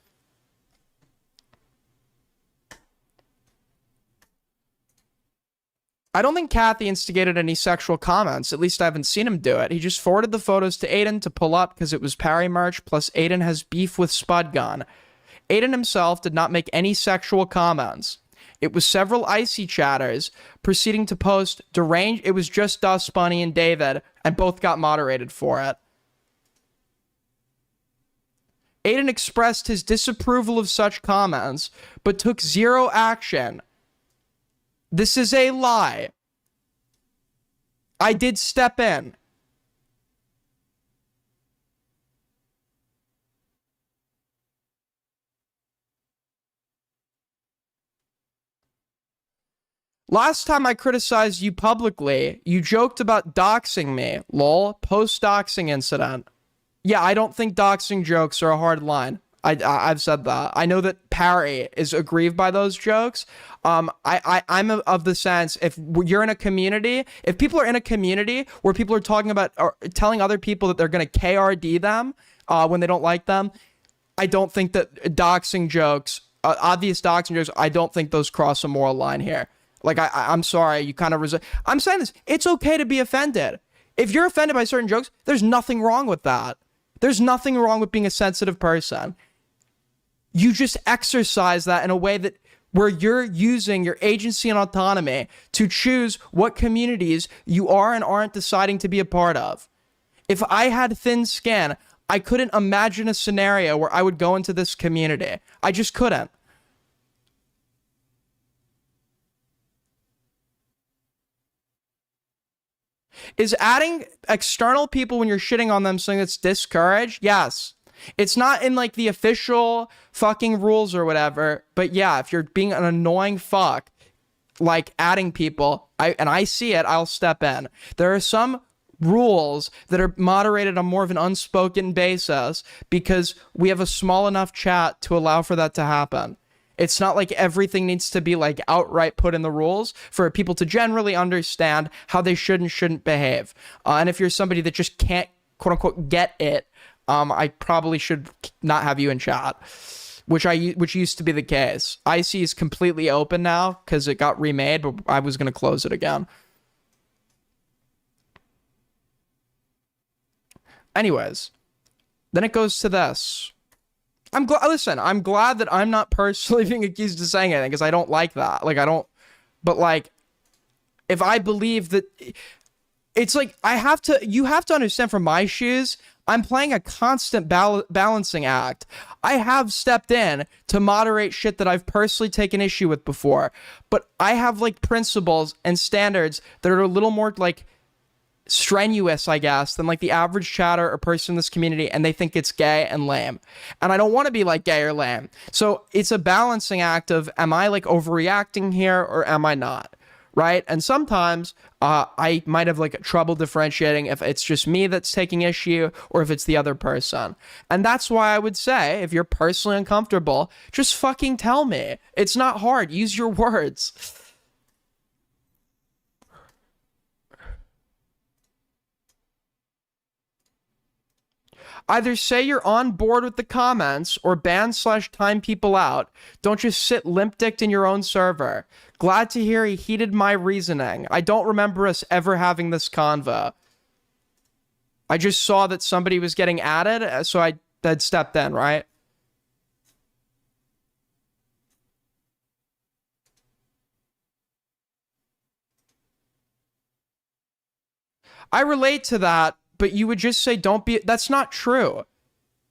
I don't think Kathy instigated any sexual comments. At least I haven't seen him do it. He just forwarded the photos to Aiden to pull up because it was Parry merch, plus Aiden has beef with Spud Gun. Aiden himself did not make any sexual comments. It was several icy chatters proceeding to post deranged. It was just Dust Bunny and David, and both got moderated for it. Aiden expressed his disapproval of such comments, but took zero action. This is a lie. I did step in. Last time I criticized you publicly, you joked about doxing me. Lol. Post-doxing incident. Yeah, I don't think doxing jokes are a hard line. I've said that. I know that Parry is aggrieved by those jokes. I'm of the sense, if you're in a community, if people are in a community where people are talking about or telling other people that they're going to KRD them when they don't like them, I don't think that doxing jokes, obvious doxing jokes, I don't think those cross a moral line here. Like, I'm sorry, you kind of I'm saying this, it's okay to be offended. If you're offended by certain jokes, there's nothing wrong with that. There's nothing wrong with being a sensitive person. You just exercise that in a way that where you're using your agency and autonomy to choose what communities you are and aren't deciding to be a part of. If I had thin skin, I couldn't imagine a scenario where I would go into this community. I just couldn't. Is adding external people when you're shitting on them something that's discouraged? Yes. It's not in like the official fucking rules or whatever, but yeah, if you're being an annoying fuck, like adding people, I see it, I'll step in. There are some rules that are moderated on more of an unspoken basis because we have a small enough chat to allow for that to happen. It's not like everything needs to be like outright put in the rules for people to generally understand how they should and shouldn't behave. And if you're somebody that just can't, quote unquote, get it, I probably should not have you in chat, which used to be the case. IC is completely open now because it got remade, but I was going to close it again. Anyways, then it goes to this. I'm glad that I'm not personally being accused of saying anything because I don't like that. Like, I don't, but like, if I believe that, it's like, you have to understand from my shoes, I'm playing a constant balancing act. I have stepped in to moderate shit that I've personally taken issue with before, but I have like principles and standards that are a little more like strenuous, I guess, than like the average chatter or person in this community, and they think it's gay and lame. And I don't want to be like gay or lame. So it's a balancing act of, am I like overreacting here or am I not? Right? And sometimes I might have like trouble differentiating if it's just me that's taking issue or if it's the other person. And that's why I would say, if you're personally uncomfortable, just fucking tell me. It's not hard. Use your words. Either say you're on board with the comments or ban/time people out. Don't just sit limp-dicked in your own server. Glad to hear he heeded my reasoning. I don't remember us ever having this convo. I just saw that somebody was getting added, so I had stepped in, right? I relate to that, but you would just say, don't be, that's not true.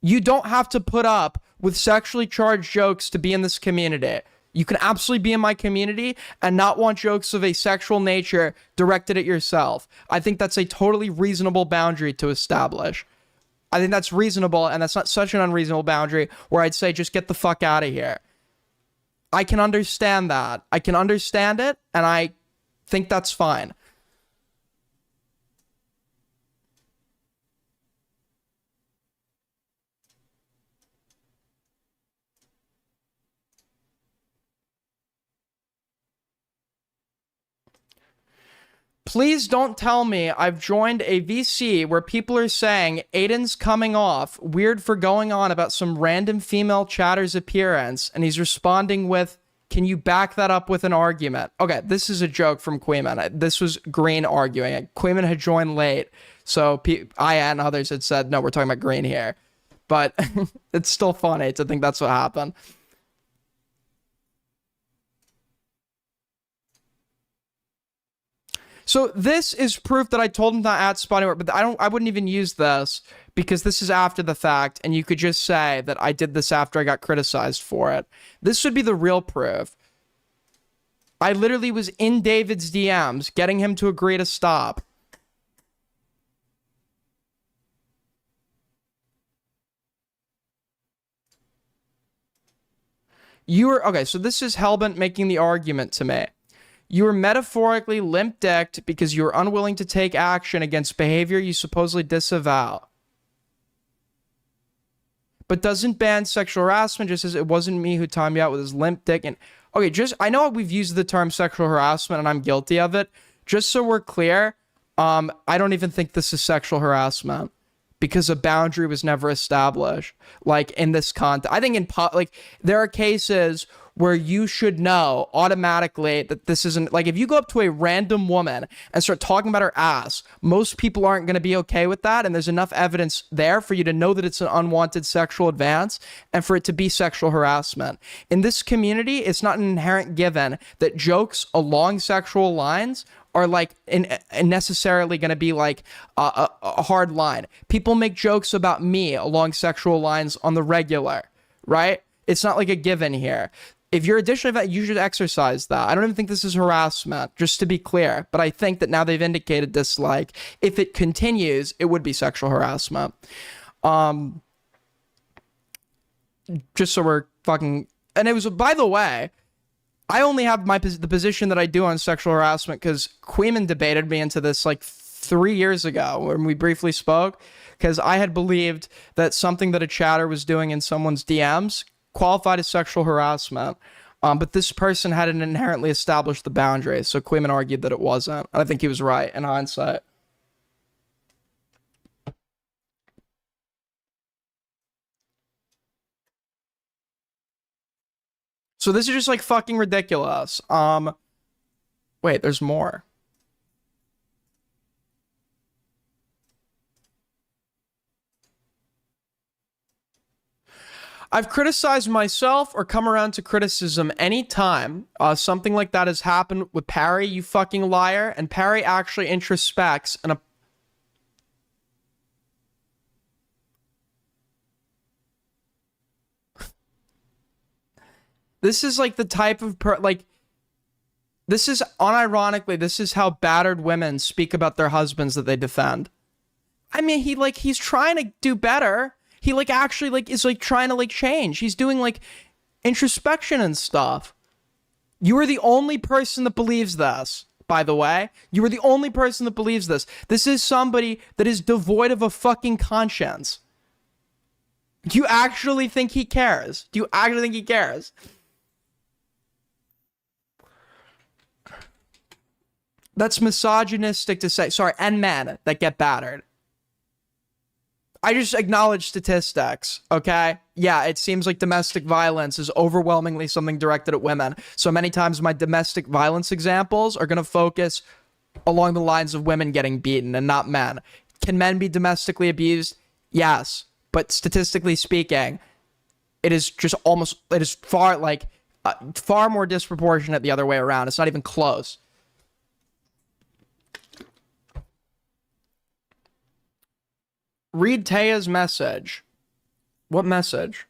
You don't have to put up with sexually charged jokes to be in this community. You can absolutely be in my community and not want jokes of a sexual nature directed at yourself. I think that's a totally reasonable boundary to establish. I think that's reasonable, and that's not such an unreasonable boundary where I'd say, just get the fuck out of here. I can understand that. I can understand it, and I think that's fine. Please don't tell me I've joined a VC where people are saying Aiden's coming off weird for going on about some random female chatter's appearance, and he's responding with, can you back that up with an argument? Okay, this is a joke from Kuihman. This was Green arguing. Kuihman had joined late, so I and others had said, no, we're talking about Green here. But it's still funny to think that's what happened. So this is proof that I told him not at spotting work, but I wouldn't even use this because this is after the fact, and you could just say that I did this after I got criticized for it. This would be the real proof. I literally was in David's DMs getting him to agree to stop. Okay, so this is Hellbent making the argument to me. You were metaphorically limp-dicked because you were unwilling to take action against behavior you supposedly disavow. But doesn't ban sexual harassment, just as it wasn't me who timed me out with his limp dick. And okay, I know we've used the term sexual harassment and I'm guilty of it. Just so we're clear, I don't even think this is sexual harassment because a boundary was never established. Like in this context, I think there are cases where you should know automatically that this isn't, like, if you go up to a random woman and start talking about her ass, most people aren't going to be okay with that, and there's enough evidence there for you to know that it's an unwanted sexual advance and for it to be sexual harassment. In this community, it's not an inherent given that jokes along sexual lines are like necessarily going to be like a hard line. People make jokes about me along sexual lines on the regular, right? It's not like a given here. If you're additionally that, you should exercise that. I don't even think this is harassment, just to be clear. But I think that now they've indicated dislike. If it continues, it would be sexual harassment. Just so we're fucking... And it was, by the way, I only have the position that I do on sexual harassment because Kuihman debated me into this like 3 years ago when we briefly spoke, because I had believed that something that a chatter was doing in someone's DMs qualified as sexual harassment. But this person hadn't inherently established the boundary, so Kuihman argued that it wasn't. I think he was right in hindsight. So this is just like fucking ridiculous. Wait, there's more. I've criticized myself or come around to criticism anytime something like that has happened with Parry, you fucking liar, and Parry actually introspects and this is like the type of this is unironically, this is how battered women speak about their husbands that they defend. I mean, he's trying to do better. He actually is trying to change. He's doing introspection and stuff. You are the only person that believes this, by the way. You are the only person that believes this. This is somebody that is devoid of a fucking conscience. Do you actually think he cares? Do you actually think he cares? That's misogynistic to say. Sorry, and men that get battered. I just acknowledge statistics, okay? Yeah, it seems like domestic violence is overwhelmingly something directed at women. So many times my domestic violence examples are going to focus along the lines of women getting beaten and not men. Can men be domestically abused? Yes. But statistically speaking, it is just almost, it is far more disproportionate the other way around. It's not even close. Read Taya's message. What message?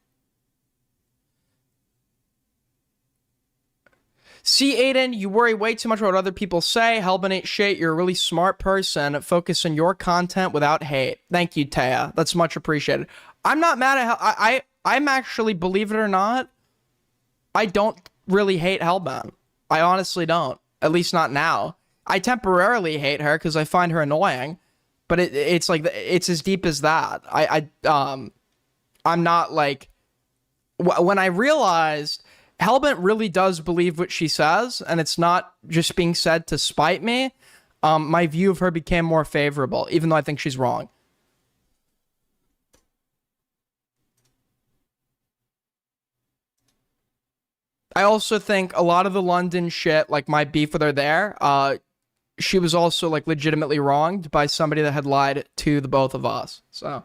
See, Aiden, you worry way too much about what other people say. Hellbin ain't shit. You're a really smart person. Focus on your content without hate. Thank you, Taya. That's much appreciated. I'm not mad at I'm actually, believe it or not, I don't really hate Hellbin. I honestly don't. At least not now. I temporarily hate her because I find her annoying. But it's it's as deep as that. I'm not when I realized Hellbent really does believe what she says, and it's not just being said to spite me, my view of her became more favorable, even though I think she's wrong. I also think a lot of the London shit, my beef with her there, she was also legitimately wronged by somebody that had lied to the both of us. So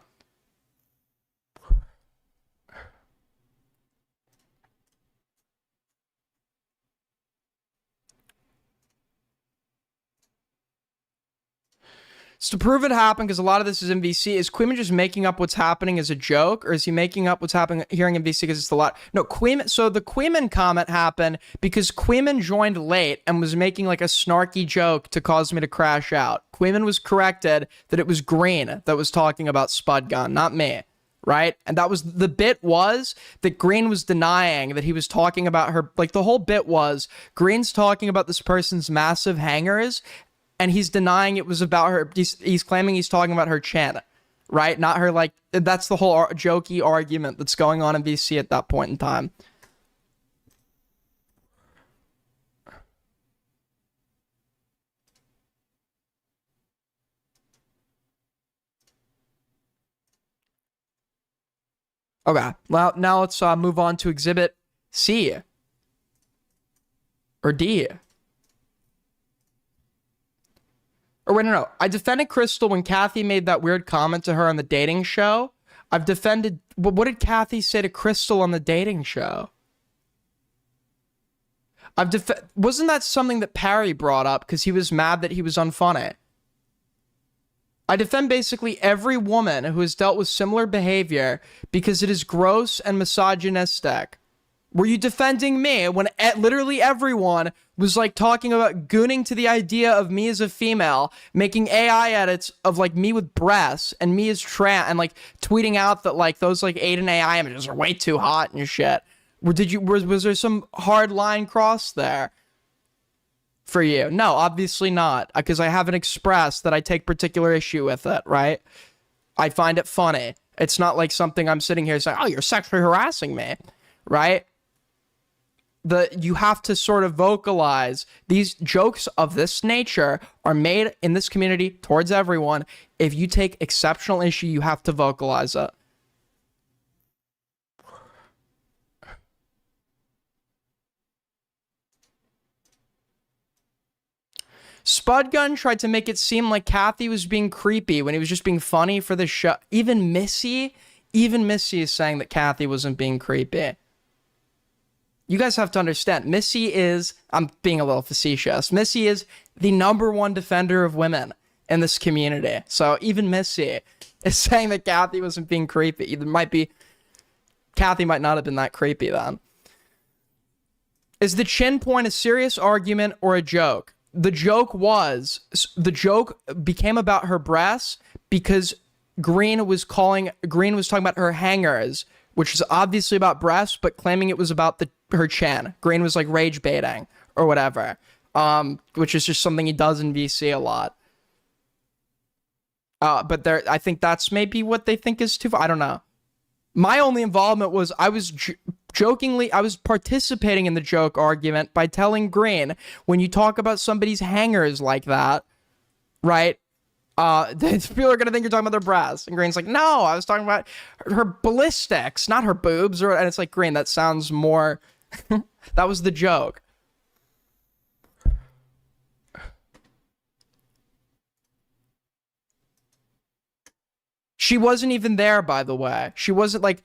to prove it happened, because a lot of this is in VC, is Kuihman just making up what's happening as a joke, or is he making up what's happening hearing in VC because it's a lot? No, Kuihman. So the Kuihman comment happened because Kuihman joined late and was making a snarky joke to cause me to crash out. Kuihman was corrected that it was Green that was talking about Spud Gun, not me, right? And that was the bit, was that Green was denying that he was talking about her. The whole bit was Green's talking about this person's massive hangers, and he's denying it was about her. He's claiming he's talking about her chin, right? Not her, that's the whole jokey argument that's going on in VC at that point in time. Okay, well, now let's move on to Exhibit C. Or D. Or wait, no. I defended Crystal when Kathy made that weird comment to her on the dating show. I've defended... What did Kathy say to Crystal on the dating show? Wasn't that something that Parry brought up because he was mad that he was unfunny? I defend basically every woman who has dealt with similar behavior because it is gross and misogynistic. Were you defending me when literally everyone was talking about gooning to the idea of me as a female, making AI edits of me with breasts and me as trans, and tweeting out that those Aiden AI images are way too hot and shit? Was there some hard line crossed there for you? No, obviously not, because I haven't expressed that I take particular issue with it, right? I find it funny. It's not something I'm sitting here saying, oh, you're sexually harassing me. right? You have to sort of vocalize these jokes of this nature are made in this community towards everyone. If you take exceptional issue, you have to vocalize it. Spudgun tried to make it seem like Kathy was being creepy when he was just being funny for the show. Even Missy is saying that Kathy wasn't being creepy. You guys have to understand, Missy is, I'm being a little facetious, Missy is the #1 defender of women in this community. So even Missy is saying that Kathy wasn't being creepy. Kathy might not have been that creepy then. Is the chin point a serious argument or a joke? The joke became about her breasts because Green was talking about her hangers, which is obviously about breasts, but claiming it was about her chin. Green was like rage baiting or whatever, which is just something he does in VC a lot. But I think that's maybe what they think is too far. I don't know. My only involvement was I was participating in the joke argument by telling Green, when you talk about somebody's hangers like that, right? People are gonna think you're talking about their breasts. And Green's like, no, I was talking about her ballistics, not her boobs. And it's like, Green, that sounds more. That was the joke. She wasn't even there, by the way. She wasn't like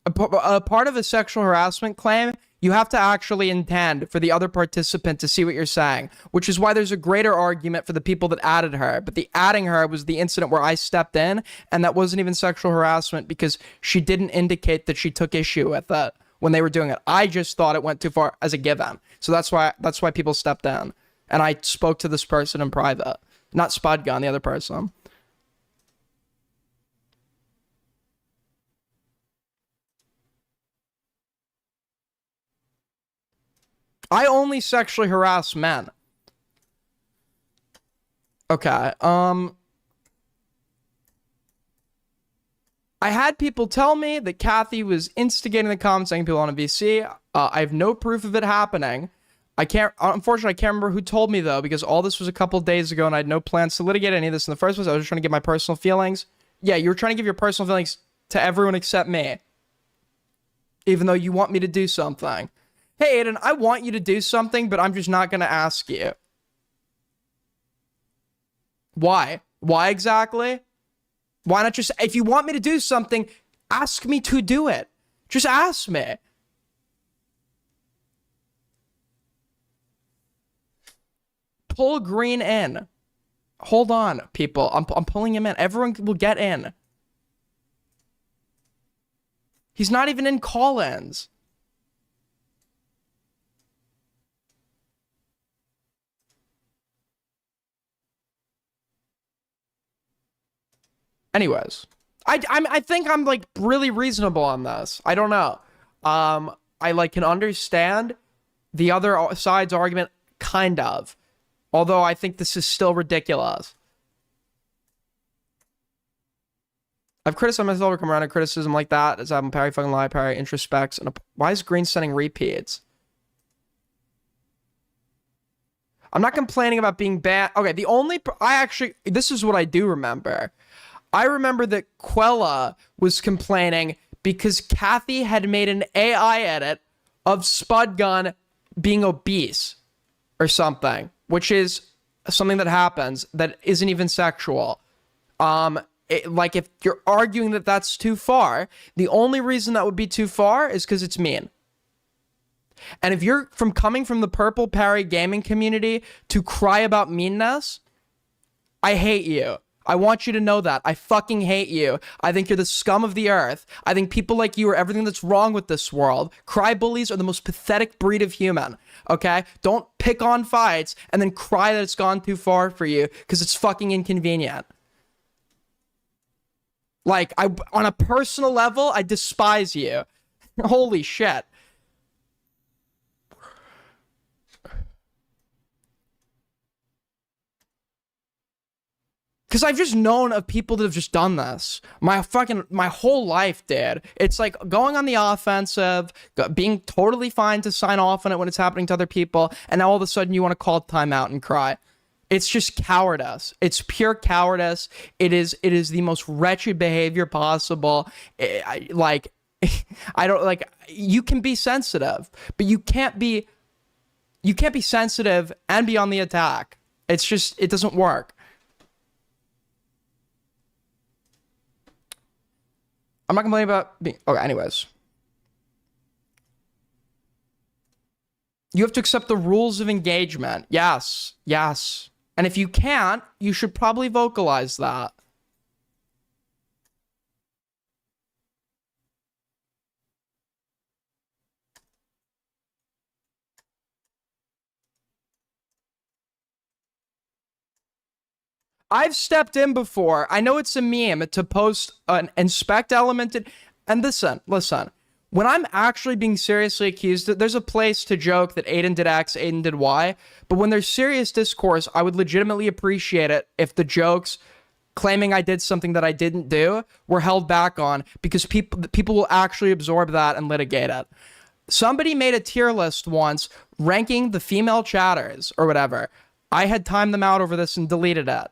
a part of a sexual harassment claim. You have to actually intend for the other participant to see what you're saying, which is why there's a greater argument for the people that added her. But the adding her was the incident where I stepped in, and that wasn't even sexual harassment because she didn't indicate that she took issue with it when they were doing it. I just thought it went too far as a given. So that's why people stepped in. And I spoke to this person in private. Not Spudgun, the other person. I only sexually harass men. Okay, I had people tell me that Kathy was instigating the comments, saying people on a VC. I have no proof of it happening. Unfortunately, I can't remember who told me, though, because all this was a couple days ago and I had no plans to litigate any of this in the first place. I was just trying to give my personal feelings. Yeah, you were trying to give your personal feelings to everyone except me. Even though you want me to do something. Hey, Aiden, I want you to do something, but I'm just not going to ask you. Why? Why exactly? Why not just, if you want me to do something, ask me to do it. Just ask me. Pull Green in. Hold on, people. I'm pulling him in. Everyone will get in. He's not even in call-ins. Anyways, I think I'm like really reasonable on this. I don't know. I like can understand the other side's argument, kind of. Although I think this is still ridiculous. I've criticized myself or come around to criticism like that as I'm Perry fucking lie, Perry introspects. And why is Green sending repeats? I'm not complaining about being bad. Okay, this is what I do remember. I remember that Quella was complaining because Kathy had made an AI edit of Spudgun being obese or something, which is something that happens that isn't even sexual. Like if you're arguing that that's too far, the only reason that would be too far is because it's mean. And if you're coming from the Purple Parry gaming community to cry about meanness, I hate you. I want you to know that. I fucking hate you. I think you're the scum of the earth. I think people like you are everything that's wrong with this world. Cry bullies are the most pathetic breed of human, okay? Don't pick on fights and then cry that it's gone too far for you because it's fucking inconvenient. Like, on a personal level, I despise you. Holy shit. Because I've just known of people that have just done this. My whole life, dude. It's like going on the offensive, being totally fine to sign off on it when it's happening to other people, and now all of a sudden you want to call timeout and cry. It's just cowardice. It's pure cowardice. It is the most wretched behavior possible. I don't like. You can be sensitive, but you can't be sensitive and be on the attack. It's just, it doesn't work. I'm not complaining about being... Okay, anyways. You have to accept the rules of engagement. Yes. Yes. And if you can't, you should probably vocalize that. I've stepped in before. I know it's a meme to post an inspect elemented. And listen. When I'm actually being seriously accused, there's a place to joke that Aiden did X, Aiden did Y. But when there's serious discourse, I would legitimately appreciate it if the jokes claiming I did something that I didn't do were held back on, because people will actually absorb that and litigate it. Somebody made a tier list once ranking the female chatters or whatever. I had timed them out over this and deleted it.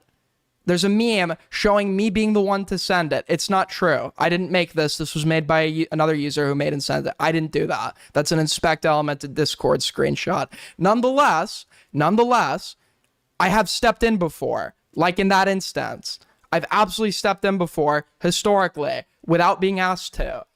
There's a meme showing me being the one to send it. It's not true. I didn't make this. This was made by another user who made and sent it. I didn't do that. That's an inspect elemented Discord screenshot. Nonetheless, I have stepped in before. Like in that instance. I've absolutely stepped in before, historically, without being asked to.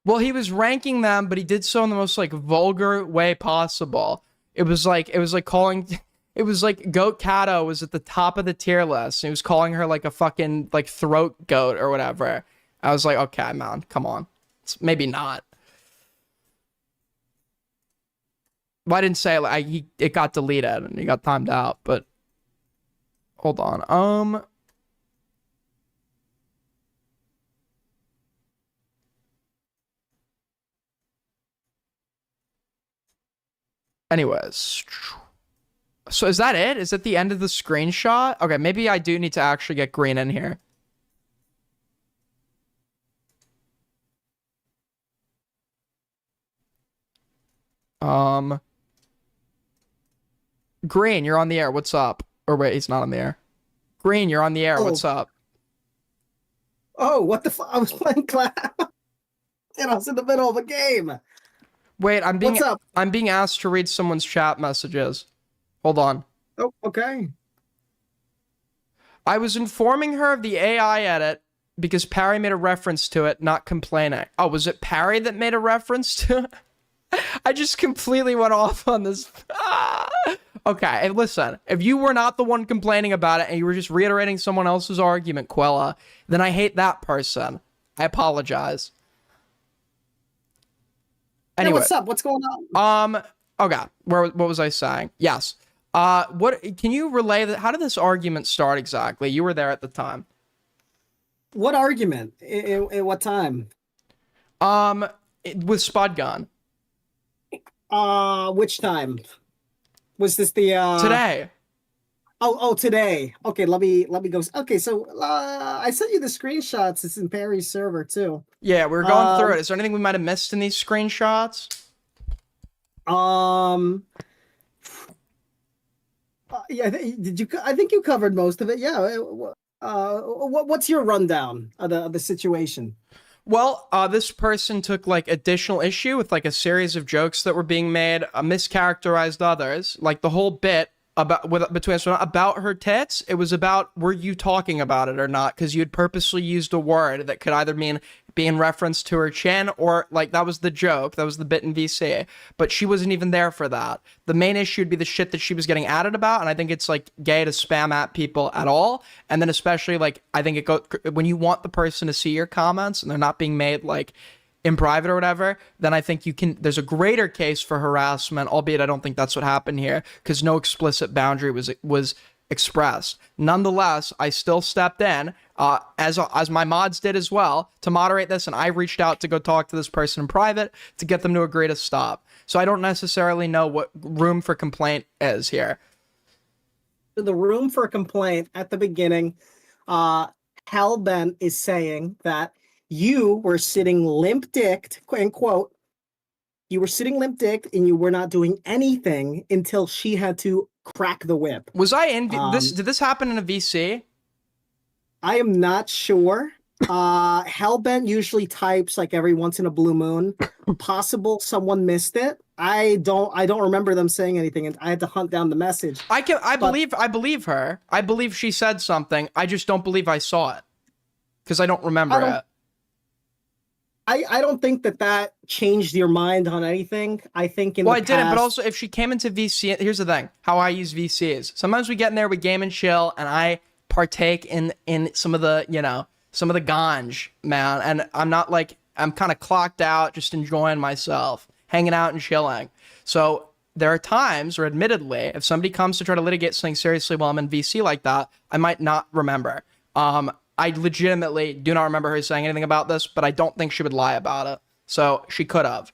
Well, he was ranking them, but he did so in the most like vulgar way possible. It was like calling, it was like Goat Kato was at the top of the tier list. And he was calling her like a fucking like throat goat or whatever. I was like, okay, man, come on. It's maybe not. Well, I didn't say it got deleted and he got timed out, but hold on. Anyways, so is that it? Is that the end of the screenshot? Okay, maybe I do need to actually get green in here. Green, you're on the air. What's up? Or wait, he's not on the air. Green, you're on the air. What's up? Oh, what the fuck? I was playing Clash. And I was in the middle of a game. Wait, What's up? I'm being asked to read someone's chat messages. Hold on. Oh, okay. I was informing her of the AI edit because Parry made a reference to it, not complaining. Oh, was it Parry that made a reference to it? I just completely went off on this. Okay, and listen, if you were not the one complaining about it and you were just reiterating someone else's argument, Quella, then I hate that person. I apologize. Anyway, hey, what's up? What's going on? Okay, what was I saying? Yes. What can you relay that? How did this argument start exactly? You were there at the time. What argument? In what time? With Spud Gun. Which time? Was this the today? Oh, today. Okay, let me go. Okay, so I sent you the screenshots. It's in Perry's server too. Yeah, we were going through it. Is there anything we might have missed in these screenshots? Yeah, did you? I think you covered most of it. Yeah. What's your rundown of the situation? Well, this person took like additional issue with like a series of jokes that were being made, mischaracterized others, like the whole bit between us about her tits. It was about, were you talking about it or not? Because you had purposely used a word that could either mean be in reference to her chin or like that was the joke, that was the bit in VC, but she wasn't even there for that. The main issue would be the shit that she was getting added about, and I think it's like gay to spam at people at all. And then especially like I think it goes when you want the person to see your comments and they're not being made like in private or whatever, then I think there's a greater case for harassment, albeit I don't think that's what happened here, because no explicit boundary was expressed. Nonetheless, I still stepped in, as my mods did as well, to moderate this, and I reached out to go talk to this person in private to get them to agree to stop. So I don't necessarily know what room for complaint is here. The room for complaint at the beginning, Hellbent is saying that you were sitting limp-dicked, end quote. You were sitting limp-dicked and you were not doing anything until she had to crack the whip. Was I in this? Did this happen in a VC? I am not sure. Hellbent usually types like every once in a blue moon. Possible someone missed it. I don't remember them saying anything, and I had to hunt down the message. I believe her. I believe she said something. I just don't believe I saw it because I don't remember it. I don't think that changed your mind on anything. I think I didn't, but also if she came into VC, here's the thing, how I use VCs. Sometimes we get in there, we game and chill, and I partake in some of the, some of the ganj, man. And I'm not like, I'm kind of clocked out, just enjoying myself, hanging out and chilling. So there are times where, admittedly, if somebody comes to try to litigate something seriously while I'm in VC like that, I might not remember. I legitimately do not remember her saying anything about this, but I don't think she would lie about it. So she could have.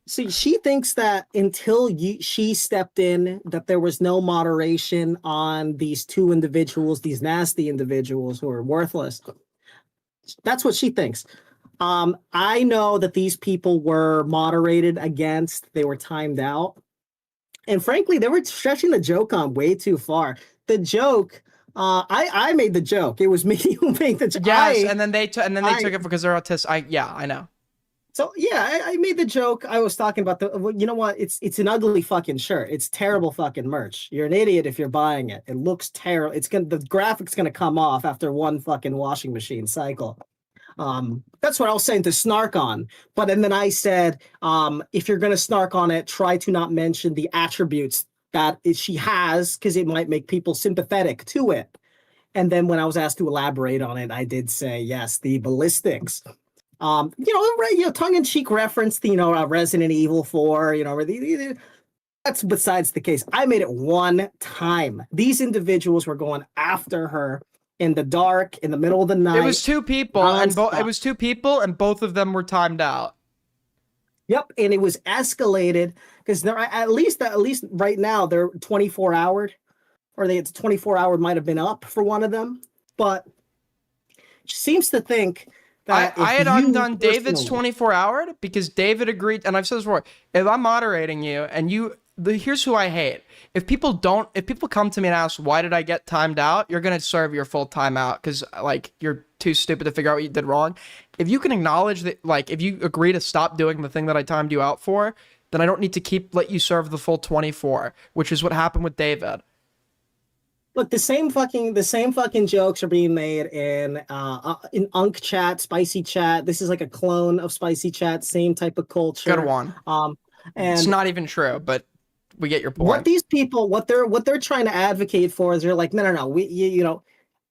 See, she thinks that until she stepped in, that there was no moderation on these two individuals, these nasty individuals who are worthless. That's what she thinks. I know that these people were moderated against. They were timed out. And frankly, they were stretching the joke on way too far. The joke, I made the joke. It was me who made the joke. Yes, and then they took it because they're autistic. I know. So yeah, I made the joke. I was talking about you know what? It's an ugly fucking shirt. It's terrible fucking merch. You're an idiot if you're buying it. It looks terrible. The graphic's gonna come off after one fucking washing machine cycle. That's what I was saying to snark on. But and then I said, if you're gonna snark on it, try to not mention the attributes that she has, because it might make people sympathetic to it. And then when I was asked to elaborate on it, I did say, yes, the ballistics. Tongue-in-cheek reference to, Resident Evil 4, that's besides the case. I made it one time. These individuals were going after her in the dark, in the middle of the night. It was two people, and both of them were timed out. Yep, and it was escalated because they're at least right now they're 24-hour, or it's 24-hour might have been up for one of them, but she seems to think that I had undone David's 24-hour because David agreed, and I've said this before. If I'm moderating you and here's who I hate. If people come to me and ask, why did I get timed out? You're going to serve your full timeout because, you're too stupid to figure out what you did wrong. If you can acknowledge that, if you agree to stop doing the thing that I timed you out for, then I don't need to let you serve the full 24, which is what happened with David. Look, the same fucking jokes are being made in Unk Chat, Spicy Chat. This is like a clone of Spicy Chat, same type of culture. Good one. And it's not even true, but we get your point. What these people, what they're trying to advocate for is they're like, no.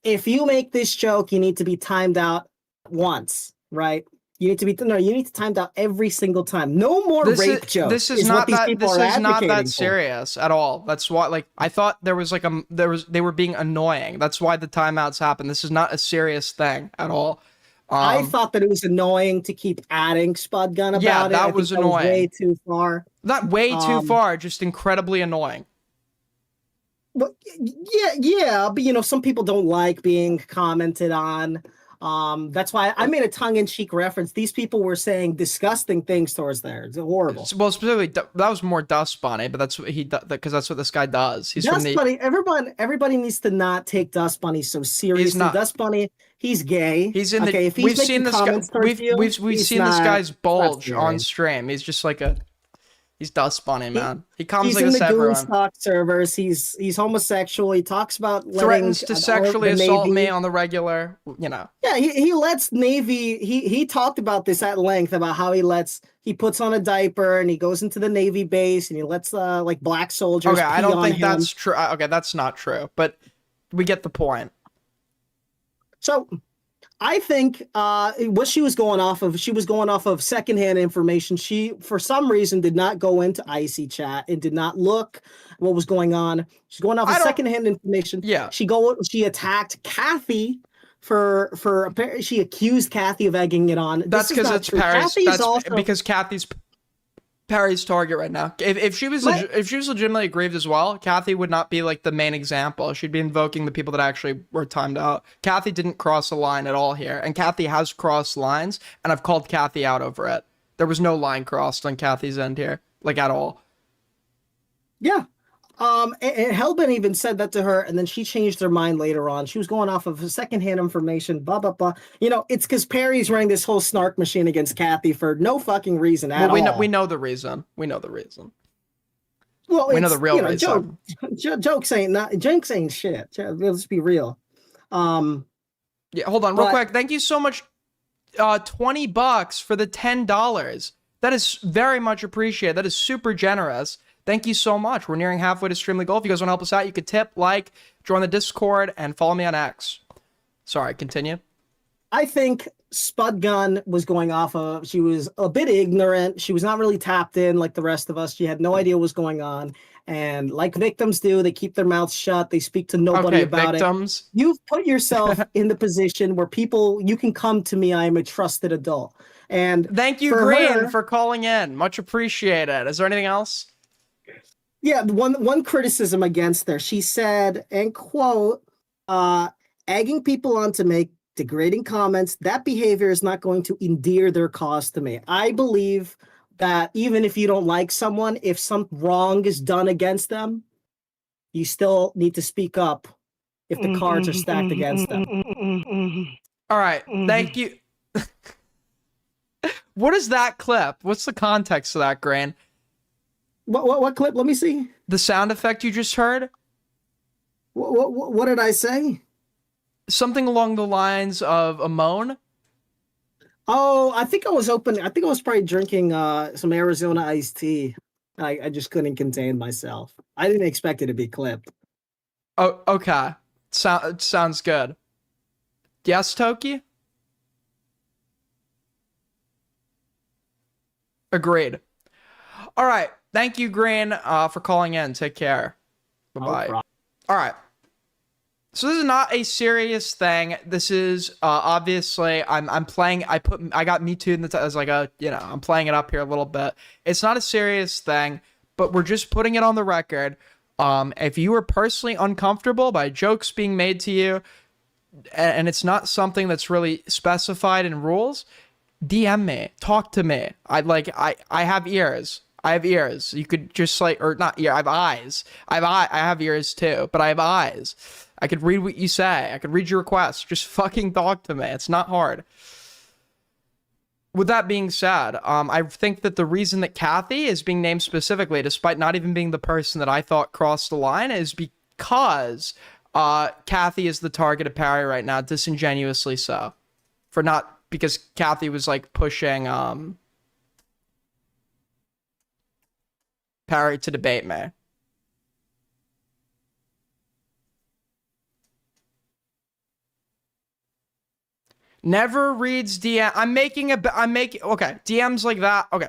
If you make this joke, you need to be timed out once, right? You need to timed out every single time. No more rape jokes. This is not that serious at all. That's why, I thought they were being annoying. That's why the timeouts happen. This is not a serious thing at all. I thought that it was annoying to keep adding Spud Gun about it. Yeah, that was annoying. Was way too far. Not way too far, just incredibly annoying. But yeah, but some people don't like being commented on. That's why I made a tongue-in-cheek reference. These people were saying disgusting things towards there. It's horrible. Well, specifically, that was more Dust Bunny, but that's what because that's what this guy does. He's Dust Bunny. Everybody needs to not take Dust Bunny so seriously. Dust Bunny, he's gay. He's in the. We've seen this guy. We've seen this guy's bulge on stream. He's just he's Dust Bunny, man. He comes like this everyone. He's in the Goonstock servers. He's homosexual. He talks about threatens to sexually assault me on the regular. Yeah, he lets Navy. He talked about this at length about how he puts on a diaper and he goes into the Navy base and he lets black soldiers. Okay, I don't think that's true. Okay, that's not true, but we get the point. So, I think what she was going off of secondhand information. She, for some reason, did not go into Icy chat and did not look what was going on. She's going off of secondhand information. Yeah. She attacked Kathy she accused Kathy of egging it on. That's because it's Paris. Because Kathy's Perry's target right now. If she was legitimately aggrieved as well, Kathy would not be like the main example. She'd be invoking the people that actually were timed out. Kathy didn't cross a line at all here, and Kathy has crossed lines, and I've called Kathy out over it. There was no line crossed on Kathy's end here, like at all. Yeah. And Hellbent even said that to her, and then she changed her mind later on. She was going off of secondhand information, blah, blah, blah. You know, it's because Perry's running this whole snark machine against Kathy for no fucking reason at all. We know the reason. We know the reason. Well, we know the real reason. Jokes ain't shit. Let's be real. Yeah, hold on real quick. Thank you so much. $20 for the $10. That is very much appreciated. That is super generous. Thank you so much. We're nearing halfway to Streamly Goal. If you guys want to help us out, you could tip, like, join the Discord, and follow me on X. Sorry, continue. I think Spud Gun was going off of, she was a bit ignorant. She was not really tapped in like the rest of us. She had no idea what was going on. And like victims do, they keep their mouths shut. They speak to nobody about it. You've put yourself in the position where you can come to me. I am a trusted adult. And thank you, Green, for calling in. Much appreciated. Is there anything else? Yeah, one criticism against her. She said, and quote, egging people on to make degrading comments, that behavior is not going to endear their cause to me. I believe that even if you don't like someone, if some wrong is done against them, you still need to speak up if the cards are stacked against them. All right, thank you. What is that clip? What's the context of that, Gran? What clip? Let me see. The sound effect you just heard? What did I say? Something along the lines of a moan. Oh, I think I was probably drinking some Arizona iced tea. I just couldn't contain myself. I didn't expect it to be clipped. Oh, okay. Sounds good. Yes, Toki? Agreed. All right. Thank you, Green, for calling in. Take care. Bye-bye. No All right. So this is not a serious thing. This is obviously I'm playing. I got MeTood as like a, I'm playing it up here a little bit. It's not a serious thing, but we're just putting it on the record. If you were personally uncomfortable by jokes being made to you, and it's not something that's really specified in rules, DM me, talk to me. I have ears. I have ears. You could just or not ear. I have eyes. I have ears too, but I have eyes. I could read what you say. I could read your requests. Just fucking talk to me. It's not hard. With that being said, I think that the reason that Kathy is being named specifically, despite not even being the person that I thought crossed the line, is because Kathy is the target of Perry right now, disingenuously so. Because Kathy was like pushing Perry to debate me. Never reads DM. Okay, DMs like that. Okay.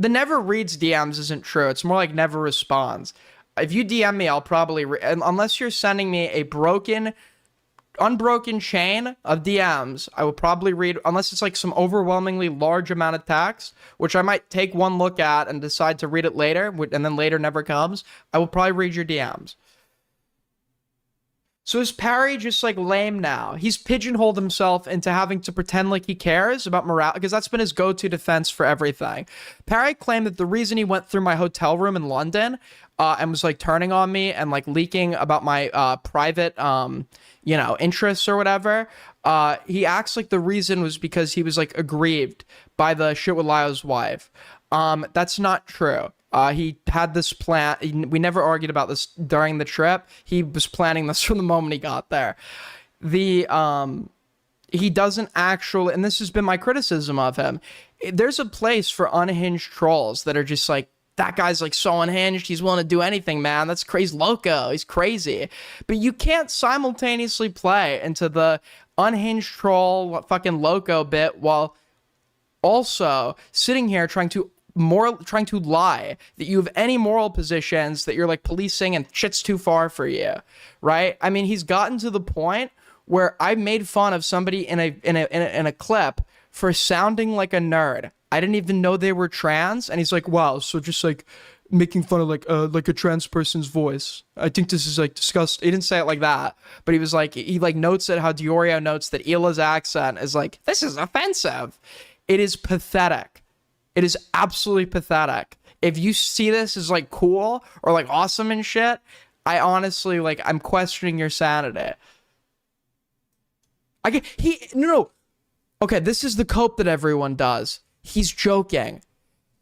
The never reads DMs isn't true. It's more like never responds. If you DM me, I'll probably unless you're sending me a unbroken chain of DMs, I will probably read, unless it's like some overwhelmingly large amount of text, which I might take one look at and decide to read it later, and then later never comes. I will probably read your DMs. So is Perry just like lame now? He's pigeonholed himself into having to pretend like he cares about morale, because that's been his go-to defense for everything. Perry claimed that the reason he went through my hotel room in London and was like turning on me and like leaking about my private interests or whatever, he acts like the reason was because he was like aggrieved by the shit with Lyle's wife. That's not true. He had this plan. We never argued about this during the trip. He was planning this from the moment he got there. He doesn't actually, and this has been my criticism of him, there's a place for unhinged trolls that are just like that guy's like so unhinged, he's willing to do anything, man. That's crazy loco. He's crazy. But you can't simultaneously play into the unhinged troll fucking loco bit while also sitting here trying to lie that you have any moral positions, that you're like policing and shit's too far for you, right? I mean, he's gotten to the point where I made fun of somebody in a clip for sounding like a nerd. I didn't even know they were trans, and he's like, wow, so just like making fun of like a trans person's voice. I think this is like disgusting. He didn't say it like that, but he was like, he like notes it how Diorio notes that Ila's accent is like, this is offensive. It is pathetic. It is absolutely pathetic. If you see this as like cool or like awesome and shit, I honestly like, I'm questioning your sanity. No. Okay, this is the cope that everyone does. He's joking.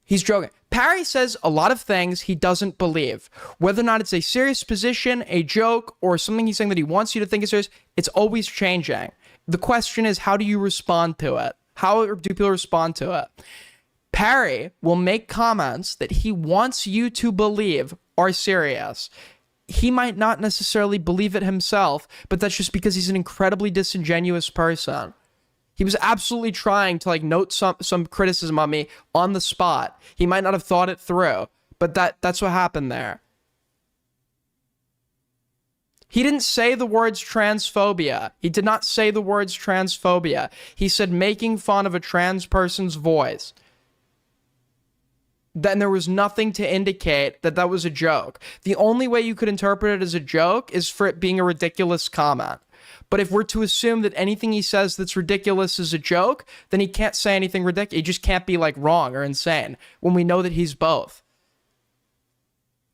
He's joking. Parry says a lot of things he doesn't believe. Whether or not it's a serious position, a joke, or something he's saying that he wants you to think is serious, it's always changing. The question is, how do you respond to it? How do people respond to it? Parry will make comments that he wants you to believe are serious. He might not necessarily believe it himself, but that's just because he's an incredibly disingenuous person. He was absolutely trying to like note some criticism on me on the spot. He might not have thought it through, but that's what happened there. He didn't say the words transphobia. He did not say the words transphobia. He said making fun of a trans person's voice. Then there was nothing to indicate that that was a joke. The only way you could interpret it as a joke is for it being a ridiculous comment. But if we're to assume that anything he says that's ridiculous is a joke, then he can't say anything ridiculous. He just can't be like wrong or insane when we know that he's both.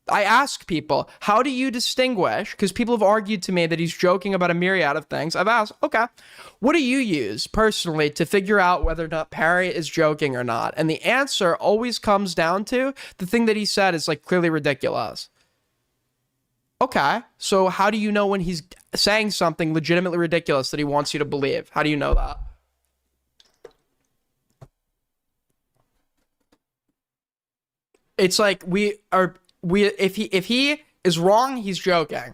I ask people, how do you distinguish? Because people have argued to me that he's joking about a myriad of things. I've asked, okay, what do you use personally to figure out whether or not Parry is joking or not? And the answer always comes down to the thing that he said is like clearly ridiculous. Okay, so how do you know when he's saying something legitimately ridiculous that he wants you to believe? How do you know that? It's like if he is wrong, he's joking.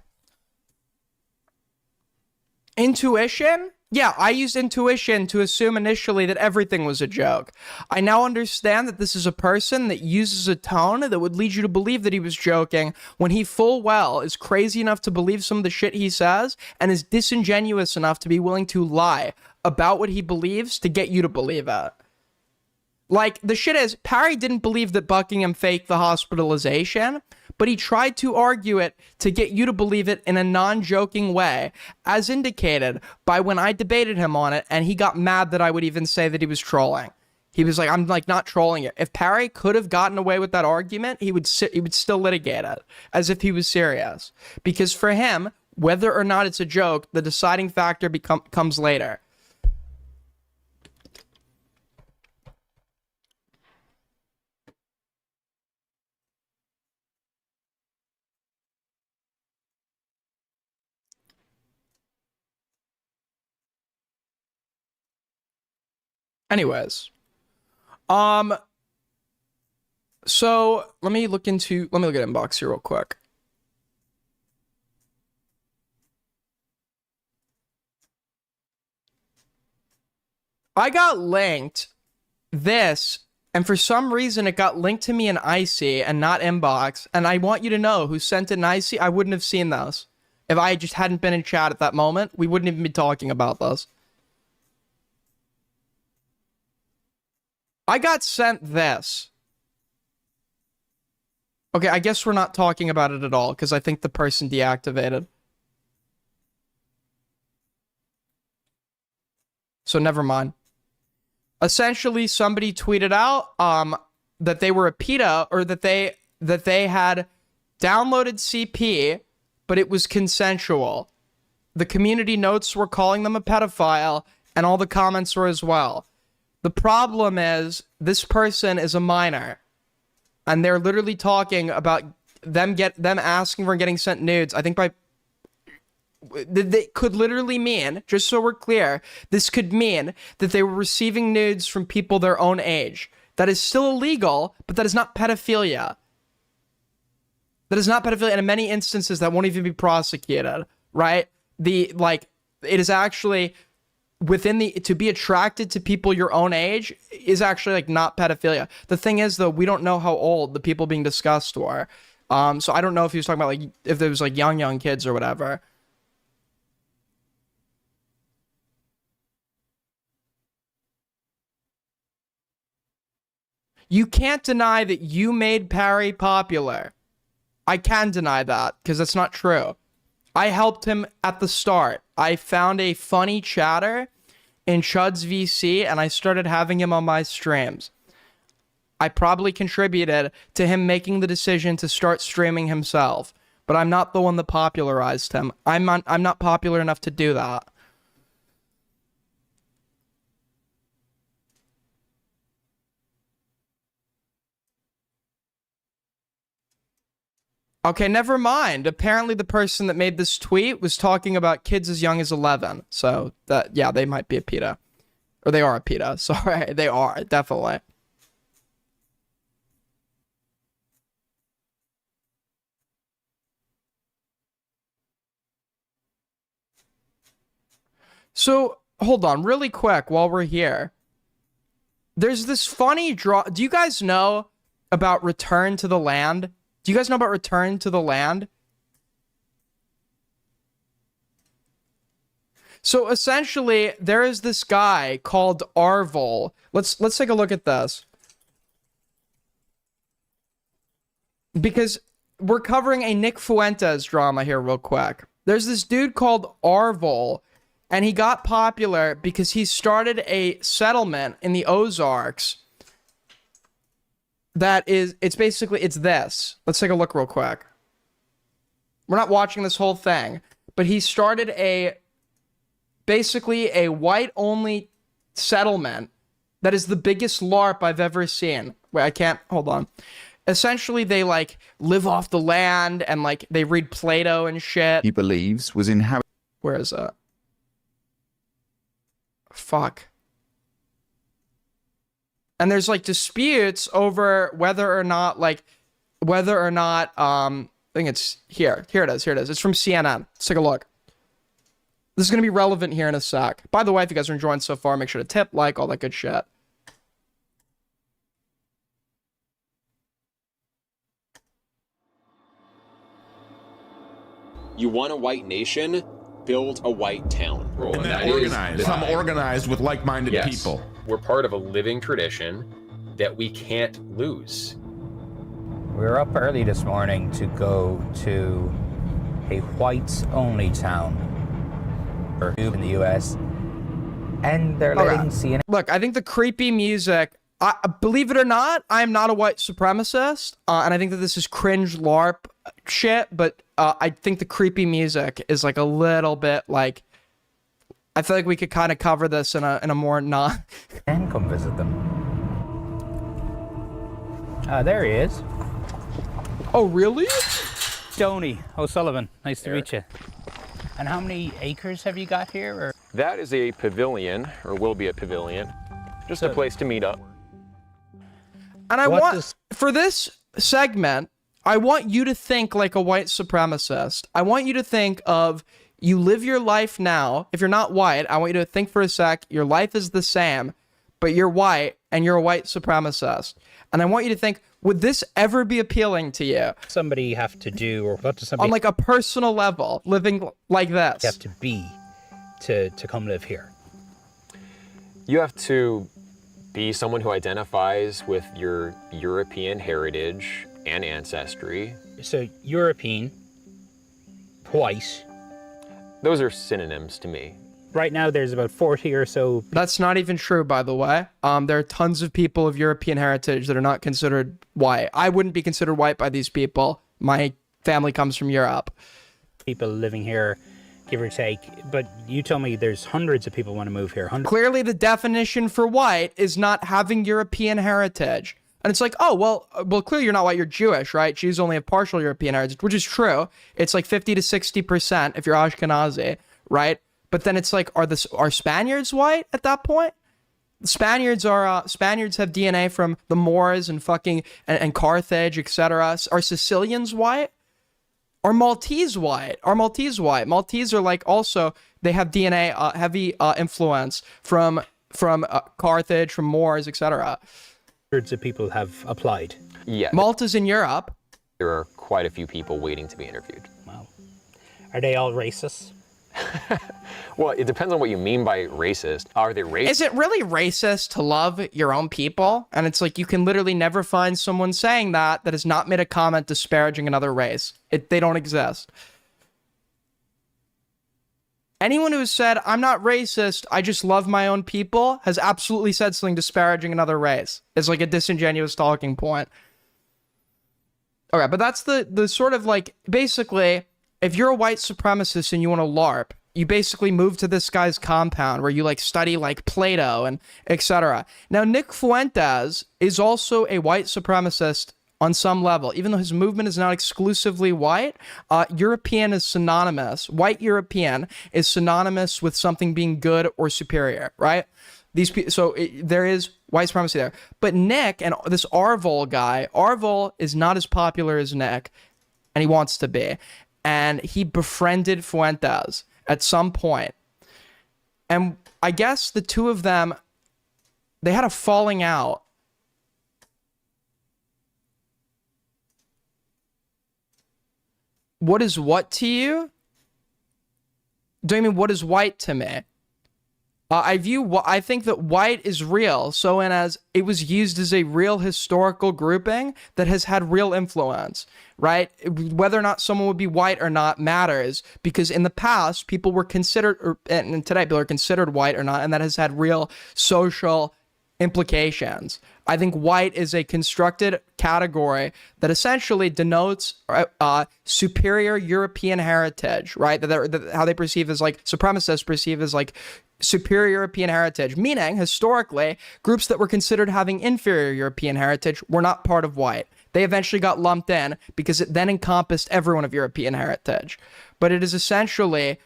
Intuition? Yeah, I used intuition to assume initially that everything was a joke. I now understand that this is a person that uses a tone that would lead you to believe that he was joking when he full well is crazy enough to believe some of the shit he says and is disingenuous enough to be willing to lie about what he believes to get you to believe it. Like, the shit is, Parry didn't believe that Buckingham faked the hospitalization, but he tried to argue it to get you to believe it in a non-joking way, as indicated by when I debated him on it, and he got mad that I would even say that he was trolling. He was like, I'm like not trolling it. If Parry could have gotten away with that argument, he would still litigate it, as if he was serious. Because for him, whether or not it's a joke, the deciding factor comes later. Anyways, so let me look at inbox here real quick. I got linked this, and for some reason it got linked to me in Icy and not inbox, and I want you to know who sent it in Icy. I wouldn't have seen this. If I just hadn't been in chat at that moment, we wouldn't even be talking about this. I got sent this. Okay, I guess we're not talking about it at all, because I think the person deactivated. So never mind. Essentially, somebody tweeted out that they were a PETA, or that they had downloaded CP, but it was consensual. The community notes were calling them a pedophile, and all the comments were as well. The problem is, this person is a minor, and they're literally talking about them asking for getting sent nudes. I think they could literally mean, just so we're clear, this could mean that they were receiving nudes from people their own age. That is still illegal, but that is not pedophilia. That is not pedophilia, and in many instances that won't even be prosecuted, right? It is actually within to be attracted to people your own age is actually like not pedophilia. The thing is though, we don't know how old the people being discussed were. So I don't know if he was talking about like if there was like young kids or whatever. You can't deny that you made Parry popular. I can deny that because that's not true. I helped him at the start. I found a funny chatter in Chud's VC and I started having him on my streams. I probably contributed to him making the decision to start streaming himself, but I'm not the one that popularized him. I'm not popular enough to do that. Okay, never mind. Apparently the person that made this tweet was talking about kids as young as 11. So that, yeah, they might be a PETA. Or they are a PETA. Sorry, they are, definitely. So, hold on, really quick, while we're here. There's this funny draw. Do you guys know about Return to the Land? Do you guys know about Return to the Land? So essentially, there is this guy called Arvol. Let's take a look at this. Because we're covering a Nick Fuentes drama here real quick. There's this dude called Arvol, and he got popular because he started a settlement in the Ozarks that is, it's this. Let's take a look real quick. We're not watching this whole thing, but he started basically a white-only settlement that is the biggest LARP I've ever seen. Wait, hold on. Essentially, they, like, live off the land, and, like, they read Plato and shit. He believes was inhabited. Where is it? Fuck. And there's like disputes over whether or not I think it's here. Here it is. It's from CNN. Let's take a look. This is going to be relevant here in a sec. By the way, if you guys are enjoying so far, make sure to tip, like, all that good shit. You want a white nation? Build a white town. And then organize. Become organized with like-minded people. We're part of a living tradition that we can't lose. We were up early this morning to go to a whites-only town in the U.S. and they're letting CNN. Look, I think the creepy music. Believe it or not, I'm not a white supremacist, and I think that this is cringe LARP shit. But I think the creepy music is like a little bit like. I feel like we could kind of cover this in a more non. And come visit them. There he is. Oh really? Stoney O'Sullivan. Nice to meet you. And how many acres have you got here? Or? That is a pavilion, or will be a pavilion. Just a place to meet up. And I want, for this segment, I want you to think like a white supremacist. I want you to think of, you live your life now. If you're not white, I want you to think for a sec, your life is the same, but you're white and you're a white supremacist. And I want you to think, would this ever be appealing to you? Somebody have to do, or what does somebody... On like a personal level, living like this. You have to be to come live here. You have to be someone who identifies with your European heritage and ancestry. So European, white. Those are synonyms to me. Right now there's about 40 or so. That's not even true, by the way. There are tons of people of European heritage that are not considered white. I wouldn't be considered white by these people. My family comes from Europe. People living here, give or take. But you tell me there's hundreds of people want to move here. Clearly the definition for white is not having European heritage. And it's like, oh, well, clearly you're not white, you're Jewish, right? Jews only have partial European heritage, which is true. It's like 50 to 60% if you're Ashkenazi, right? But then it's like, are Spaniards white at that point? Spaniards have DNA from the Moors and fucking and Carthage, etc. Are Sicilians white? Or Maltese white. Maltese are like also, they have DNA heavy influence from Carthage, from Moors, etc. Hundreds of people have applied. Yeah. Malta's in Europe. There are quite a few people waiting to be interviewed. Wow. Are they all racist? Well, it depends on what you mean by racist. Are they racist? Is it really racist to love your own people? And it's like, you can literally never find someone saying that has not made a comment disparaging another race. They don't exist. Anyone who's said, I'm not racist, I just love my own people, has absolutely said something disparaging another race. It's like a disingenuous talking point. Okay, but that's the sort of like, basically, if you're a white supremacist and you want to LARP, you basically move to this guy's compound where you like study like Plato and etc. Now, Nick Fuentes is also a white supremacist on some level, even though his movement is not exclusively white. European is synonymous. White European is synonymous with something being good or superior, right? There is white supremacy there. But Nick and this Arvol guy, Arvol is not as popular as Nick, and he wants to be. And he befriended Fuentes at some point. And I guess the two of them, they had a falling out. What is what to you? Do you mean what is white to me? I think that white is real, so in as it was used as a real historical grouping that has had real influence, right? Whether or not someone would be white or not matters, because in the past, people were considered, and today people are considered white or not, and that has had real social implications. I think white is a constructed category that essentially denotes superior European heritage, right? That how they perceive as like supremacists perceive as like superior European heritage, meaning historically groups that were considered having inferior European heritage were not part of white. They eventually got lumped in because it then encompassed everyone of European heritage. But it is essentially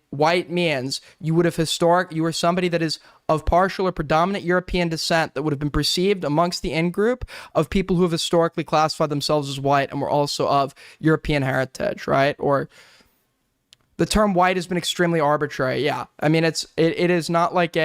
white means you were somebody that is of partial or predominant European descent that would have been perceived amongst the in-group of people who have historically classified themselves as white and were also of European heritage, right? Or the term white has been extremely arbitrary. Yeah. I mean, it is not like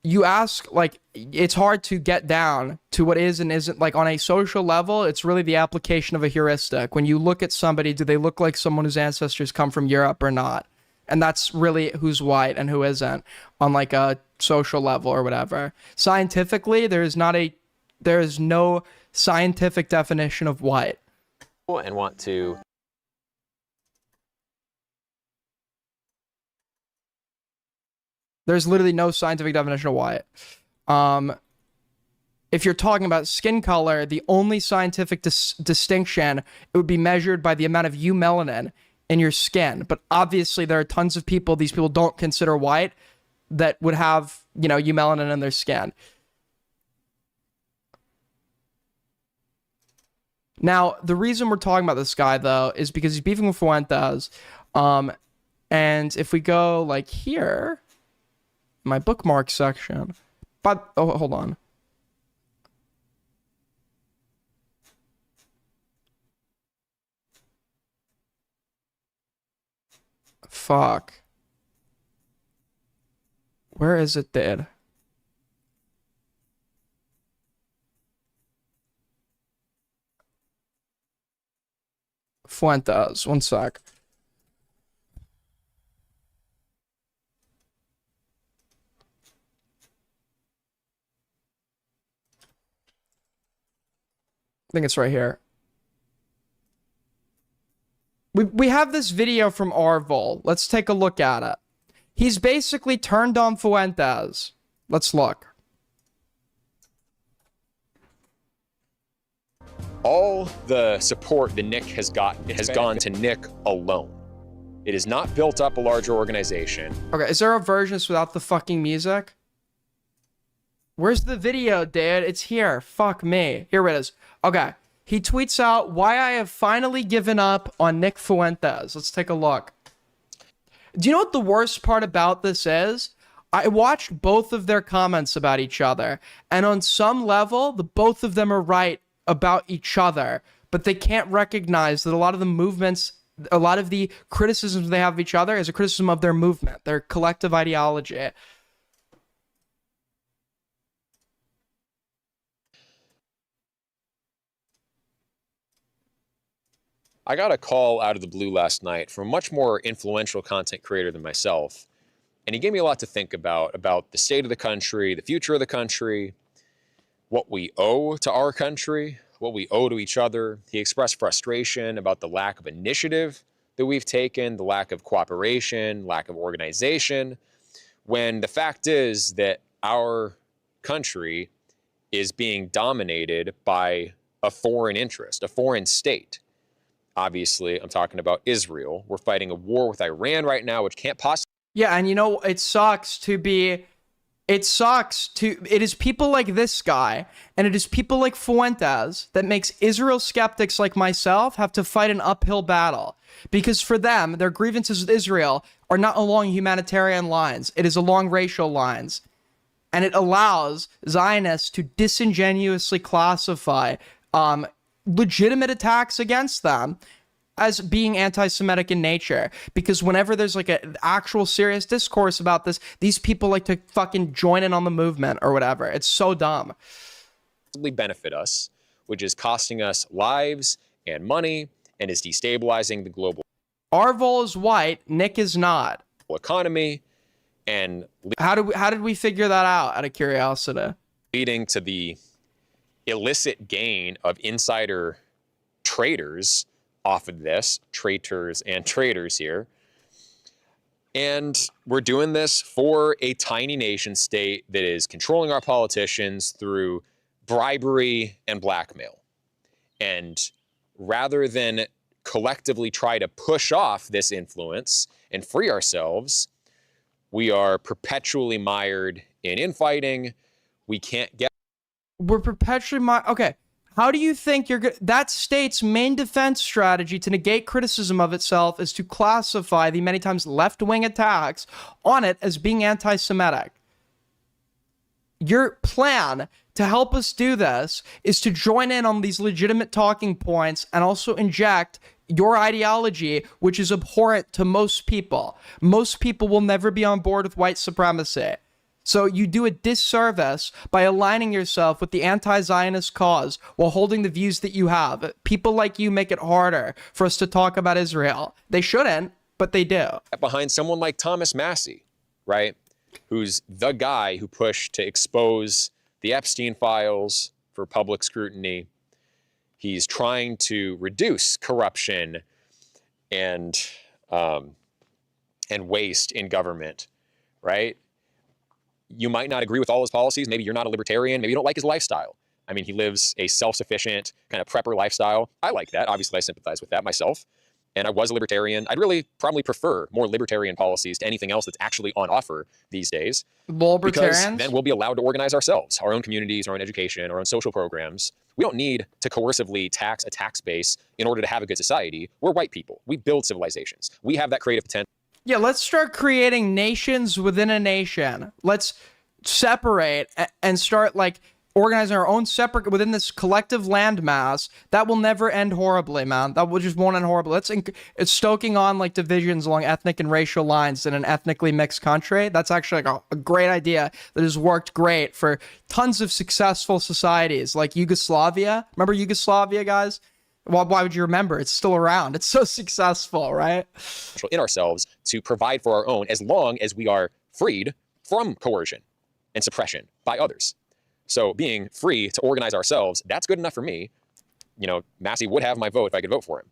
you ask, like, it's hard to get down to what is and isn't, like, on a social level. It's really the application of a heuristic. When you look at somebody, do they look like someone whose ancestors come from Europe or not? And that's really who's white and who isn't on like a social level or whatever. Scientifically, there is no scientific definition of white. And want to. There's literally no scientific definition of white. If you're talking about skin color, the only scientific distinction, it would be measured by the amount of eumelanin in your skin. But obviously there are tons of people these people don't consider white that would have, eumelanin in their skin. Now, the reason we're talking about this guy, though, is because he's beefing with Fuentes. And if we go, like, here, my bookmark section. But, oh, hold on. Fuck. Where is it, dude? Fuentes, one sec. I think it's right here. We have this video from Arvol. Let's take a look at it. He's basically turned on Fuentes. Let's look. All the support that Nick has got has gone to Nick alone. It has not built up a larger organization. Okay, is there a version without the fucking music? Where's the video, dude? It's here. Fuck me. Here it is. Okay. He tweets out, "Why I have finally given up on Nick Fuentes." Let's take a look. Do you know what the worst part about this is? I watched both of their comments about each other, and on some level, the both of them are right about each other. but they can't recognize that a lot of the movements, a lot of the criticisms they have of each other is a criticism of their movement, their collective ideology. I got a call out of the blue last night from a much more influential content creator than myself. And he gave me a lot to think about the state of the country, the future of the country, what we owe to our country, what we owe to each other. He expressed frustration about the lack of initiative that we've taken, the lack of cooperation, lack of organization, when the fact is that our country is being dominated by a foreign interest, a foreign state. Obviously, I'm talking about Israel. We're fighting a war with Iran right now, which can't possibly... Yeah, and you know, it is people like this guy, and it is people like Fuentes that makes Israel skeptics like myself have to fight an uphill battle. Because for them, their grievances with Israel are not along humanitarian lines. It is along racial lines. And it allows Zionists to disingenuously classify legitimate attacks against them as being anti-Semitic in nature. Because whenever there's like an actual serious discourse about this, these people like to fucking join in on the movement or whatever. It's so dumb. Benefit us, which is costing us lives and money and is destabilizing the global... Arvol is white, Nick is not. ...economy and... How did we figure that out, out of curiosity? Leading to the illicit gain of insider traders off of this, traitors and traders here. And we're doing this for a tiny nation state that is controlling our politicians through bribery and blackmail. And rather than collectively try to push off this influence and free ourselves, we are perpetually mired in infighting. We can't get... We're perpetually okay. How do you think you're good? That state's main defense strategy to negate criticism of itself is to classify the many times left-wing attacks on it as being anti-Semitic. Your plan to help us do this is to join in on these legitimate talking points and also inject your ideology, which is abhorrent to most people. Most people will never be on board with white supremacy. So you do a disservice by aligning yourself with the anti-Zionist cause while holding the views that you have. People like you make it harder for us to talk about Israel. They shouldn't, but they do. Behind someone like Thomas Massey, right? Who's the guy who pushed to expose the Epstein files for public scrutiny. He's trying to reduce corruption and waste in government, right? You might not agree with all his policies. Maybe you're not a libertarian. Maybe you don't like his lifestyle. I mean, he lives a self-sufficient kind of prepper lifestyle. I like that. Obviously, I sympathize with that myself. And I was a libertarian. I'd really probably prefer more libertarian policies to anything else that's actually on offer these days. Because then we'll be allowed to organize ourselves, our own communities, our own education, our own social programs. We don't need to coercively tax a tax base in order to have a good society. We're white people. We build civilizations. We have that creative potential. Yeah, let's start creating nations within a nation. Let's separate and start like organizing our own separate within this collective landmass. That will never end horribly, man. That will just won't end horribly. It's stoking on like divisions along ethnic and racial lines in an ethnically mixed country. That's actually like a great idea that has worked great for tons of successful societies like Yugoslavia. Remember Yugoslavia, guys? Well, why would you remember? It's still around. It's so successful, right? In ourselves to provide for our own as long as we are freed from coercion and suppression by others. So being free to organize ourselves, that's good enough for me. You know, Massey would have my vote if I could vote for him.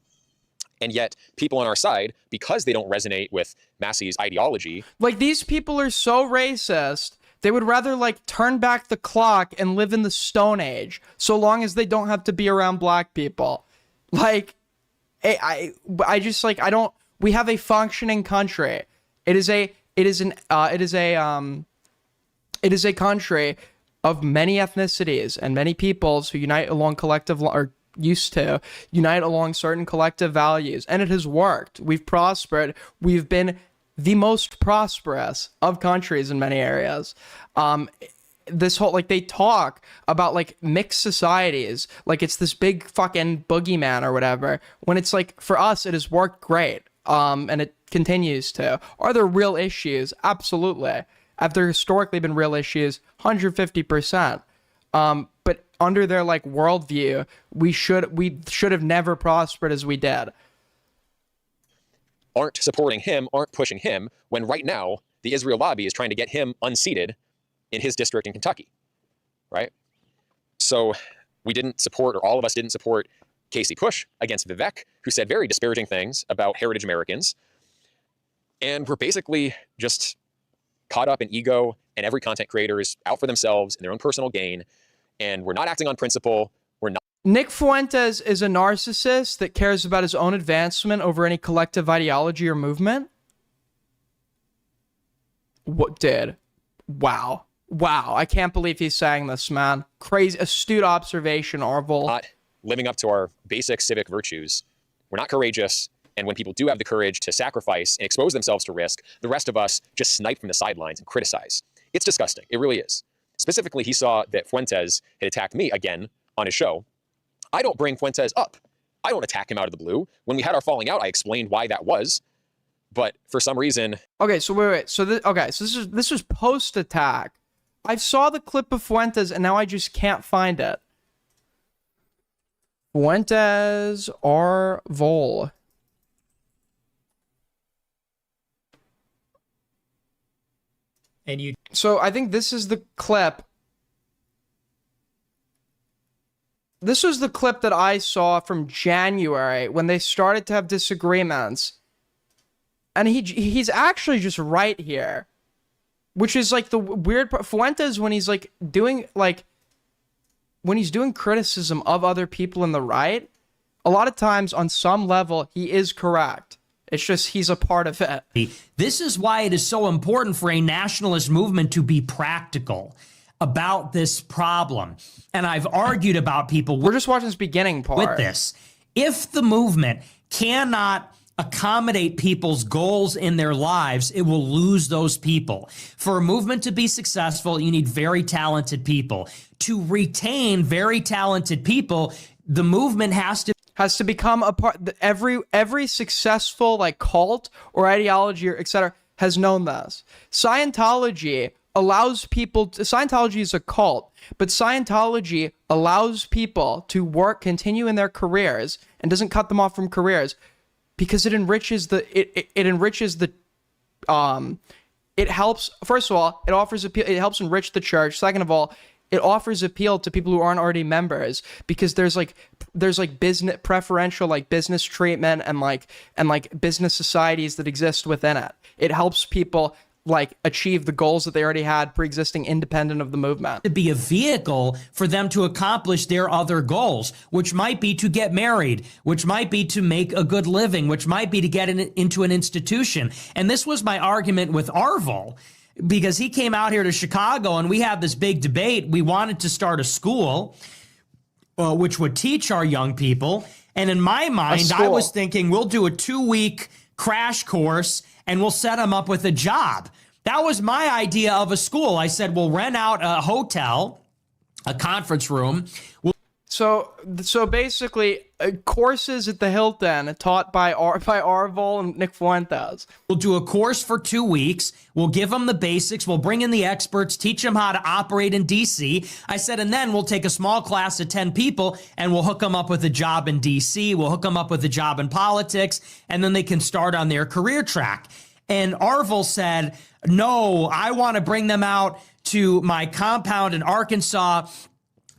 And yet people on our side, because they don't resonate with Massey's ideology. Like these people are so racist. They would rather like turn back the clock and live in the Stone Age so long as they don't have to be around black people. Like, I just like, I don't, we have a functioning country. It is a country of many ethnicities and many peoples who unite along collective, or used to unite along certain collective values. And it has worked. We've prospered. We've been the most prosperous of countries in many areas. this whole, like, they talk about like mixed societies like it's this big fucking boogeyman or whatever, when it's like, for us it has worked great, and it continues to. Are there real issues? Absolutely. Have there historically been real issues? 150%. But under their like worldview, we should have never prospered as we did. Aren't supporting him, aren't pushing him, when right now the Israel lobby is trying to get him unseated in his district in Kentucky, right? So we didn't support, or all of us didn't support, Casey Push against Vivek, who said very disparaging things about heritage Americans. And we're basically just caught up in ego, and every content creator is out for themselves and their own personal gain. And we're not acting on principle. We're not. Nick Fuentes is a narcissist that cares about his own advancement over any collective ideology or movement. What did? Wow. Wow. I can't believe he's saying this, man. Crazy, astute observation, Arvel. Not living up to our basic civic virtues. We're not courageous. And when people do have the courage to sacrifice and expose themselves to risk, the rest of us just snipe from the sidelines and criticize. It's disgusting. It really is. Specifically, he saw that Fuentes had attacked me again on his show. I don't bring Fuentes up. I don't attack him out of the blue. When we had our falling out, I explained why that was. But for some reason... Okay, so wait. So this was post-attack. I saw the clip of Fuentes, and now I just can't find it. Fuentes R. Vol. And you. So I think this is the clip. This was the clip that I saw from January when they started to have disagreements. And he's actually just right here. Which is like the weird part. Fuentes, when he's like doing when he's doing criticism of other people in the right, a lot of times on some level he is correct. It's just he's a part of it. This is why it is so important for a nationalist movement to be practical about this problem. And I've argued about people. We're just watching this beginning part. With this, if the movement cannot accommodate people's goals in their lives, it will lose those people. For a movement to be successful, you need very talented people. To retain very talented people, the movement has to become a part. Every successful like cult or ideology or etc. has known this. Scientology allows people to, Scientology is a cult, but Scientology allows people to continue in their careers and doesn't cut them off from careers because it enriches it helps, first of all, it helps enrich the church. Second of all, it offers appeal to people who aren't already members because there's business preferential like business treatment and like business societies that exist within it. It helps people like achieve the goals that they already had pre-existing independent of the movement. To be a vehicle for them to accomplish their other goals, which might be to get married, which might be to make a good living, which might be to get into an institution. And this was my argument with Arvel, because he came out here to Chicago and we had this big debate. We wanted to start a school which would teach our young people. And in my mind, I was thinking we'll do a 2-week crash course and we'll set them up with a job. That was my idea of a school. I said, we'll rent out a hotel, a conference room. So basically, courses at the Hilton taught by Arvel and Nick Fuentes. We'll do a course for 2 weeks. We'll give them the basics. We'll bring in the experts, teach them how to operate in DC. I said, and then we'll take a small class of 10 people and we'll hook them up with a job in DC. We'll hook them up with a job in politics, and then they can start on their career track. And Arvel said, no, I want to bring them out to my compound in Arkansas,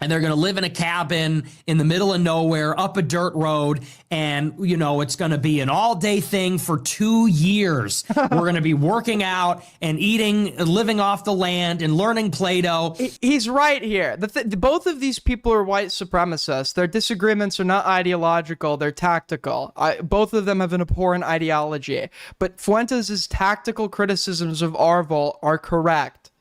and they're going to live in a cabin in the middle of nowhere, up a dirt road, and, you know, it's going to be an all-day thing for 2 years. We're going to be working out and eating, living off the land, and learning Play-Doh. He's right here. Both of these people are white supremacists. Their disagreements are not ideological, they're tactical. Both of them have an abhorrent ideology. But Fuentes' tactical criticisms of Arvel are correct.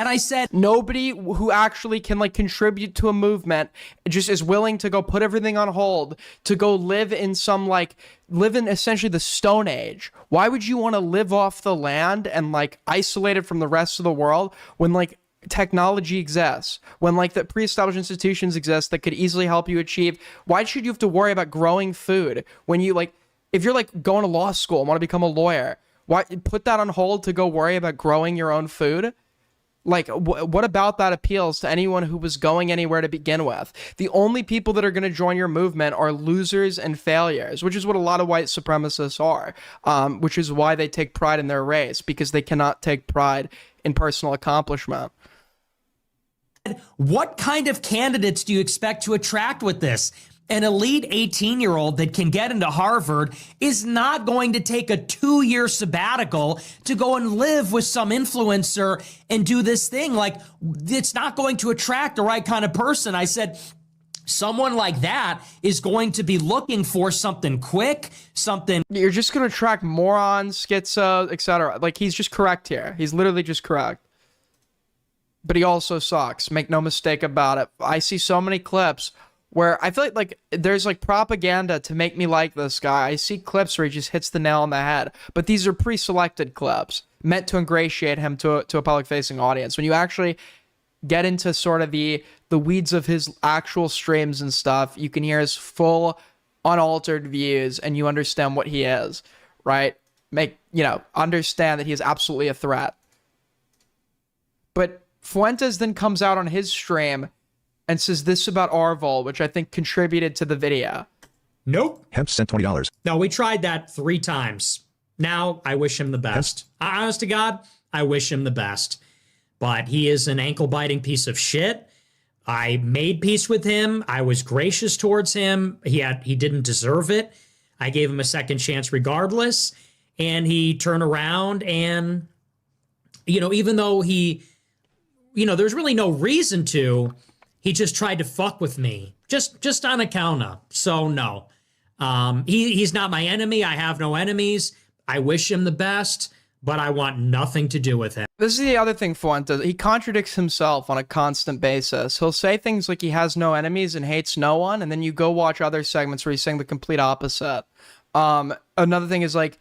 And I said, nobody who actually can like contribute to a movement just is willing to go put everything on hold to go live in essentially the Stone Age. Why would you want to live off the land and like isolated from the rest of the world when like technology exists, when like the pre-established institutions exist that could easily help you achieve? Why should you have to worry about growing food when you like, if you're like going to law school and want to become a lawyer, why put that on hold to go worry about growing your own food? Like, what about that appeals to anyone who was going anywhere to begin with? The only people that are going to join your movement are losers and failures, which is what a lot of white supremacists are, which is why they take pride in their race, because they cannot take pride in personal accomplishment. what kind of candidates do you expect to attract with this? An elite 18-year-old that can get into Harvard is not going to take a 2-year sabbatical to go and live with some influencer and do this thing. Like, it's not going to attract the right kind of person. I said, someone like that is going to be looking for something quick, something. You're just going to attract morons, schizo, etc. Like, he's just correct here. He's literally just correct. But he also sucks. Make no mistake about it. I see so many clips where I feel like there's like propaganda to make me like this guy. I see clips where he just hits the nail on the head. But these are pre-selected clips meant to ingratiate him to a public-facing audience. When you actually get into sort of the weeds of his actual streams and stuff, you can hear his full, unaltered views, and you understand what he is, right? Understand that he is absolutely a threat. But Fuentes then comes out on his stream and says this about Arvol, which I think contributed to the video. Nope. Hemp sent $20. No, we tried that 3 times. Now, I wish him the best. Honest to God, I wish him the best. But he is an ankle-biting piece of shit. I made peace with him. I was gracious towards him. He didn't deserve it. I gave him a second chance regardless. And he turned around and, even though there's really no reason to, he just tried to fuck with me. Just on account of. So, no. He's not my enemy. I have no enemies. I wish him the best, but I want nothing to do with him. This is the other thing Fuentes. He contradicts himself on a constant basis. He'll say things like he has no enemies and hates no one, and then you go watch other segments where he's saying the complete opposite. Another thing is like,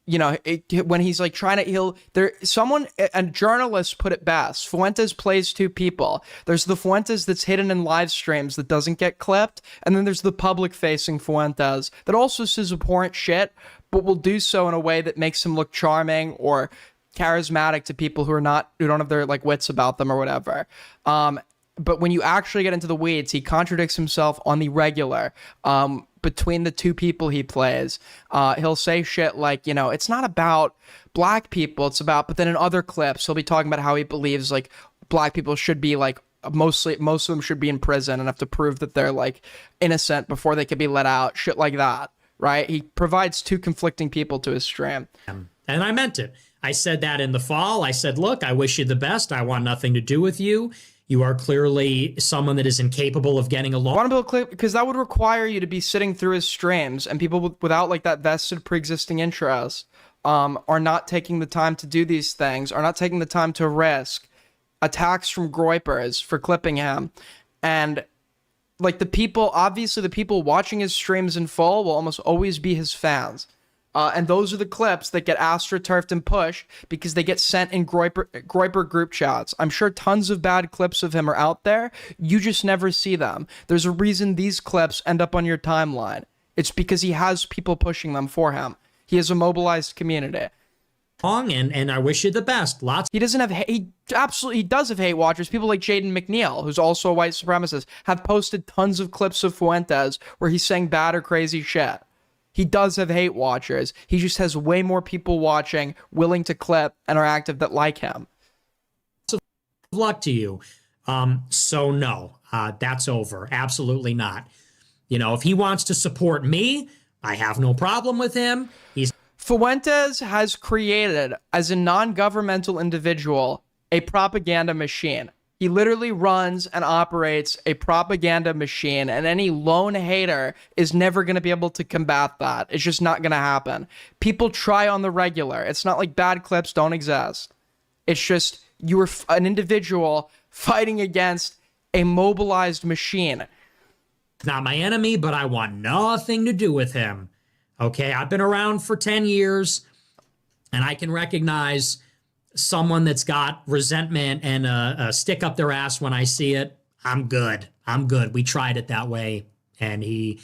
when he's like trying to, a journalist put it best. Fuentes plays 2 people. There's the Fuentes that's hidden in live streams that doesn't get clipped. And then there's the public facing Fuentes that also says abhorrent shit, but will do so in a way that makes him look charming or charismatic to people who don't have their like wits about them or whatever. But when you actually get into the weeds, he contradicts himself on the regular. Between the 2 people he plays, he'll say shit like, it's not about black people, it's about, but then in other clips, he'll be talking about how he believes like black people should be like, most of them should be in prison and have to prove that they're like innocent before they could be let out, shit like that, right? He provides 2 conflicting people to his stream. And I meant it. I said that in the fall. I said, look, I wish you the best. I want nothing to do with you. You are clearly someone that is incapable of getting along. I want to build a clip because that would require you to be sitting through his streams, and people without like that vested pre-existing interest are not taking the time to do these things, are not taking the time to risk attacks from groypers for clipping him. And like the people watching his streams in full will almost always be his fans. And those are the clips that get astroturfed and pushed because they get sent in Groyper group chats. I'm sure tons of bad clips of him are out there. You just never see them. There's a reason these clips end up on your timeline. It's because he has people pushing them for him. He has a mobilized community. And I wish you the best. He does have hate watchers. People like Jaden McNeil, who's also a white supremacist, have posted tons of clips of Fuentes where he's saying bad or crazy shit. He does have hate watchers. He just has way more people watching, willing to clip, and are active that like him. So, luck to you. So no, that's over. Absolutely not. If he wants to support me, I have no problem with him. Fuentes has created, as a non-governmental individual, a propaganda machine. He literally runs and operates a propaganda machine, and any lone hater is never going to be able to combat that. It's just not going to happen. People try on the regular. It's not like bad clips don't exist. It's just You were an individual fighting against a mobilized machine. Not my enemy, but I want nothing to do with him. Okay, I've been around for 10 years, and I can recognize someone that's got resentment and a stick up their ass when I see it. I'm good. We tried it that way, and he.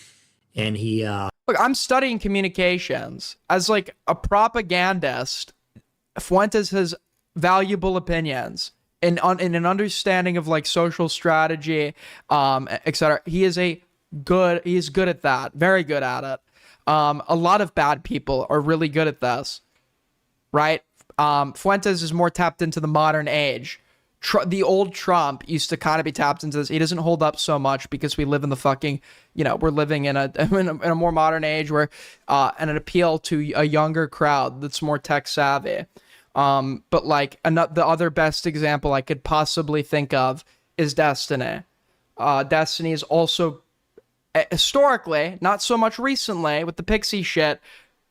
Look, I'm studying communications. As like a propagandist, Fuentes has valuable opinions in an understanding of like social strategy, etc. He is good at that, very good at it. A lot of bad people are really good at this, right? Fuentes is more tapped into the modern age. The old Trump used to kind of be tapped into this. He doesn't hold up so much because we live in the fucking, we're living in a more modern age where, and an appeal to a younger crowd that's more tech savvy. But like the other best example I could possibly think of is Destiny. Destiny is also historically, not so much recently with the Pixie shit,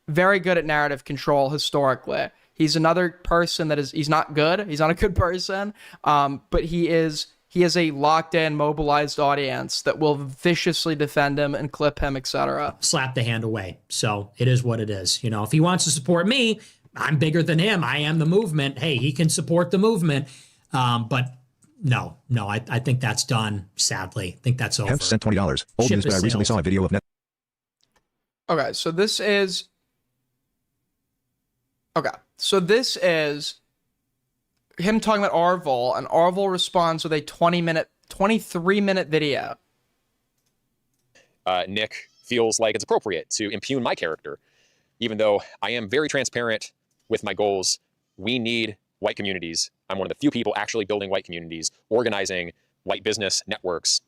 very good at narrative control historically. He's another person he's not good. He's not a good person. But he has a locked in, mobilized audience that will viciously defend him and clip him, etc. Slap the hand away. So it is what it is. If he wants to support me, I'm bigger than him. I am the movement. Hey, he can support the movement. But no, I think that's done, sadly. I think that's over. Hemp sent $20. Old news, but I recently saw a video of net. Okay, so this is him talking about Arvol, and Arvol responds with a 23-minute video. Nick feels like it's appropriate to impugn my character, even though I am very transparent with my goals. We need white communities. I'm one of the few people actually building white communities, organizing white business networks.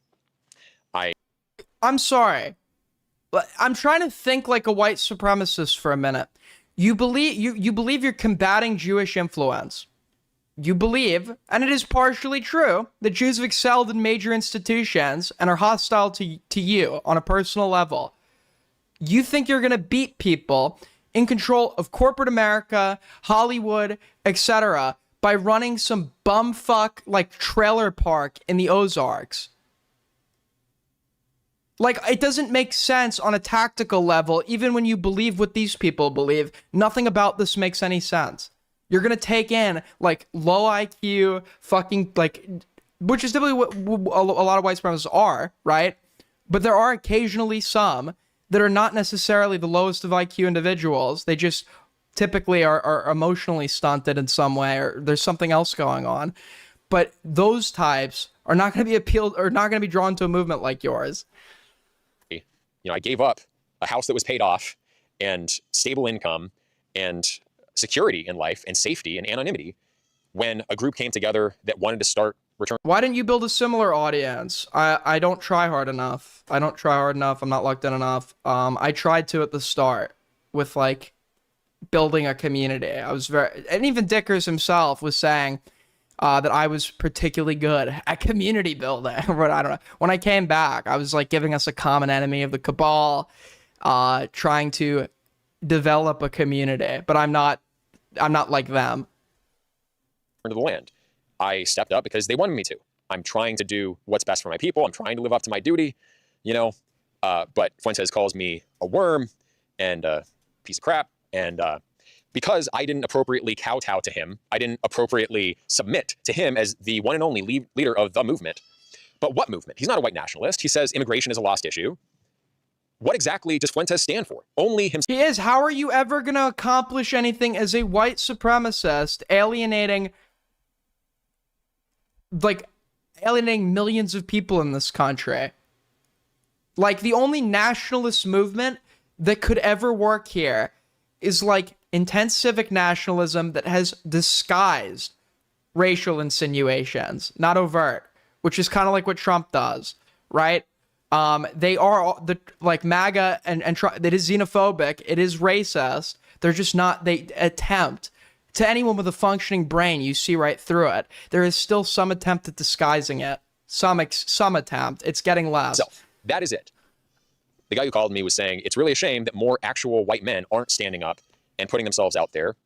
I'm sorry, but I'm trying to think like a white supremacist for a minute. You believe you're combating Jewish influence. You believe, and it is partially true, that Jews have excelled in major institutions and are hostile to you on a personal level. You think you're going to beat people in control of corporate America, Hollywood, etc. by running some bumfuck like trailer park in the Ozarks. Like, it doesn't make sense on a tactical level, even when you believe what these people believe. Nothing about this makes any sense. You're going to take in, like, low IQ, fucking, like, which is typically what a lot of white supremacists are, right? But there are occasionally some that are not necessarily the lowest of IQ individuals. They just typically are emotionally stunted in some way, or there's something else going on. But those types are not going to be appealed, or not going to be drawn to a movement like yours. I gave up a house that was paid off and stable income and security in life and safety and anonymity when a group came together that wanted to start return. Why didn't you build a similar audience? I don't try hard enough. I'm not locked in enough. I tried to at the start with like building a community. And even Dickers himself was saying that I was particularly good at community building. But I don't know. When I came back, I was like giving us a common enemy of the cabal, trying to develop a community. But I'm not like them. Into the land. I stepped up because they wanted me to. I'm trying to do what's best for my people. I'm trying to live up to my duty, but Fuentes calls me a worm and a piece of crap. And because I didn't appropriately kowtow to him, I didn't appropriately submit to him as the one and only leader of the movement. But what movement? He's not a white nationalist. He says immigration is a lost issue. What exactly does Fuentes stand for? Only himself. He is. How are you ever going to accomplish anything as a white supremacist, alienating millions of people in this country? Like, the only nationalist movement that could ever work here is like intense civic nationalism that has disguised racial insinuations, not overt, which is kind of like what Trump does, right? They are like MAGA and Trump. It is xenophobic. It is racist. They're just not. They attempt. To anyone with a functioning brain, you see right through it. There is still some attempt at disguising it. Some attempt. It's getting less. So that is it. The guy who called me was saying it's really a shame that more actual white men aren't standing up and putting themselves out there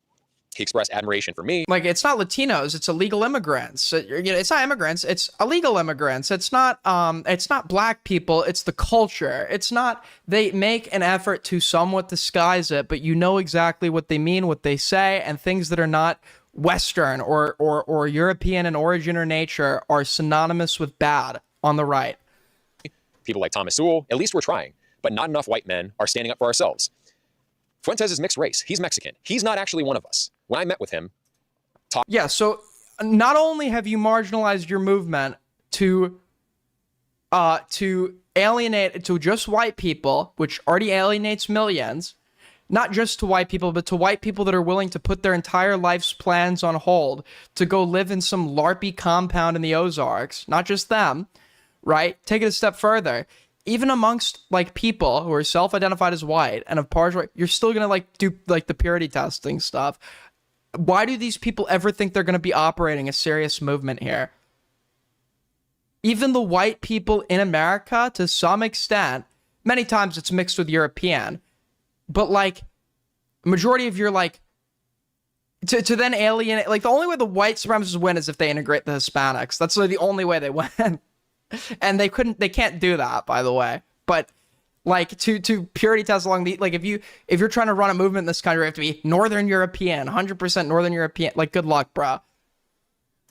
He expressed admiration for me. Like, it's not Latinos, it's illegal immigrants. It's not immigrants, it's illegal immigrants. It's not black people, it's the culture. It's not, they make an effort to somewhat disguise it, but you know exactly what they mean, what they say, and things that are not Western or European in origin or nature are synonymous with bad on the right. People like Thomas Sewell, at least we're trying, but not enough white men are standing up for ourselves. Fuentes is mixed race. He's Mexican. He's not actually one of us. When I met with him, yeah, so not only have you marginalized your movement to alienate to just white people, which already alienates millions, not just to white people, but to white people that are willing to put their entire life's plans on hold to go live in some LARPy compound in the Ozarks, not just them, right? Take it a step further. Even amongst like people who are self-identified as white and of partial white, you're still gonna like do like the purity testing stuff. Why do these people ever think they're gonna be operating a serious movement here? Even the white people in America, to some extent, many times it's mixed with European, but like majority of your like to then alienate, like the only way the white supremacists win is if they integrate the Hispanics. That's the only way they win. And they can't do that, by the way. But like to purity test along the, like if you're trying to run a movement in this country, you have to be Northern European, 100% Northern European. Like, good luck, bro.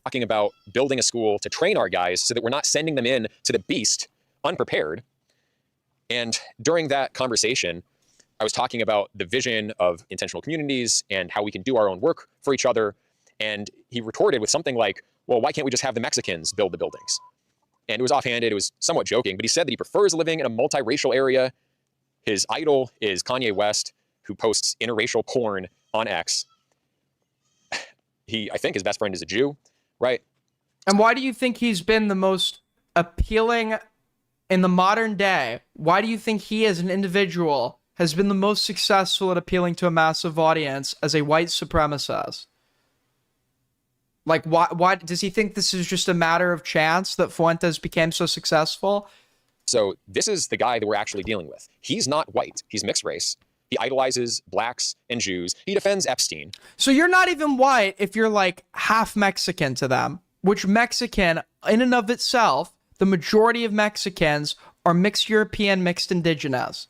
Talking about building a school to train our guys so that we're not sending them in to the beast unprepared. And during that conversation, I was talking about the vision of intentional communities and how we can do our own work for each other. And he retorted with something like, well, why can't we just have the Mexicans build the buildings? And it was offhanded, it was somewhat joking, but he said that he prefers living in a multiracial area. His idol is Kanye West, who posts interracial porn on X. I think his best friend is a Jew, right? And why do you think he's been the most appealing in the modern day? Why do you think he as an individual has been the most successful at appealing to a massive audience as a white supremacist? Like, why does he think this is just a matter of chance that Fuentes became so successful? So this is the guy that we're actually dealing with. He's not white. He's mixed race. He idolizes blacks and Jews. He defends Epstein. So you're not even white if you're like half Mexican to them, which Mexican in and of itself, the majority of Mexicans are mixed European, mixed indigenous.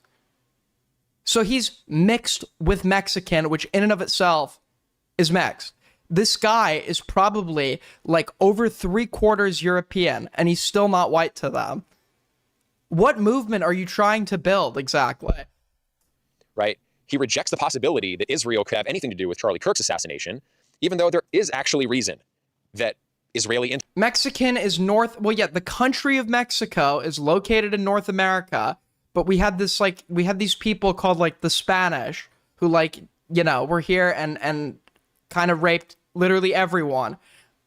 So he's mixed with Mexican, which in and of itself is mixed. This guy is probably like over 3/4 European, and he's still not white to them. What movement are you trying to build exactly? Right? He rejects the possibility that Israel could have anything to do with Charlie Kirk's assassination, even though there is actually reason that Israeli... Mexican is North... Well, yeah, the country of Mexico is located in North America, but we had this, like, we had these people called, like, the Spanish, who, like, you know, were here and kind of raped literally everyone.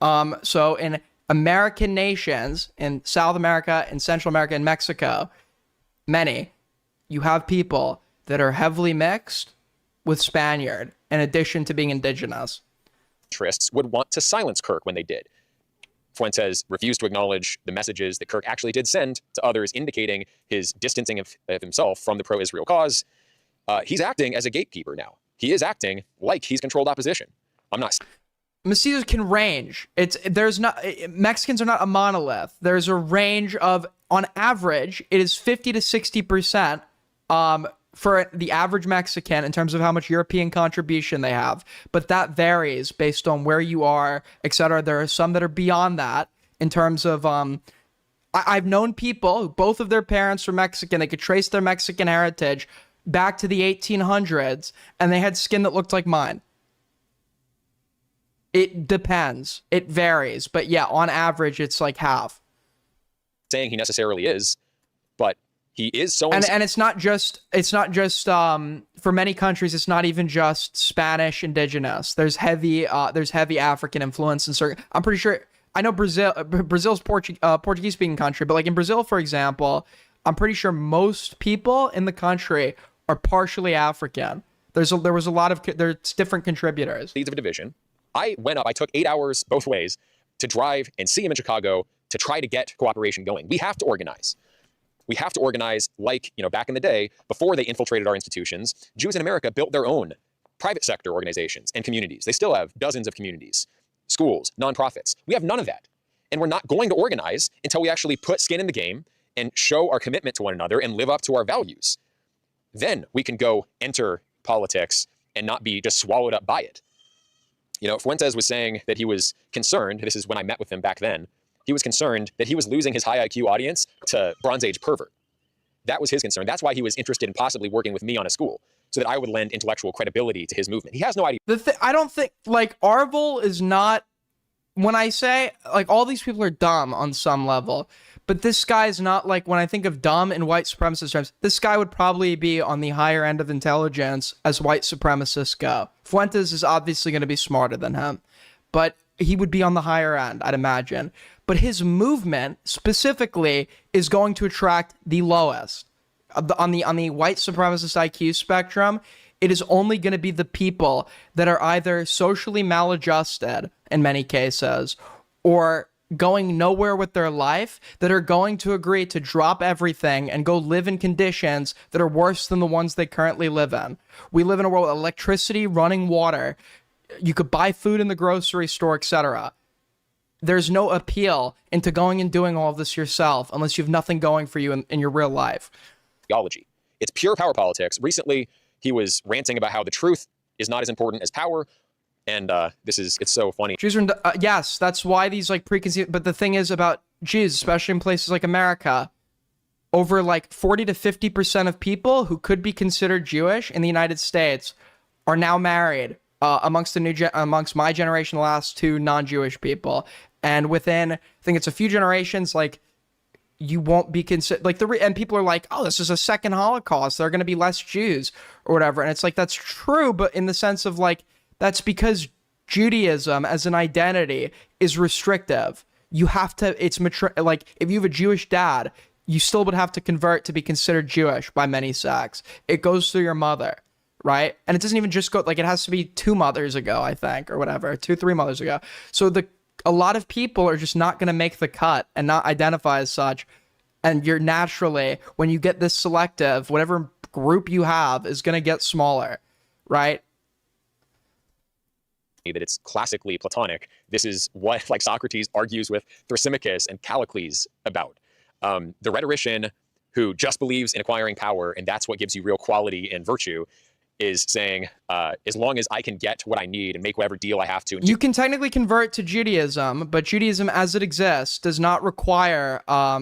So in American nations, in South America, in Central America, in Mexico, you have people that are heavily mixed with Spaniard, in addition to being indigenous. Interests would want to silence Kirk when they did. Fuentes refused to acknowledge the messages that Kirk actually did send to others, indicating his distancing of himself from the pro-Israel cause. He's acting as a gatekeeper now. He is acting like he's controlled opposition. I'm not... Mestizoes can range. Mexicans are not a monolith. There's a range of, on average, it is 50 to 60% for the average Mexican in terms of how much European contribution they have. But that varies based on where you are, etc. There are some that are beyond that in terms of, I've known people who both of their parents were Mexican. They could trace their Mexican heritage back to the 1800s, and they had skin that looked like mine. It depends. It varies. But yeah, on average, it's like half. Saying he necessarily is, but he is so... And it's not just for many countries, it's not even just Spanish indigenous. There's heavy African influence in certain... I'm pretty sure... I know Brazil's Portuguese speaking country, but like in Brazil, for example, I'm pretty sure most people in the country are partially African. There's different contributors. Seeds of a division. I went up, I took 8 hours both ways to drive and see him in Chicago to try to get cooperation going. We have to organize. We have to organize like, back in the day, before they infiltrated our institutions, Jews in America built their own private sector organizations and communities. They still have dozens of communities, schools, nonprofits. We have none of that. And we're not going to organize until we actually put skin in the game and show our commitment to one another and live up to our values. Then we can go enter politics and not be just swallowed up by it. You know, Fuentes was saying that he was concerned, this is when I met with him back then, he was concerned that he was losing his high IQ audience to Bronze Age pervert. That was his concern. That's why he was interested in possibly working with me on a school, so that I would lend intellectual credibility to his movement. He has no idea. I don't think, like, Arvel is not, when I say, like, all these people are dumb on some level, but this guy is not, like, when I think of dumb in white supremacist terms, this guy would probably be on the higher end of intelligence as white supremacists go. Fuentes is obviously going to be smarter than him, but he would be on the higher end, I'd imagine. But his movement specifically is going to attract the lowest. On the white supremacist IQ spectrum, it is only going to be the people that are either socially maladjusted in many cases or going nowhere with their life that are going to agree to drop everything and go live in conditions that are worse than the ones they currently live in. We live in a world with electricity, running water. You could buy food in the grocery store, etc. There's no appeal into going and doing all of this yourself unless you have nothing going for you in your real life. Theology. It's pure power politics. Recently, he was ranting about how the truth is not as important as power. And it's so funny. Jews are, yes, that's why these like preconceived, but the thing is about Jews, especially in places like America, over like 40 to 50% of people who could be considered Jewish in the United States are now married amongst my generation, the last two non-Jewish people. And within, I think it's a few generations, like you won't be considered like and people are like, oh, this is a second Holocaust. There are going to be less Jews or whatever. And it's like, that's true. But in the sense of like, that's because Judaism as an identity is restrictive. You have to, it's mature. Like if you have a Jewish dad, you still would have to convert to be considered Jewish by many sects. It goes through your mother, right? And it doesn't even just go, like it has to be 2 mothers ago, I think, or whatever, 2-3 mothers ago. So a lot of people are just not going to make the cut and not identify as such. And you're naturally, when you get this selective, whatever group you have is going to get smaller, right? That it's classically Platonic. This is what like Socrates argues with Thrasymachus and Callicles about. The rhetorician who just believes in acquiring power and that's what gives you real quality and virtue is saying, as long as I can get what I need and make whatever deal I have to. You can technically convert to Judaism, but Judaism as it exists does not require,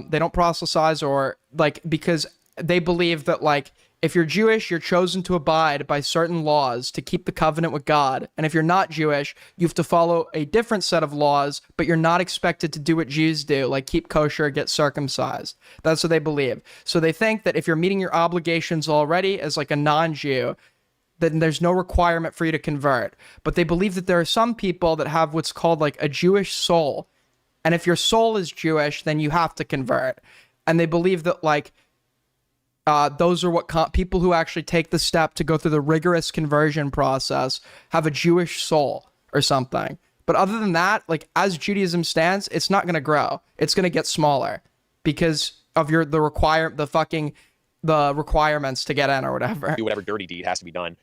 they don't proselytize or like, because they believe that like, if you're Jewish, you're chosen to abide by certain laws to keep the covenant with God. And if you're not Jewish, you have to follow a different set of laws, but you're not expected to do what Jews do, like keep kosher, get circumcised. That's what they believe. So they think that if you're meeting your obligations already as like a non-Jew, then there's no requirement for you to convert. But they believe that there are some people that have what's called like a Jewish soul. And if your soul is Jewish, then you have to convert. And they believe that like, those are what people who actually take the step to go through the rigorous conversion process have a Jewish soul or something. But other than that, like as Judaism stands, it's not going to grow. It's going to get smaller because of the requirements to get in or whatever. Do whatever dirty deed has to be done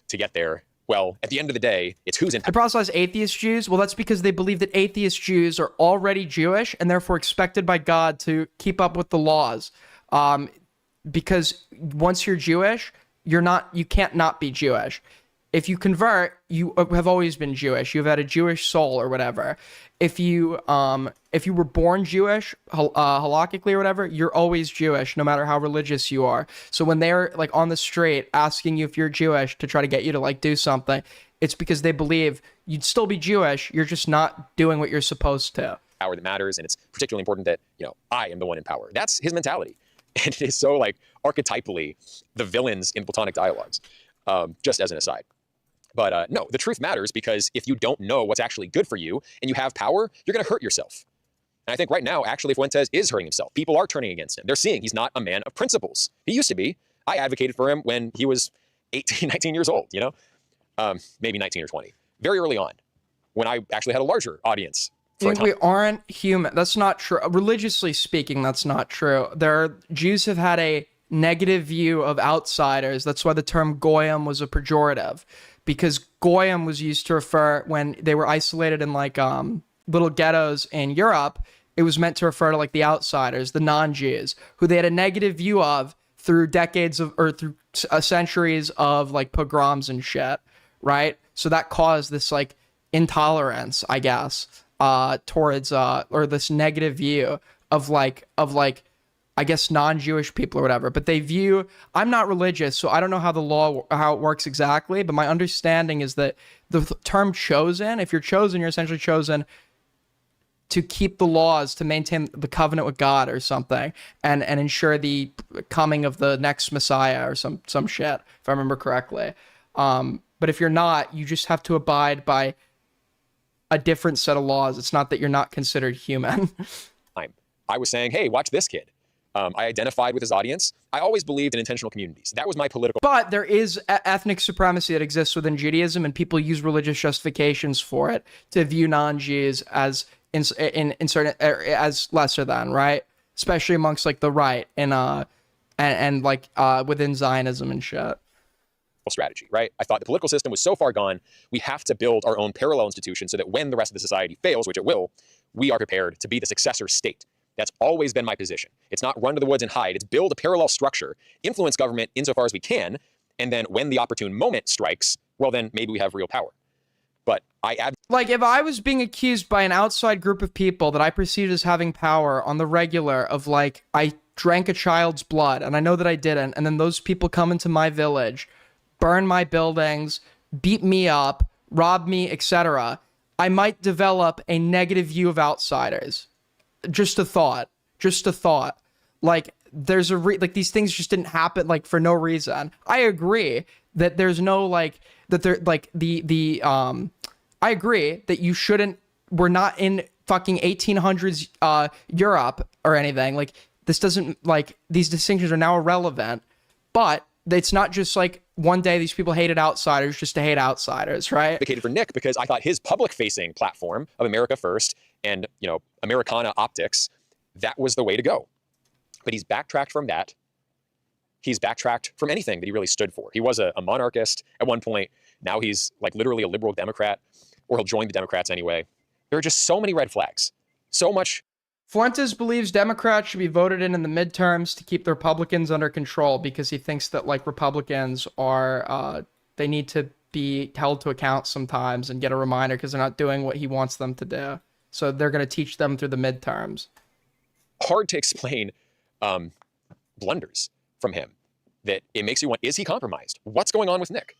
to get there. Well, at the end of the day, it's who's in power. They proselytize atheist Jews. Well, that's because they believe that atheist Jews are already Jewish and therefore expected by God to keep up with the laws. Because once you're Jewish, you can't not be Jewish. If you convert, you have always been Jewish. You've had a Jewish soul or whatever. If you were born Jewish, halakhically or whatever, you're always Jewish, no matter how religious you are. So when they're like on the street asking you if you're Jewish to try to get you to like do something, it's because they believe you'd still be Jewish. You're just not doing what you're supposed to. Power that matters, and it's particularly important that I am the one in power. That's his mentality. And it is so like archetypally the villains in Platonic dialogues, just as an aside. But no, the truth matters because if you don't know what's actually good for you and you have power, you're going to hurt yourself. And I think right now, actually, Fuentes is hurting himself. People are turning against him. They're seeing he's not a man of principles. He used to be. I advocated for him when he was 18, 19 years old, maybe 19 or 20, very early on, when I actually had a larger audience. We aren't human. That's not true. Religiously speaking, that's not true. Jews have had a negative view of outsiders. That's why the term goyim was a pejorative, because Goyim was used to refer when they were isolated in like little ghettos in Europe. It was meant to refer to like the outsiders, the non-Jews, who they had a negative view of through decades of, or through centuries of like pogroms and shit, right? So that caused this like intolerance, I guess, towards or this negative view of like I guess non-Jewish people or whatever. But they view, I'm not religious, so I don't know how the law, how it works exactly, but my understanding is that the term chosen, if you're chosen, you're essentially chosen to keep the laws, to maintain the covenant with God or something, and ensure the coming of the next Messiah or some shit, if I remember correctly. But if you're not, you just have to abide by a different set of laws. It's not that you're not considered human. I was saying, hey, watch this kid. I identified with his audience. I always believed in intentional communities. That was my political. But there is ethnic supremacy that exists within Judaism, and people use religious justifications for it to view non-Jews as in certain as lesser than, right? Especially amongst like the right and like within Zionism and shit. Strategy, right? I thought the political system was so far gone, we have to build our own parallel institution so that when the rest of the society fails, which it will, we are prepared to be the successor state. That's always been my position. It's not run to the woods and hide. It's build a parallel structure, influence government insofar as we can, and then when the opportune moment strikes, well, then maybe we have real power. But like if I was being accused by an outside group of people that I perceived as having power on the regular of like I drank a child's blood and I know that I didn't, and then those people come into my village, burn my buildings, beat me up, rob me, etc., I might develop a negative view of outsiders. Just a thought. Like there's like these things just didn't happen like for no reason. I agree that there's no like that there like I agree that you shouldn't, we're not in fucking 1800s Europe or anything. Like this doesn't, like these distinctions are now irrelevant, but it's not just like one day these people hated outsiders just to hate outsiders, right? Advocated for Nick because I thought his public-facing platform of America First and, you know, Americana optics, that was the way to go. But he's backtracked from that. He's backtracked from anything that he really stood for. He was a monarchist at one point. Now he's like literally a liberal Democrat, or he'll join the Democrats anyway. There are just so many red flags. So much. Fuentes believes Democrats should be voted in the midterms to keep the Republicans under control because he thinks that like Republicans are, they need to be held to account sometimes and get a reminder because they're not doing what he wants them to do. So they're going to teach them through the midterms. Hard to explain blunders from him that it makes you want, is he compromised? What's going on with Nick?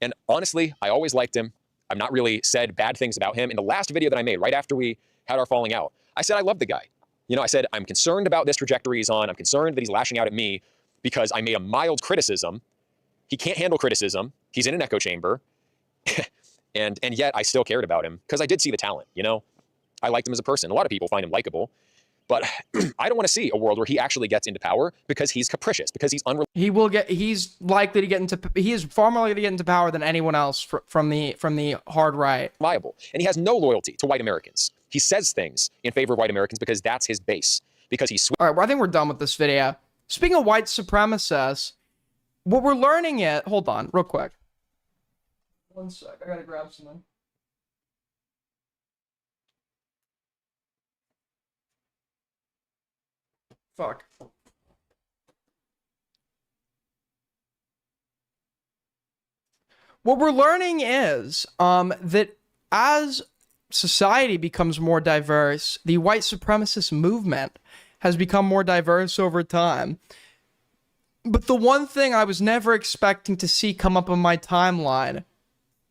And honestly, I always liked him. I've not really said bad things about him. In the last video that I made right after we had our falling out, I said I love the guy. You know, I said I'm concerned about this trajectory he's on. I'm concerned that he's lashing out at me because I made a mild criticism. He can't handle criticism. He's in an echo chamber. and yet I still cared about him because I did see the talent, you know? I liked him as a person. A lot of people find him likable. But I don't want to see a world where he actually gets into power because he's capricious, because he's he's likely to get into, he is far more likely to get into power than anyone else from the hard right. Liable. And he has no loyalty to white Americans. He says things in favor of white Americans because that's his base. Because he's all right, well, I think we're done with this video. Speaking of white supremacists, what we're learning hold on, real quick. One sec, I gotta grab something. Fuck. What we're learning is that as society becomes more diverse, the white supremacist movement has become more diverse over time. But the one thing I was never expecting to see come up on my timeline,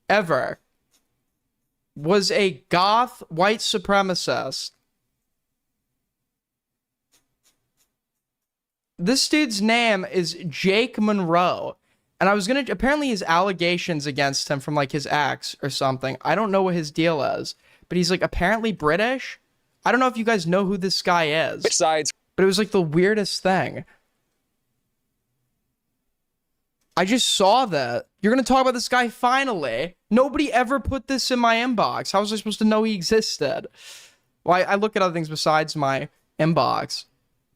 ever, was a goth white supremacist. This dude's name is Jake Monroe. And I was gonna, apparently his allegations against him from like his ex or something. I don't know what his deal is, but he's like apparently British. I don't know if you guys know who this guy is. Which sides? But it was like the weirdest thing. I just saw that. You're gonna talk about this guy finally. Nobody ever put this in my inbox. How was I supposed to know he existed? Well, I look at other things besides my inbox.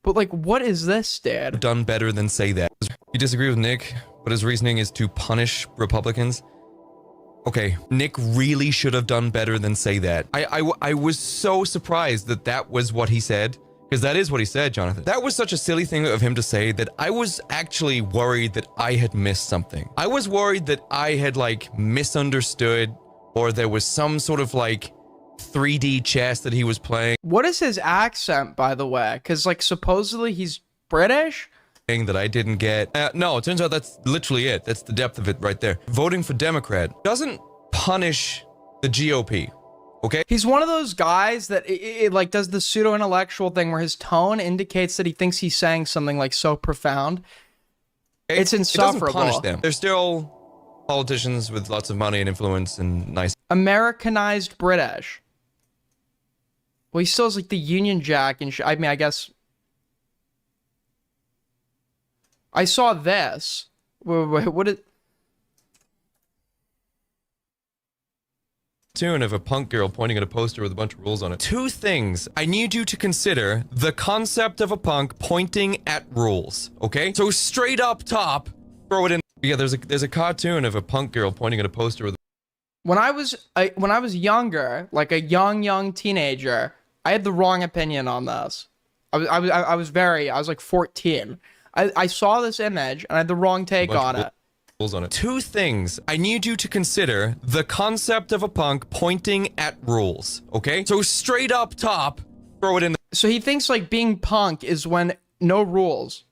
But like, what is this, dude? Done better than say that. You disagree with Nick, but his reasoning is to punish Republicans. Okay, Nick really should have done better than say that. I was so surprised that that was what he said. Because that is what he said, Jonathan. That was such a silly thing of him to say that I was actually worried that I had missed something. I was worried that I had, like, misunderstood, or there was some sort of, like, 3D chess that he was playing. What is his accent, by the way? Because, like, supposedly he's British? That I didn't get. No, it turns out that's literally it. That's the depth of it right there. Voting for Democrat doesn't punish the GOP. Okay. He's one of those guys that it like does the pseudo-intellectual thing where his tone indicates that he thinks he's saying something like so profound. It's insufferable. It doesn't punish them. They're still politicians with lots of money and influence and nice. Americanized British. Well, he still has like the Union Jack and I mean, I guess. I saw this. Wait, what did? Tune of a punk girl pointing at a poster with a bunch of rules on it. 2 things I need you to consider: the concept of a punk pointing at rules. Okay, so straight up top, throw it in. Yeah, there's a cartoon of a punk girl pointing at a poster with. When I was younger, like a young teenager, I had the wrong opinion on this. I was like 14. I saw this image and I had the wrong take on it. On it. 2 things I need you to consider: the concept of a punk pointing at rules. Okay, so straight up top, throw it in. So he thinks like being punk is when no rules.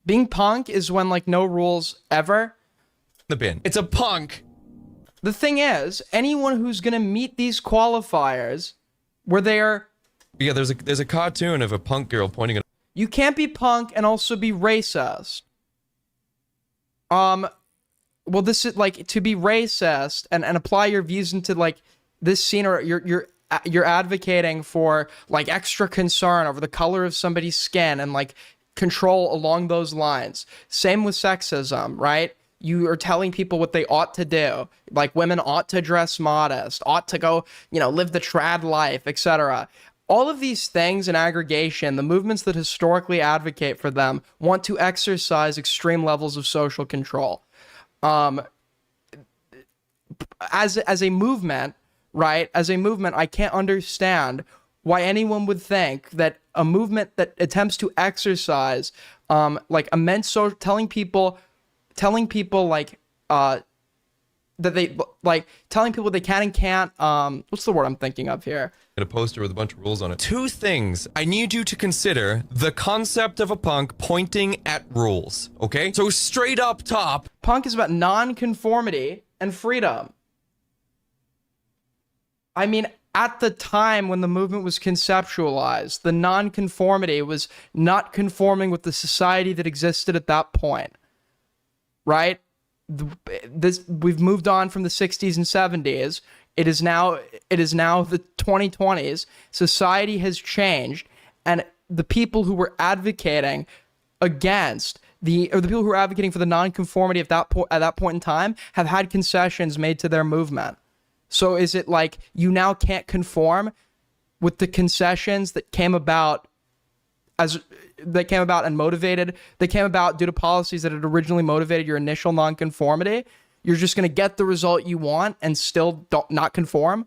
Being punk is when like no rules ever. The bin. It's a punk. The thing is, anyone who's gonna meet these qualifiers, where they're. Yeah, there's a cartoon of a punk girl pointing at. You can't be punk and also be racist. Well, this is like to be racist and apply your views into like this scene, or you're advocating for like extra concern over the color of somebody's skin and like control along those lines. Same with sexism, right? You are telling people what they ought to do. Like women ought to dress modest, ought to go, live the trad life, etc. All of these things in aggregation, the movements that historically advocate for them want to exercise extreme levels of social control. As a movement, right? As a movement, I can't understand why anyone would think that a movement that attempts to exercise like immense social, telling people like that they like telling people they can and can't what's the word I'm thinking of here? A poster with a bunch of rules on it. 2 things I need you to consider: the concept of a punk pointing at rules. Okay, so straight up top, punk is about non-conformity and freedom. I mean, at the time when the movement was conceptualized, the non-conformity was not conforming with the society that existed at that point, right? We've moved on from the 60s and 70s. It is now the 2020s. Society has changed, and the people who were advocating against the people who were advocating for the nonconformity at that point in time have had concessions made to their movement. So is it like you now can't conform with the concessions that came about and motivated? They came about due to policies that had originally motivated your initial nonconformity. You're just going to get the result you want and still not conform?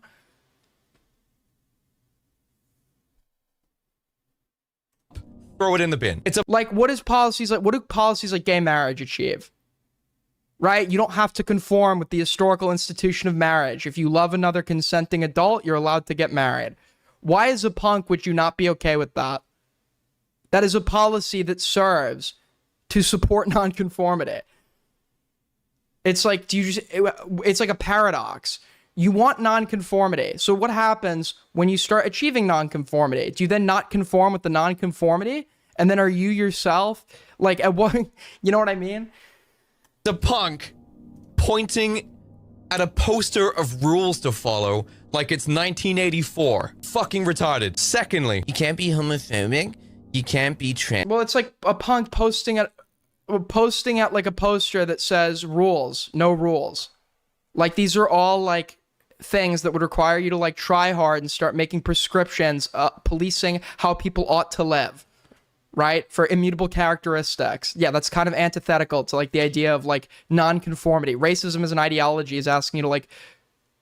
Throw it in the bin. It's like, what do policies like gay marriage achieve? Right? You don't have to conform with the historical institution of marriage. If you love another consenting adult, you're allowed to get married. Why as a punk would you not be okay with that? That is a policy that serves to support nonconformity. It's like, it's like a paradox. You want nonconformity. So what happens when you start achieving nonconformity? Do you then not conform with the nonconformity? And then are you yourself like at what, you know what I mean? The punk pointing at a poster of rules to follow like it's 1984. Fucking retarded. Secondly, you can't be homophobic. You can't be trans. Well, it's like a punk posting at like a poster that says rules, no rules. Like these are all like things that would require you to like try hard and start making prescriptions, policing how people ought to live. right? For immutable characteristics. Yeah, that's kind of antithetical to like the idea of like non-conformity. Racism as an ideology is asking you to like,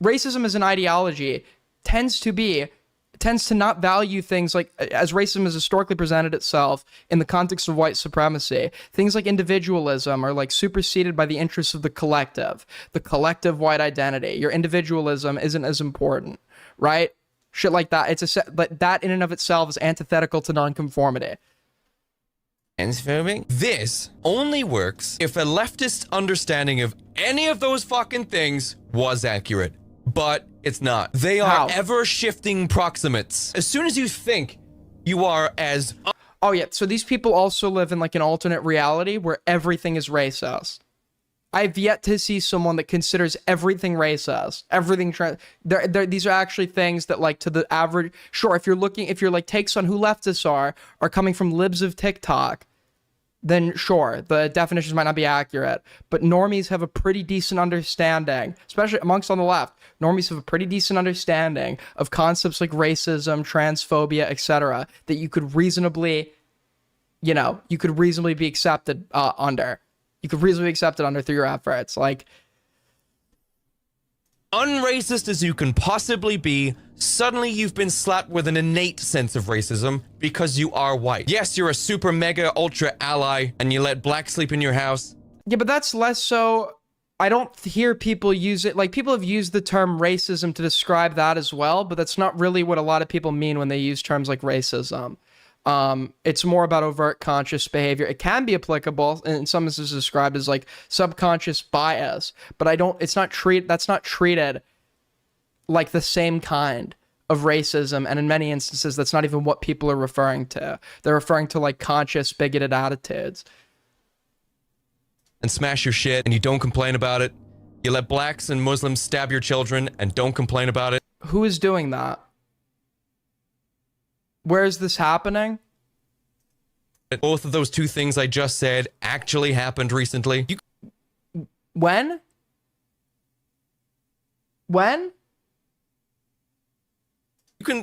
racism as an ideology tends to not value things like, as racism has historically presented itself in the context of white supremacy, things like individualism are like superseded by the interests of the collective white identity. Your individualism isn't as important, right? Shit like that. But that in and of itself is antithetical to nonconformity. This only works if a leftist understanding of any of those fucking things was accurate. But it's not. They are ever-shifting proximates. As soon as you think you are as... Oh yeah, so these people also live in like an alternate reality where everything is racist. I've yet to see someone that considers everything racist, everything... These are actually things that like to the average... Sure, if your like takes on who leftists are coming from libs of TikTok, then sure, the definitions might not be accurate, but normies have a pretty decent understanding, especially amongst on the left. Normies have a pretty decent understanding of concepts like racism, transphobia, etc. that you could reasonably be accepted under. You could reasonably be accepted under through your efforts. Like, unracist as you can possibly be, suddenly you've been slapped with an innate sense of racism because you are white. Yes, you're a super mega ultra ally and you let black sleep in your house. Yeah, but that's less so... I don't hear people use it. Like, people have used the term racism to describe that as well, but that's not really what a lot of people mean when they use terms like racism. It's more about overt conscious behavior. It can be applicable, and in some instances described as like subconscious bias, but that's not treated like the same kind of racism, and in many instances that's not even what people are referring to. They're referring to like conscious bigoted attitudes. And smash your shit and you don't complain about it. You let blacks and Muslims stab your children and don't complain about it. Who is doing that? Where is this happening? Both of those two things I just said actually happened recently. When?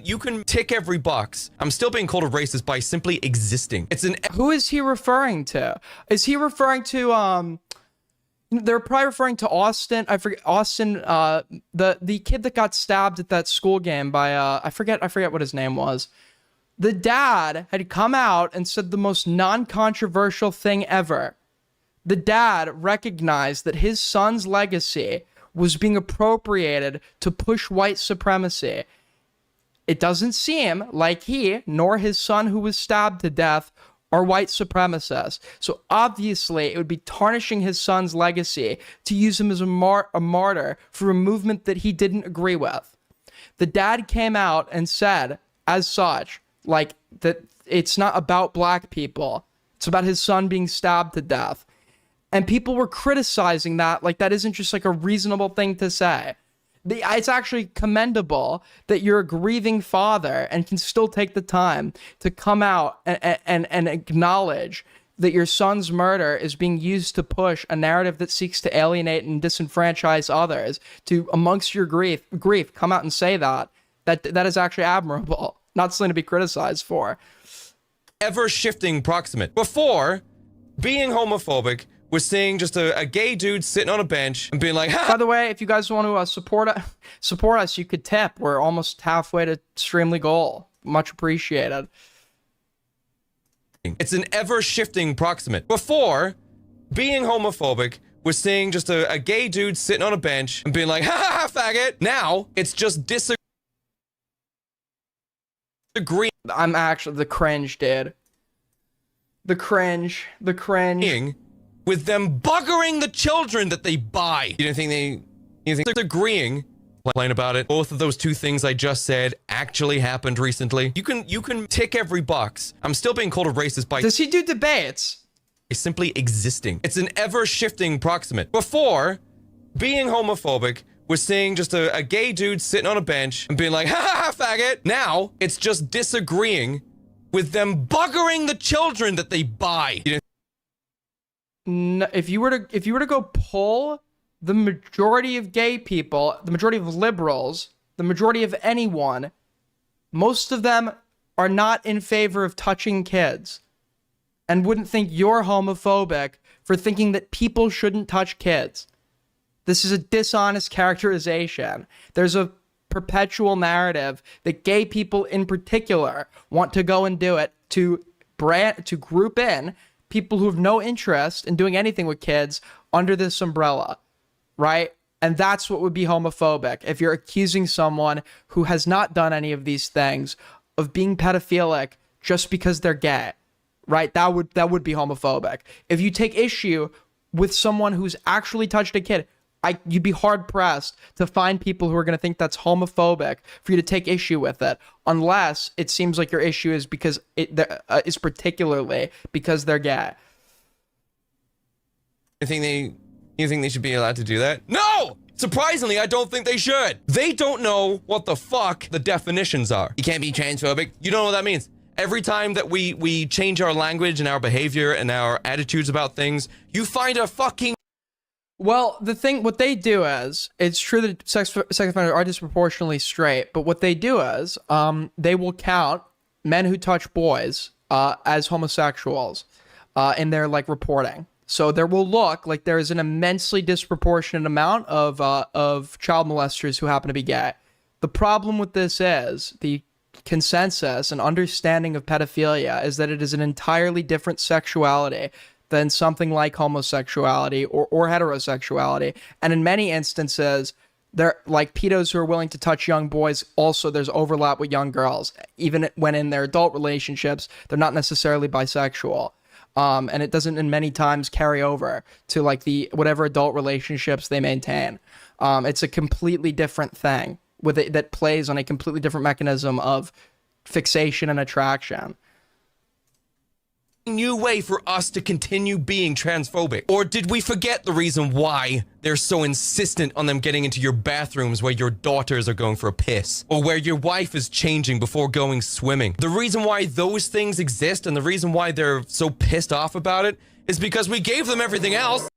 You can tick every box. I'm still being called a racist by simply existing. Who is he referring to? Is he referring to they're probably referring to Austin. I forget Austin, the kid that got stabbed at that school game by I forget what his name was. The dad had come out and said the most non-controversial thing ever. The dad recognized that his son's legacy was being appropriated to push white supremacy. It doesn't seem like he, nor his son who was stabbed to death, are white supremacists. So obviously it would be tarnishing his son's legacy to use him as a martyr for a movement that he didn't agree with. The dad came out and said, as such, like, that it's not about black people. It's about his son being stabbed to death. And people were criticizing that, like that isn't just like a reasonable thing to say. It's actually commendable that you're a grieving father and can still take the time to come out and acknowledge that your son's murder is being used to push a narrative that seeks to alienate and disenfranchise others. To, amongst your grief, come out and say that is actually admirable, not something to be criticized for. Ever-shifting proximate. Before, being homophobic was seeing just a gay dude sitting on a bench and being like, ha! By the way, if you guys want to support us, you could tip. We're almost halfway to streamly goal. Much appreciated. It's an ever-shifting proximate. Before, being homophobic was seeing just a gay dude sitting on a bench and being like, ha ha ha, faggot! Now, it's just disagreeing. I'm actually the cringe, dude. The cringe. With them buggering the children that they buy. You think they're agreeing? Complain about it. Both of those two things I just said actually happened recently. You can tick every box. I'm still being called a racist by... Does he do debates? Simply existing. It's an ever-shifting proximate. Before, being homophobic was seeing just a gay dude sitting on a bench and being like, ha ha ha, faggot! Now, it's just disagreeing with them buggering the children that they buy. No, if you were to go poll the majority of gay people, the majority of liberals, the majority of anyone, most of them are not in favor of touching kids. and wouldn't think you're homophobic for thinking that people shouldn't touch kids. This is a dishonest characterization. There's a perpetual narrative that gay people in particular want to go and do it to group in people who have no interest in doing anything with kids under this umbrella, right? And that's what would be homophobic. If you're accusing someone who has not done any of these things of being pedophilic just because they're gay, right? That would be homophobic. If you take issue with someone who's actually touched a kid, you'd be hard pressed to find people who are going to think that's homophobic for you to take issue with it, unless it seems like your issue is because is particularly because they're gay. You think they should be allowed to do that? No! Surprisingly, I don't think they should. They don't know what the fuck the definitions are. You can't be transphobic. You don't know what that means. Every time that we change our language and our behavior and our attitudes about things, you find a fucking... Well, what they do is, it's true that sex offenders are disproportionately straight, but what they do is, they will count men who touch boys as homosexuals in their reporting. So there will look like there is an immensely disproportionate amount of child molesters who happen to be gay. The problem with this is the consensus and understanding of pedophilia is that it is an entirely different sexuality than something like homosexuality or heterosexuality. And in many instances, they're like pedos who are willing to touch young boys. Also, there's overlap with young girls. Even when in their adult relationships, they're not necessarily bisexual. And it doesn't in many times carry over to whatever adult relationships they maintain. It's a completely different thing that plays on a completely different mechanism of fixation and attraction. New way for us to continue being transphobic? Or did we forget the reason why they're so insistent on them getting into your bathrooms where your daughters are going for a piss? Or where your wife is changing before going swimming? The reason why those things exist and the reason why they're so pissed off about it is because we gave them everything else.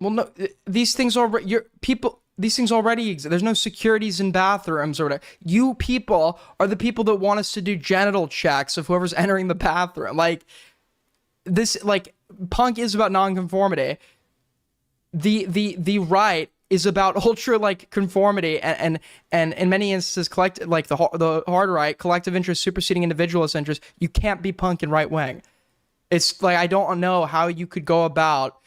Well, no, these things already exist. There's no securities in bathrooms or whatever. You people are the people that want us to do genital checks of whoever's entering the bathroom. Punk is about nonconformity. The right is about ultra conformity and in many instances the hard right, collective interest superseding individualist interest. You can't be punk and right wing. It's I don't know how you could go about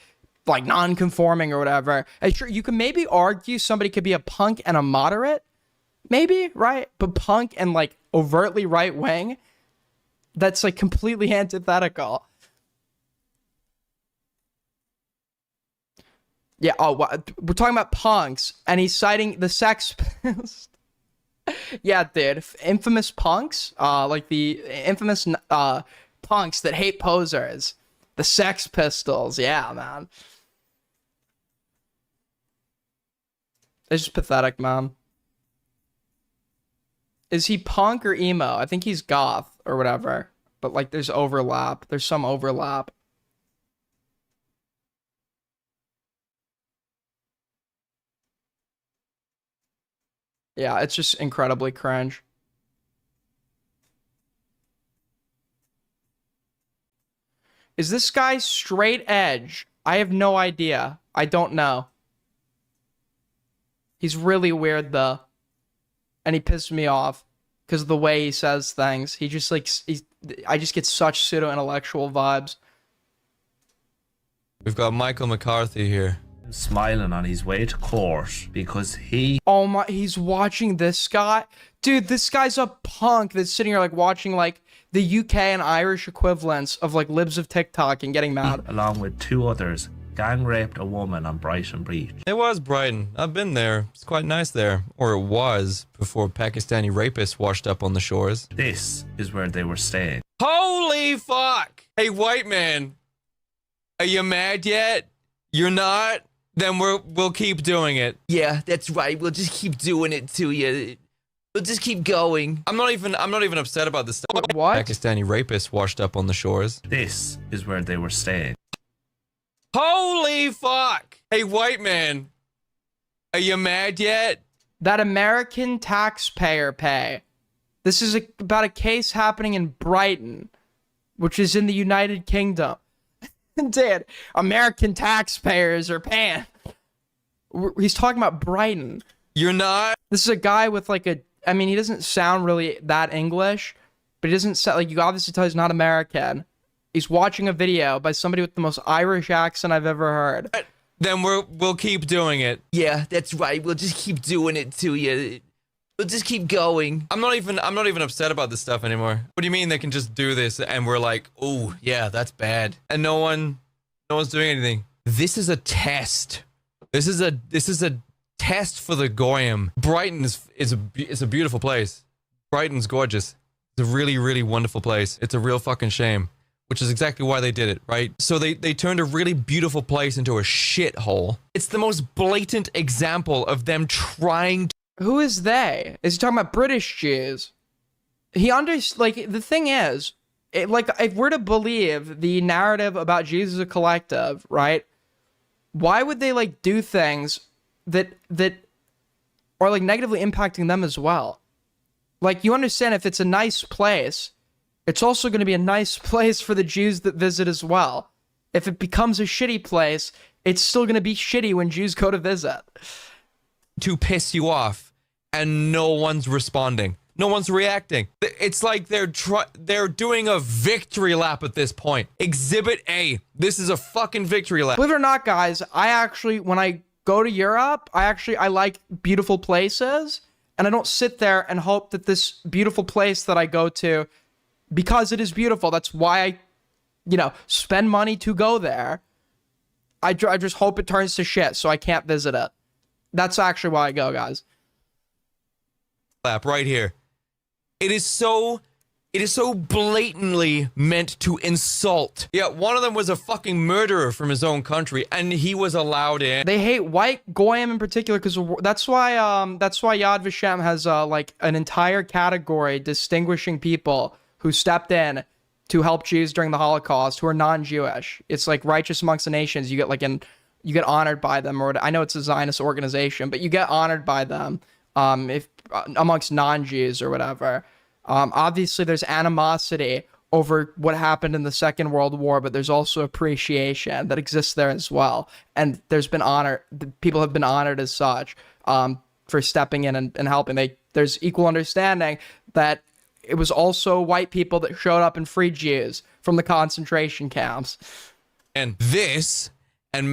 non-conforming or whatever. And sure, you can maybe argue somebody could be a punk and a moderate, maybe, right? But punk and overtly right wing, that's completely antithetical. Yeah. Oh, we're talking about punks, and he's citing the Sex Pistols. Yeah, dude. Infamous punks, the infamous punks that hate posers, the Sex Pistols. Yeah, man. It's just pathetic, man. Is he punk or emo? I think he's goth or whatever. But there's overlap. There's some overlap. Yeah, it's just incredibly cringe. Is this guy straight edge? I have no idea. I don't know. He's really weird though. And he pissed me off because of the way he says things. He just I just get such pseudo-intellectual vibes. We've got Michael McCarthy here. Smiling on his way to court because oh my, he's watching this guy. Dude, this guy's a punk that's sitting here watching the UK and Irish equivalents of libs of TikTok and getting mad. Along with two others, gang raped a woman on Brighton Beach. It was Brighton. I've been there. It's quite nice there. Or it was before Pakistani rapists washed up on the shores. This is where they were staying. Holy fuck! Hey, white man. Are you mad yet? You're not? Then we'll keep doing it. Yeah, that's right. We'll just keep doing it to you. We'll just keep going. I'm not even upset about this stuff. What? Pakistani rapists washed up on the shores. This is where they were staying. Holy fuck! Hey, white man. Are you mad yet? That American taxpayer pay. This is about a case happening in Brighton. which is in the United Kingdom. Dude, American taxpayers are paying. He's talking about Brighton. You're not. This is a guy with like a. I mean, he doesn't sound really that English, but he doesn't sound like, you obviously tell he's not American. He's watching a video by somebody with the most Irish accent I've ever heard. Then we'll keep doing it. Yeah, that's right. We'll just keep doing it to you. We'll just keep going. I'm not even upset about this stuff anymore. What do you mean they can just do this and we're like, oh yeah, that's bad, and no one's doing anything? This is a test. This is a test for the Goyim. Brighton is a beautiful place. Brighton's gorgeous. It's a really, really wonderful place. It's a real fucking shame. Which is exactly why they did it, right? So they turned a really beautiful place into a shithole. It's the most blatant example of them trying to... Who is they? Is he talking about British Jews? Like, the thing is, if we're to believe the narrative about Jews as a collective, right? Why would they, like, do things that are, like, negatively impacting them as well? Like, you understand, if it's a nice place, it's also going to be a nice place for the Jews that visit as well. If it becomes a shitty place, it's still going to be shitty when Jews go to visit. To piss you off, and no one's responding. No one's reacting. It's like they're doing a victory lap at this point. Exhibit A. This is a fucking victory lap. Believe it or not, guys, I actually, when I go to Europe, I like beautiful places, and I don't sit there and hope that this beautiful place that I go to, because it is beautiful, that's why I, spend money to go there. I just hope it turns to shit so I can't visit it. That's actually why I go, guys. Right here. It is so blatantly meant to insult. Yeah, one of them was a fucking murderer from his own country, and he was allowed in. They hate white Goyim in particular, because that's why Yad Vashem has like an entire category distinguishing people who stepped in to help Jews during the Holocaust who are non-Jewish. It's like Righteous Amongst the Nations. You get honored by them, or I know it's a Zionist organization, but you get honored by them if amongst non-Jews or whatever. Obviously, there's animosity over what happened in the Second World War, but there's also appreciation that exists there as well. And there's been honor. People have been honored as such for stepping in and helping. There's equal understanding that it was also white people that showed up and freed Jews from the concentration camps. And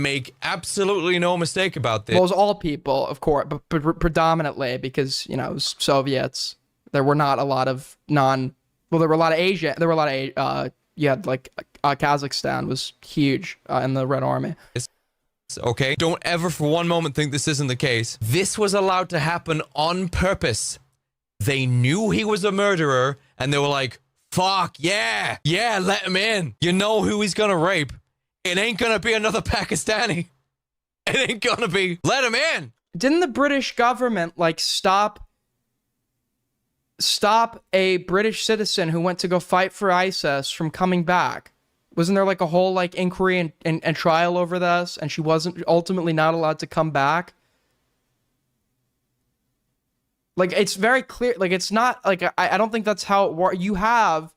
make absolutely no mistake about this. Well, it was all people, of course, but predominantly because, it was Soviets. There were not a lot of there were a lot of Asia. There were a lot of, Kazakhstan was huge in the Red Army. Okay, don't ever for one moment think this isn't the case. This was allowed to happen on purpose. They knew he was a murderer, and they were like, fuck, yeah, let him in. You know who he's gonna rape. It ain't gonna be another Pakistani. It ain't gonna be. Let him in. Didn't the British government, stop a British citizen who went to go fight for ISIS from coming back? Wasn't there, a whole, inquiry and trial over this, and she wasn't ultimately not allowed to come back? It's very clear. It's not, I don't think that's how it works. You have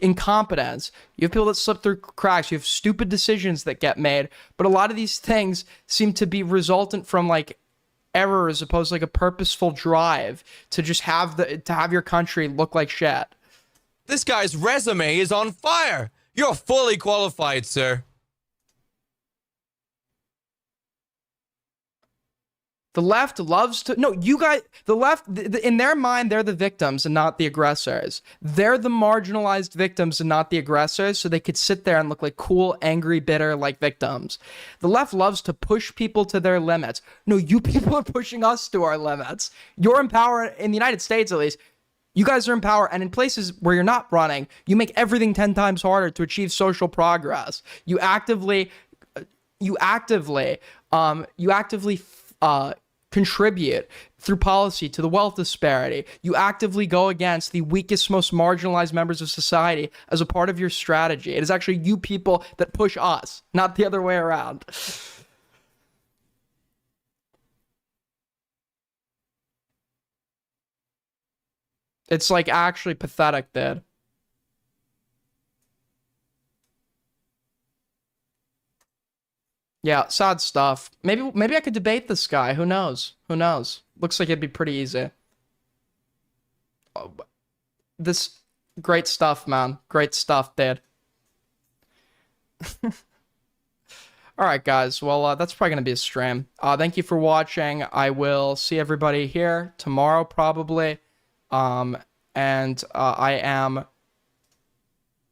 incompetence. You have people that slip through cracks. You have stupid decisions that get made. But a lot of these things seem to be resultant from, error as opposed to, a purposeful drive to just have your country look like shit. This guy's resume is on fire. You're fully qualified, sir. The left loves to... No, you guys... The left, in their mind, they're the victims and not the aggressors. They're the marginalized victims and not the aggressors, so they could sit there and look like cool, angry, bitter, victims. The left loves to push people to their limits. No, you people are pushing us to our limits. You're in power, in the United States at least. You guys are in power, and in places where you're not running, you make everything 10 times harder to achieve social progress. You actively contribute through policy to the wealth disparity. You actively go against the weakest, most marginalized members of society as a part of your strategy. It is actually you people that push us, not the other way around. It's actually pathetic, dude. Yeah, sad stuff. Maybe I could debate this guy. Who knows? Who knows? Looks like it'd be pretty easy. Oh, this great stuff, man. Great stuff, dude. All right, guys. Well, that's probably gonna be a stream. Thank you for watching. I will see everybody here tomorrow, probably. And I am.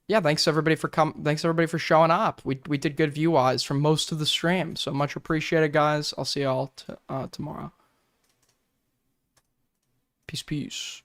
Yeah, thanks everybody for showing up. We did good view-wise for most of the stream, so much appreciated, guys. I'll see y'all tomorrow. Peace, peace.